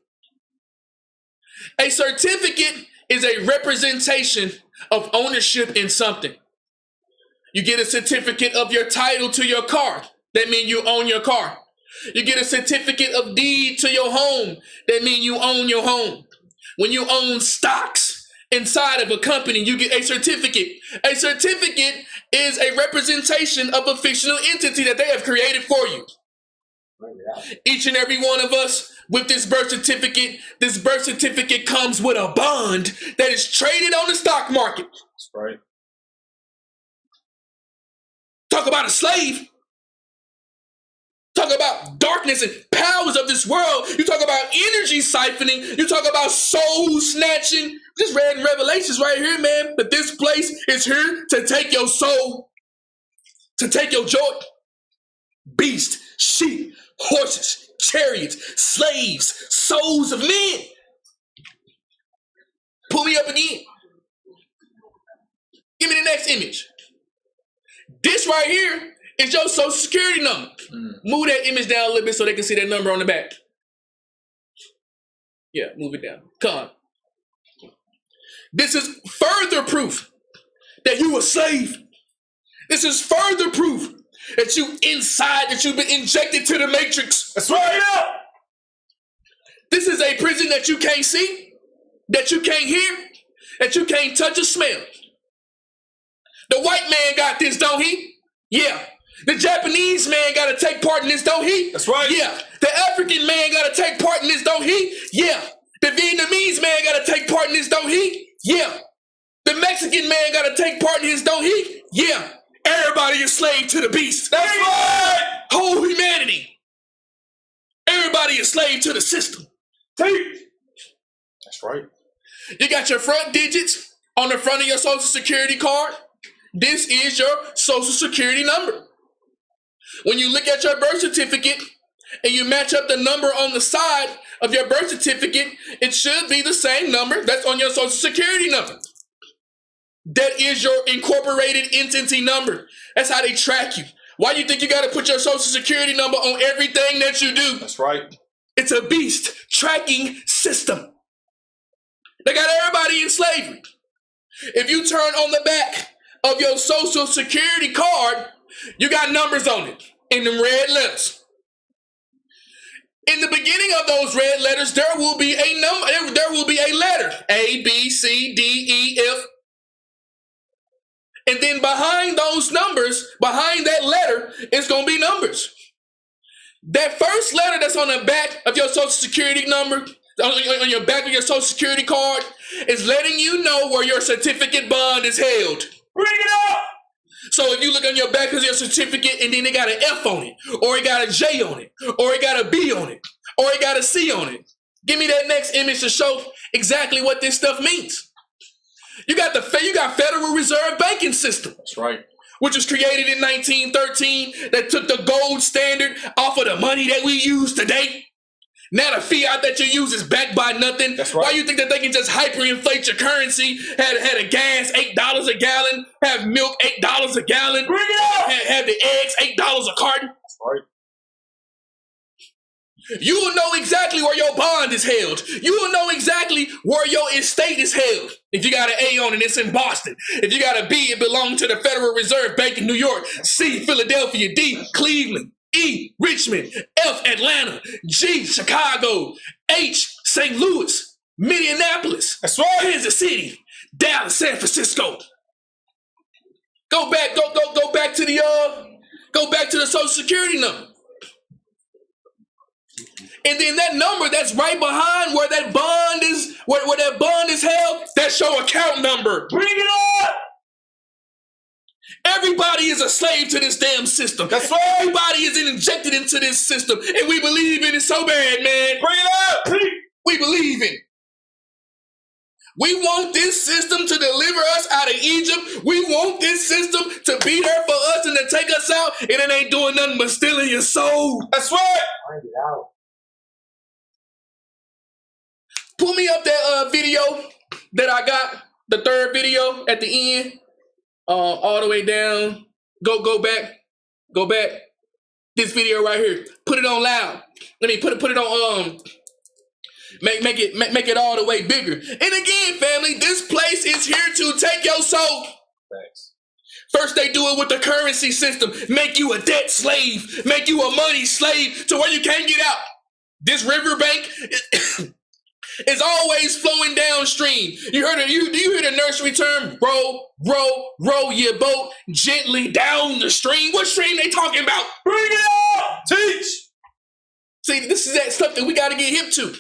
A certificate is a representation of ownership in something. You get a certificate of your title to your car. That means you own your car. You get a certificate of deed to your home. That means you own your home. When you own stocks inside of a company, you get a certificate. A certificate is a representation of a fictional entity that they have created for you. Each and every one of us with this birth certificate comes with a bond that is traded on the stock market. That's right. Talk about a slave. Talk about darkness and powers of this world. You talk about energy siphoning. You talk about soul snatching. Just read in Revelations right here, man. But this place is here to take your soul, to take your joy. Beast, sheep, horses, chariots, slaves, souls of men. Pull me up again. Give me the next image. This right here is your social security number. Move that image down a little bit so they can see that number on the back. Yeah, move it down. Come on. This is further proof that you were saved. This is further proof that you've been injected to the matrix. That's right. This is a prison that you can't see, that you can't hear, that you can't touch or smell. The white man got this, don't he? Yeah. The Japanese man got to take part in this, don't he? That's right. Yeah. The African man got to take part in this, don't he? Yeah. The Vietnamese man got to take part in this, don't he? Yeah. The Mexican man got to take part in this, don't he? Yeah. Everybody is slave to the beast. That's right. Whole humanity. Everybody is slave to the system. That's right. You got your front digits on the front of your social security card. This is your social security number. When you look at your birth certificate and you match up the number on the side of your birth certificate, it should be the same number that's on your social security number. That is your incorporated entity number. That's how they track you. Why do you think you got to put your social security number on everything that you do? That's right. It's a beast tracking system. They got everybody in slavery. If you turn on the back of your social security card, you got numbers on it in them red letters. In the beginning of those red letters, there will be a number. There will be a letter. A, B, C, D, E, F. And then behind those numbers, behind that letter, is going to be numbers. That first letter that's on the back of your social security number, on your back of your social security card, is letting you know where your certificate bond is held. Bring it up! So if you look on your back of your certificate and then it got an F on it, or it got a J on it, or it got a B on it, or it got a C on it, give me that next image to show exactly what this stuff means. You got Federal Reserve banking system. That's right. Which was created in 1913 that took the gold standard off of the money that we use today. Now the fiat that you use is backed by nothing. That's right. Why you think that they can just hyperinflate your currency? Had a gas $8 a gallon, have milk $8 a gallon, Bring it up! have the eggs $8 a carton. That's right. You will know exactly where your bond is held. You will know exactly where your estate is held. If you got an A on it, it's in Boston. If you got a B, it belongs to the Federal Reserve Bank in New York. C, Philadelphia. D, Cleveland. E, Richmond. F, Atlanta. G, Chicago. H, St. Louis. Minneapolis. That's right. Kansas City. Dallas, San Francisco. Go back to the Social Security number. And then that number that's right behind where that bond is, where that bond is held, that's your account number. Bring it up! Everybody is a slave to this damn system. That's right. Everybody is injected into this system, and we believe in it so bad, man. Bring it up! We believe in it. We want this system to deliver us out of Egypt. We want this system to be there for us and to take us out, and it ain't doing nothing but stealing your soul. That's right. Bring it out. Pull me up that video that I got, the third video at the end, all the way down. Go back. This video right here. Put it on loud. Let me put it on make it all the way bigger. And again, family, this place is here to take your soul. Thanks. First, they do it with the currency system, make you a debt slave, make you a money slave to where you can't get out. This riverbank is always flowing downstream. Do you hear the nursery term? Row your boat gently down the stream. What stream they talking about? Bring it up! Teach! See, this is that stuff that we got to get hip to.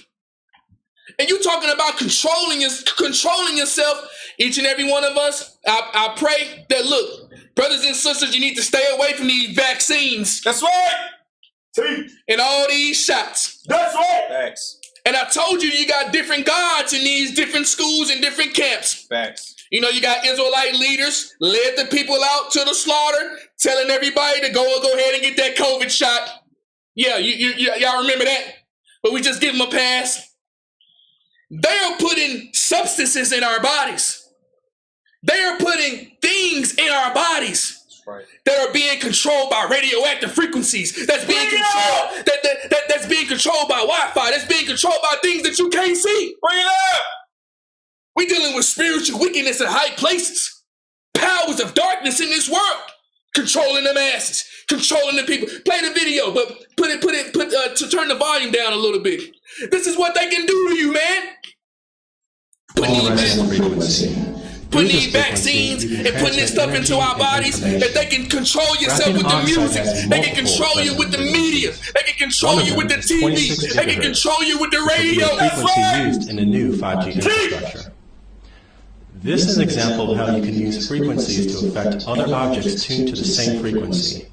And you talking about controlling yourself, each and every one of us. I pray that, look, brothers and sisters, you need to stay away from these vaccines. That's right! Teach! And all these shots. That's right! Thanks. And I told you got different gods in these different schools and different camps. Facts. You know, you got Israelite leaders led the people out to the slaughter, telling everybody to go ahead and get that COVID shot. Yeah, y'all remember that? But we just give them a pass. They are putting substances in our bodies. They are putting things in our bodies Right. that are being controlled by radioactive frequencies. That's being controlled. That's being controlled by Wi-Fi. That's being controlled by things that you can't see. Bring it up. We're dealing with spiritual wickedness in high places. Powers of darkness in this world. Controlling the masses. Controlling the people. Play the video, but to turn the volume down a little bit. This is what they can do to you, man. Putting these vaccines and putting this stuff into our bodies, that they can control yourself with the music, they can control you with the media, they can control you with the TV, they can control you with the radio. Frequency used in the new 5G infrastructure. This is an example of how you can use frequencies to affect other objects tuned to the same frequency.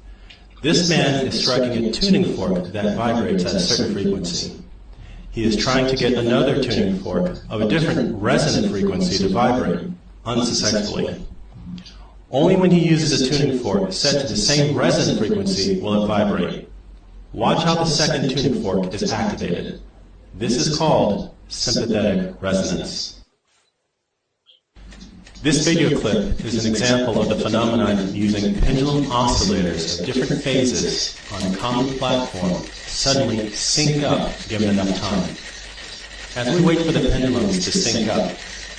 This man is striking a tuning fork that vibrates at a certain frequency. He is trying to get another tuning fork of a different resonant frequency to vibrate, unsuccessfully. Only when he uses a tuning fork set to the same resonant frequency will it vibrate. Watch how the second tuning fork is activated. This is called sympathetic resonance. This video clip is an example of the phenomenon using pendulum oscillators of different phases on a common platform suddenly sync up given enough time. As we wait for the pendulums to sync up,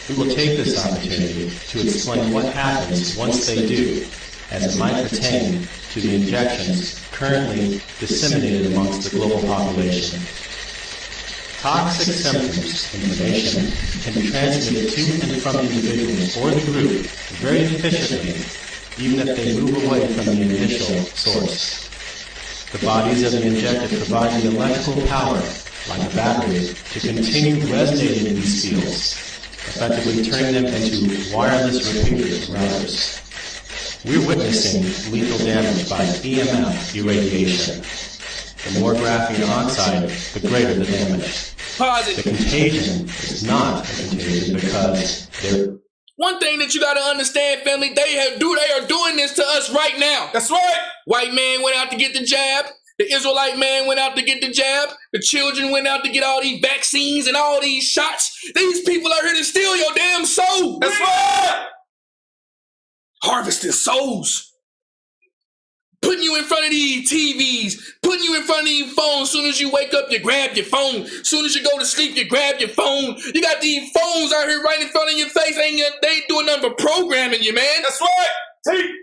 we will take this opportunity to explain what happens once they do, as it might pertain to the injections currently disseminated amongst the global population. Toxic symptoms, information, can be transmitted to and from individuals or the group very efficiently, even if they move away from the initial source. The bodies of the injected provide the electrical power, like a battery, to continue resonating in these fields, effectively turning them into wireless repeaters or routers. We're witnessing lethal damage by EMF irradiation. The more graphene oxide, the greater the damage. Pause The it. contagion is not a contagion because they're... One thing that you got to understand, family, they are doing this to us right now. That's right. White man went out to get the jab. The Israelite man went out to get the jab. The children went out to get all these vaccines and all these shots. These people are here to steal your damn soul. That's right. Harvesting souls. Putting you in front of these TVs, putting you in front of these phones. Soon as you wake up, you grab your phone. Soon as you go to sleep, you grab your phone. You got these phones out here right in front of your face. They ain't doing nothing but programming you, man. That's right. See?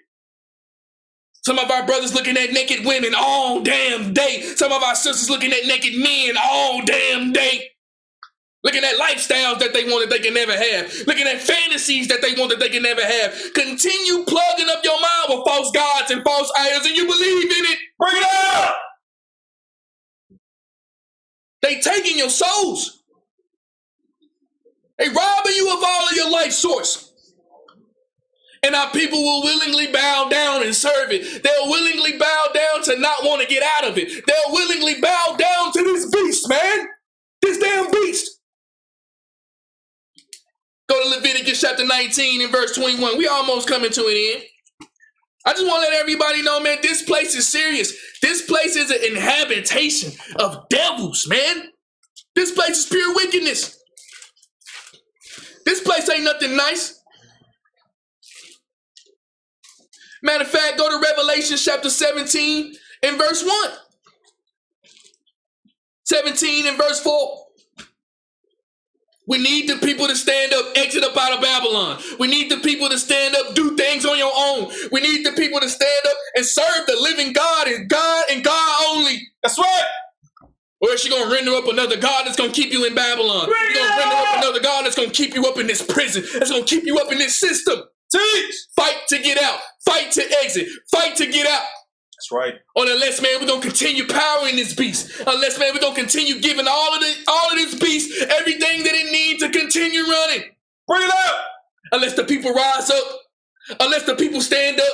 Some of our brothers looking at naked women all damn day. Some of our sisters looking at naked men all damn day. Looking at lifestyles that they want that they can never have. Looking at fantasies that they want that they can never have. Continue plugging up your mind with false gods and false idols, and you believe in it. Bring it up. They taking your souls. They robbing you of all of your life source. And our people will willingly bow down and serve it. They'll willingly bow down to not want to get out of it. They'll willingly bow down to this beast, man. This damn beast. Go to Leviticus chapter 19 and verse 21. We almost coming to an end. I just want to let everybody know, man, this place is serious. This place is an habitation of devils, man. This place is pure wickedness. This place ain't nothing nice. Matter of fact, go to Revelation chapter 17 and verse 1. 17 and verse 4. We need the people to stand up, exit up out of Babylon. We need the people to stand up, do things on your own. We need the people to stand up and serve the living God and God only. That's right. Or is she going to render up another God that's going to keep you in Babylon? You're going to render up another God that's going to keep you up in this prison. That's going to keep you up in this system. Teach. Fight to get out. Fight to exit. Fight to get out. That's right. Or unless, man, we're going to continue powering this beast. Unless, man, we're going to continue giving all of this beast everything that it needs to continue running. Bring it up. Unless the people rise up. Unless the people stand up.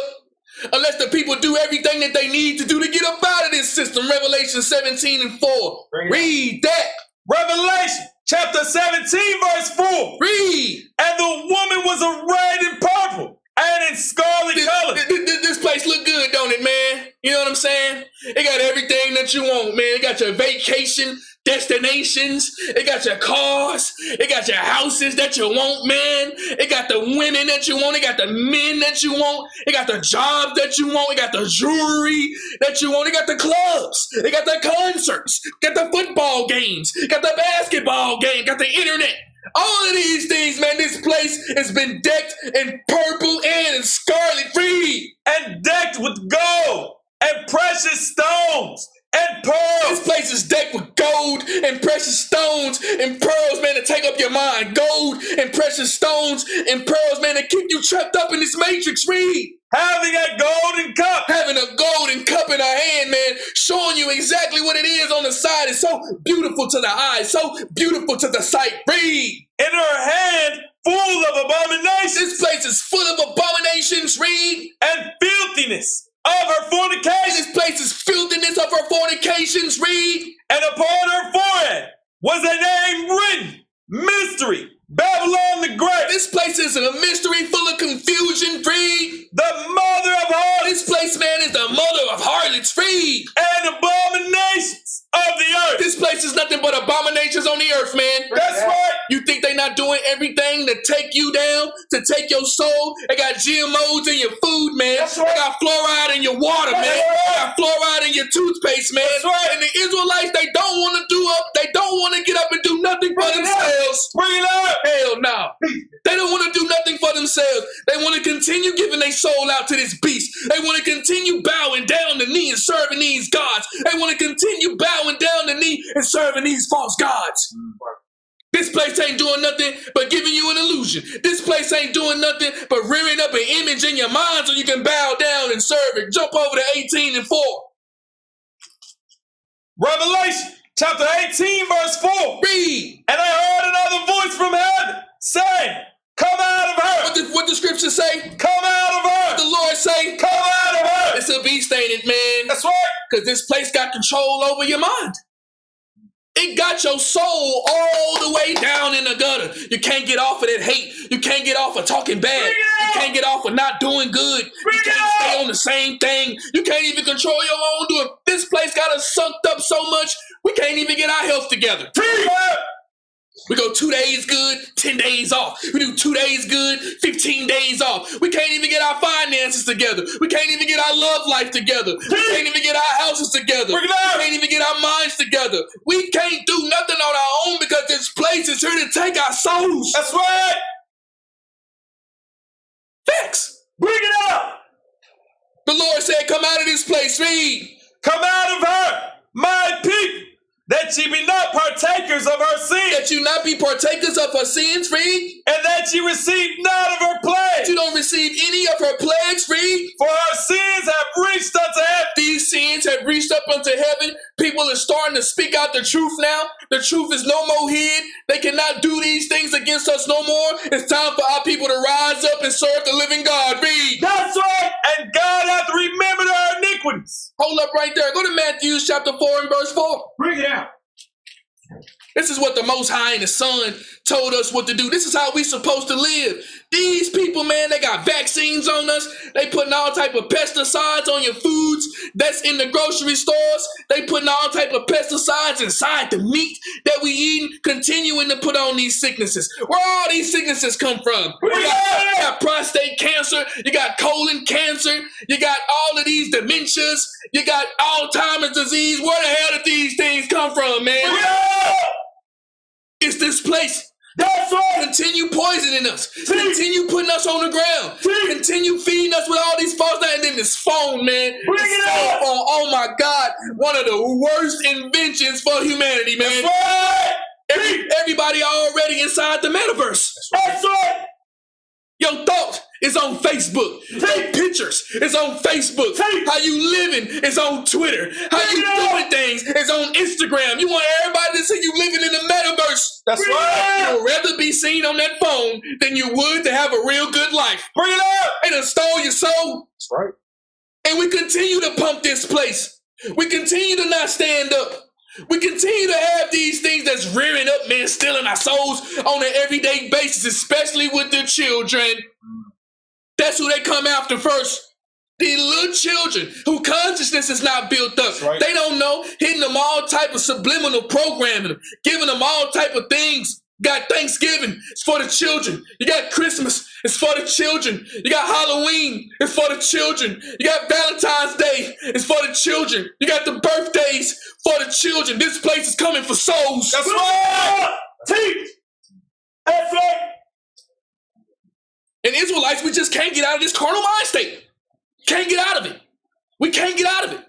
Unless the people do everything that they need to do to get up out of this system. Revelation 17 and 4. Read that. Revelation chapter 17 verse 4. Read. And the woman was arrayed in purple and in scarlet color. This place look good, don't it, man? You know what I'm saying? It got everything that you want, man. It got your vacation, destinations. It got your cars. It got your houses that you want, man. It got the women that you want. It got the men that you want. It got the jobs that you want. It got the jewelry that you want. It got the clubs. It got the concerts. It got the football games. It got the basketball game. It got the internet. All of these things, man, this place has been decked in purple and in scarlet free. And decked with gold and precious stones and pearls. This place is decked with gold and precious stones and pearls, man, to take up your mind. Gold and precious stones and pearls, man, to keep you trapped up in this matrix. Read. Having a golden cup. Having a golden cup in her hand, man, showing you exactly what it is on the side. It's so beautiful to the eye, so beautiful to the sight. Read. In her hand, full of abominations. This place is full of abominations. Read. And filthiness of her fornication. This place is filthiness of her fornications. Read. And upon her forehead was a name written, Mystery, Babylon the Great. This place is a mystery full of confusion. Read. The mother of harlots. This place, man, is the mother of harlots. Read. And abominations of the earth. This place is nothing but abominations on the earth, man. That's right. You think they not doing everything to take you down, to take your soul? They got GMOs in your food, man. That's right. They got fluoride in your water, man. That's right. They got fluoride in your toothpaste, man. That's right. And the Israelites, they don't want to get up and do nothing for themselves. Bring it up. Hell no. They don't want to do nothing for themselves. They want to continue giving their soul out to this beast. They want to continue bowing down the knee and serving these gods. They want to continue bowing down the knee and serving these false gods. This place ain't doing nothing but giving you an illusion. This place ain't doing nothing but rearing up an image in your mind so you can bow down and serve it. Jump over to 18 and 4. Revelation chapter 18 verse 4. Read. And I heard another voice from heaven saying, come out of her. What the scripture say? Come out of her. What the Lord say? Come out of her. It's a beast, ain't it, man? That's right. Because this place got control over your mind. It got your soul all the way down in the gutter. You can't get off of that hate. You can't get off of talking bad. You can't get off of not doing good. You can't stay on the same thing. You can't even control your own doing. This place got us sucked up so much, we can't even get our health together. We go 2 days good, 10 days off. We do 2 days good, 15 days off. We can't even get our finances together. We can't even get our love life together. We can't even get our houses together. We can't even get our minds together. We can't do nothing on our own because this place is here to take our souls. That's right. Facts. Bring it up. The Lord said, come out of this place. Read. Come out of her, my people, that ye be not partakers of her sins. That you not be partakers of her sins. Read. And that ye receive none of her plagues. You don't receive any of her plagues. Read. For her sins have reached unto heaven. These sins have reached up unto heaven. People are starting to speak out the truth now. The truth is no more hid. They cannot do these things against us no more. It's time for our people to rise up and serve the living God. Read. That's right. And God hath remembered our iniquities. Hold up right there. Go to Matthew chapter 4 and verse 4. Bring it out. This is what the Most High and the Son told us what to do. This is how we supposed to live. These people, man, they got vaccines on us. They putting all type of pesticides on your foods that's in the grocery stores. They putting all type of pesticides inside the meat that we eating, continuing to put on these sicknesses. Where all these sicknesses come from? You got prostate cancer. You got colon cancer. You got all of these dementias. You got Alzheimer's disease. Where the hell did these things come from, man? It's this place. That's right. Continue poisoning us. Continue putting us on the ground. Continue feeding us with all these false things. And then this phone, man. Bring This it cell up. phone, oh my God. One of the worst inventions for humanity, man. That's right. Everybody already inside the metaverse. That's right. Your thought is on Facebook. Your pictures is on Facebook. How you living is on Twitter. How you doing things is on Instagram. You want everybody to see you living in the metaverse. That's right. You'd rather be seen on that phone than you would to have a real good life. Bring it up. And install your soul. That's right. And we continue to pump this place. We continue to not stand up. We continue to have these things that's rearing up, man, stealing our souls on an everyday basis, especially with the children. That's who they come after first. These little children whose consciousness is not built up. Right. They don't know, hitting them all type of subliminal programming, giving them all type of things. Got Thanksgiving, it's for the children. You got Christmas, it's for the children. You got Halloween, it's for the children. You got Valentine's Day, it's for the children. You got the birthdays for the children. This place is coming for souls. That's right. Teach. That's right. And Israelites, we just can't get out of this carnal mind state. Can't get out of it. We can't get out of it.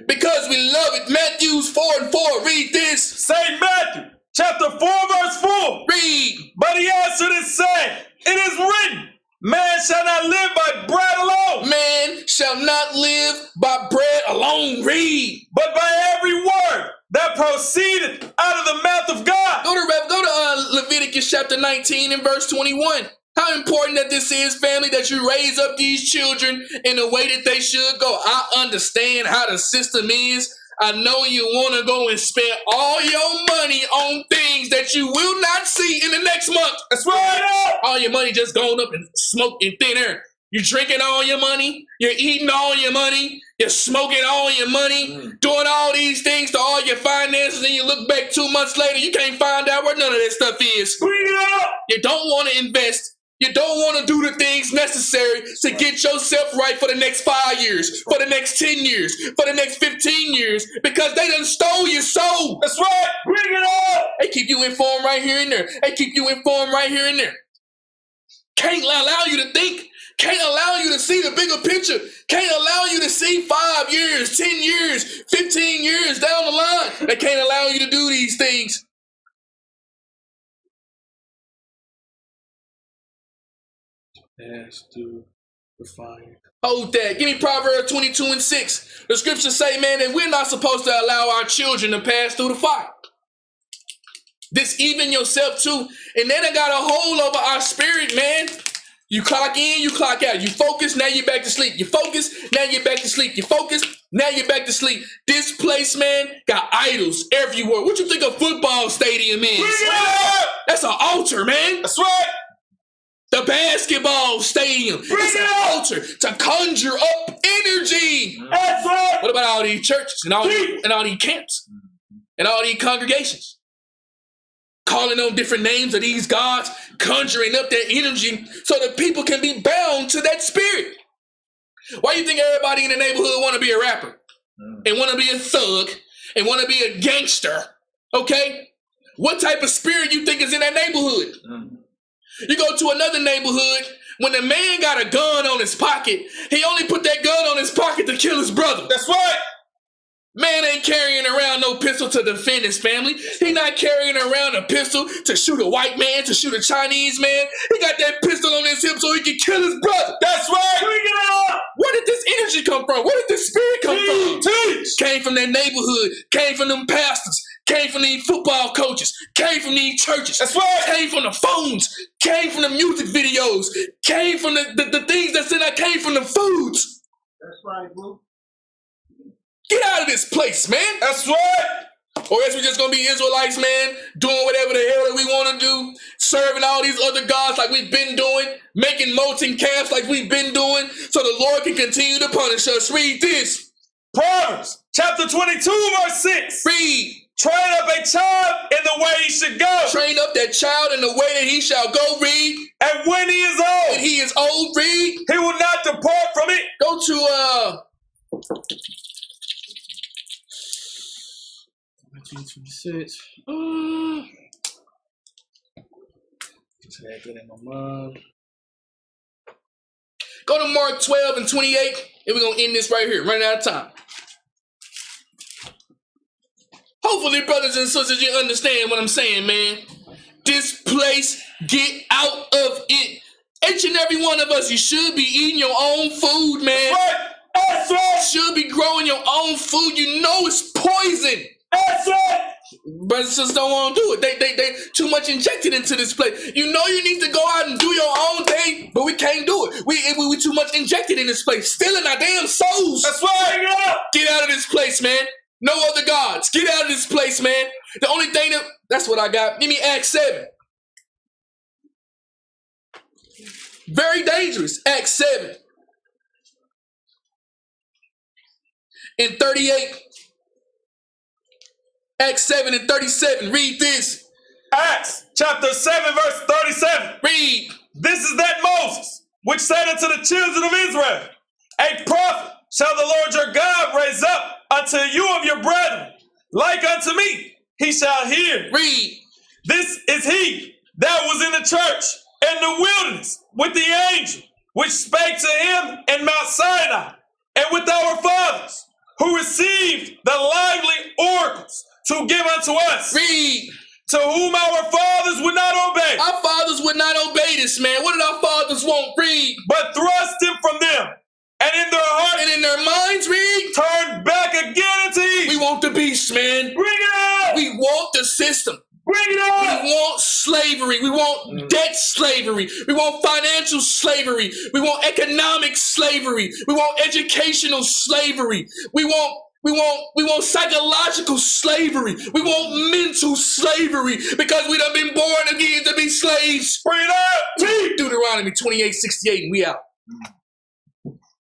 Because we love it. Matthew 4:4. Read this. St. Matthew, chapter 4, verse 4. Read. But he answered and said, it is written, man shall not live by bread alone. Man shall not live by bread alone. Read. But by every word that proceedeth out of the mouth of God. Go to Leviticus chapter 19 and verse 21. How important that this is, family, that you raise up these children in the way that they should go. I understand how the system is. I know you want to go and spend all your money on things that you will not see in the next month. That's right. All your money just going up in smoke and thin air. You're drinking all your money. You're eating all your money. You're smoking all your money. Doing all these things to all your finances, and you look back 2 months later, you can't find out where none of that stuff is. You don't want to invest. You don't want to do the things necessary to get yourself right for the next 5 years, for the next 10 years, for the next 15 years, because they done stole your soul. That's right. Bring it up. They keep you informed right here and there. They keep you informed right here and there. Can't allow you to think. Can't allow you to see the bigger picture. Can't allow you to see 5 years, 10 years, 15 years down the line. They can't allow you to do these things. As to the fire. Hold that. Give me Proverbs 22:6. The scriptures say, man, that we're not supposed to allow our children to pass through the fire. This even yourself too. And then it got a hold over our spirit, man. You clock in, you clock out. You focus, now you're back to sleep. You focus, now you're back to sleep. You focus, now you're back to sleep. This place, man, got idols everywhere. What you think a football stadium is? That's an altar, man. That's right. The basketball stadium. It's an altar to conjure up energy. That's right. What about all these churches and all these camps and all these congregations? Calling on different names of these gods, conjuring up that energy so that people can be bound to that spirit. Why do you think everybody in the neighborhood want to be a rapper and want to be a thug and want to be a gangster? Okay? What type of spirit you think is in that neighborhood? You go to another neighborhood, when the man got a gun on his pocket, he only put that gun on his pocket to kill his brother. That's right. Man ain't carrying around no pistol to defend his family. He not carrying around a pistol to shoot a white man, to shoot a Chinese man. He got that pistol on his hip so he can kill his brother. That's right. Bring it up. Where did this energy come from? Where did this spirit come from? Teach. Came from that neighborhood. Came from them pastors. Came from these football coaches. Came from these churches. That's right. Came from the phones. Came from the music videos. Came from the things that's in there. Came from the foods. That's right, bro. Get out of this place, man. That's right. Or else we're just going to be Israelites, man, doing whatever the hell that we want to do, serving all these other gods like we've been doing, making molten calves like we've been doing, so the Lord can continue to punish us. Read this. Proverbs chapter 22, verse 6. Read. Train up a child in the way he should go. Train up that child in the way that he shall go. Read. And when he is old, When he is old, read. he will not depart from it. Go to 1926. Just had that in my mind. Go to Mark 12 and 28, and we're going to end this right here. Running out of time. Hopefully, brothers and sisters, you understand what I'm saying, man. This place, get out of it. Each and every one of us, you should be eating your own food, man. Right. That's right. Should be growing your own food. You know it's poison. That's right. Brothers and sisters don't want to do it. They too much injected into this place. You know you need to go out and do your own thing, but we can't do it. We too much injected in this place, stealing our damn souls. That's right. Get out of this place, man. No other gods. Get out of this place, man. The only thing that's what I got. Give me Acts 7. Very dangerous. Acts 7. and 38. Acts 7 and 37. Read this. Acts chapter 7 verse 37. Read. This is that Moses, which said unto the children of Israel, a prophet shall the Lord your God raise up unto you of your brethren, like unto me. He shall hear. Read. This is he that was in the church in the wilderness with the angel, which spake to him in Mount Sinai, and with our fathers, who received the lively oracles to give unto us. Read. To whom our fathers would not obey. Our fathers would not obey this, man. What did our fathers want? Read. But thrust him from them, and in their hearts, And in their minds, read. turned back again into We Egypt. want the beast, man. Bring it up! We want the system. Bring it We up! want slavery. We want debt slavery. We want financial slavery. We want economic slavery. We want educational slavery. We want psychological slavery. We want mental slavery because we done been born again to be slaves. Bring it up! Deuteronomy 28:68, and we out.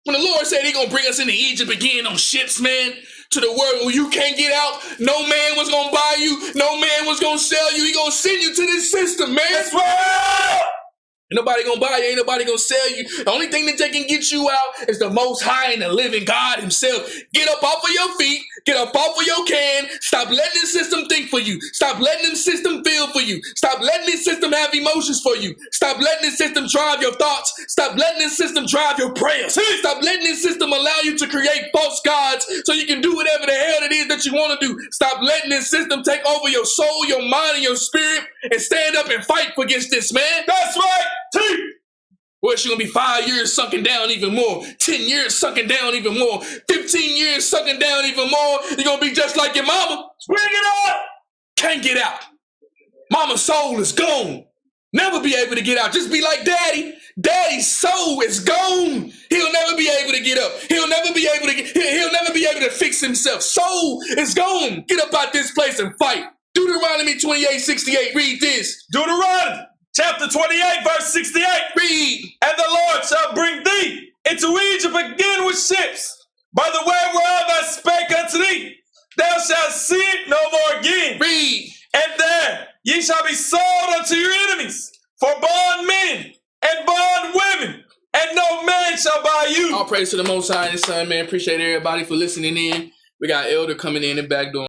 When the Lord said He's gonna bring us into Egypt again on ships, man, to the world where you can't get out, no man was gonna buy you, no man was gonna sell you. He gonna send you to this system, man. That's right! Ain't nobody gonna buy you, ain't nobody gonna sell you. The only thing that they can get you out is the Most High and the living God Himself. Get up off of your feet, get up off of your can. Stop letting this system think for you. Stop letting this system feel for you. Stop letting this system have emotions for you. Stop letting this system drive your thoughts. Stop letting this system drive your prayers. Stop letting this system allow you to create false gods so you can do whatever the hell it is that you want to do. Stop letting this system take over your soul, your mind, and your spirit, and stand up and fight against this, man. That's right! T! Well, it's gonna be 5 years sunken down even more, 10 years sunken down even more, 15 years sunken down even more. You're gonna be just like your mama. Bring it up! Can't get out. Mama's soul is gone. Never be able to get out. Just be like daddy. Daddy's soul is gone. He'll never be able to get up. He'll never be able to fix himself. Soul is gone. Get up out this place and fight. Deuteronomy 28:68. Read this. Deuteronomy chapter 28 verse 68. Read. And the Lord shall bring thee into Egypt again with ships, by the way whereof I spake unto thee. Thou shalt see it no more again. Read. And there ye shall be sold unto your enemies for bondmen and bondwomen, and no man shall buy you. All praise to the Most High and His Son, man. Appreciate everybody for listening in. We got Elder coming in the back door.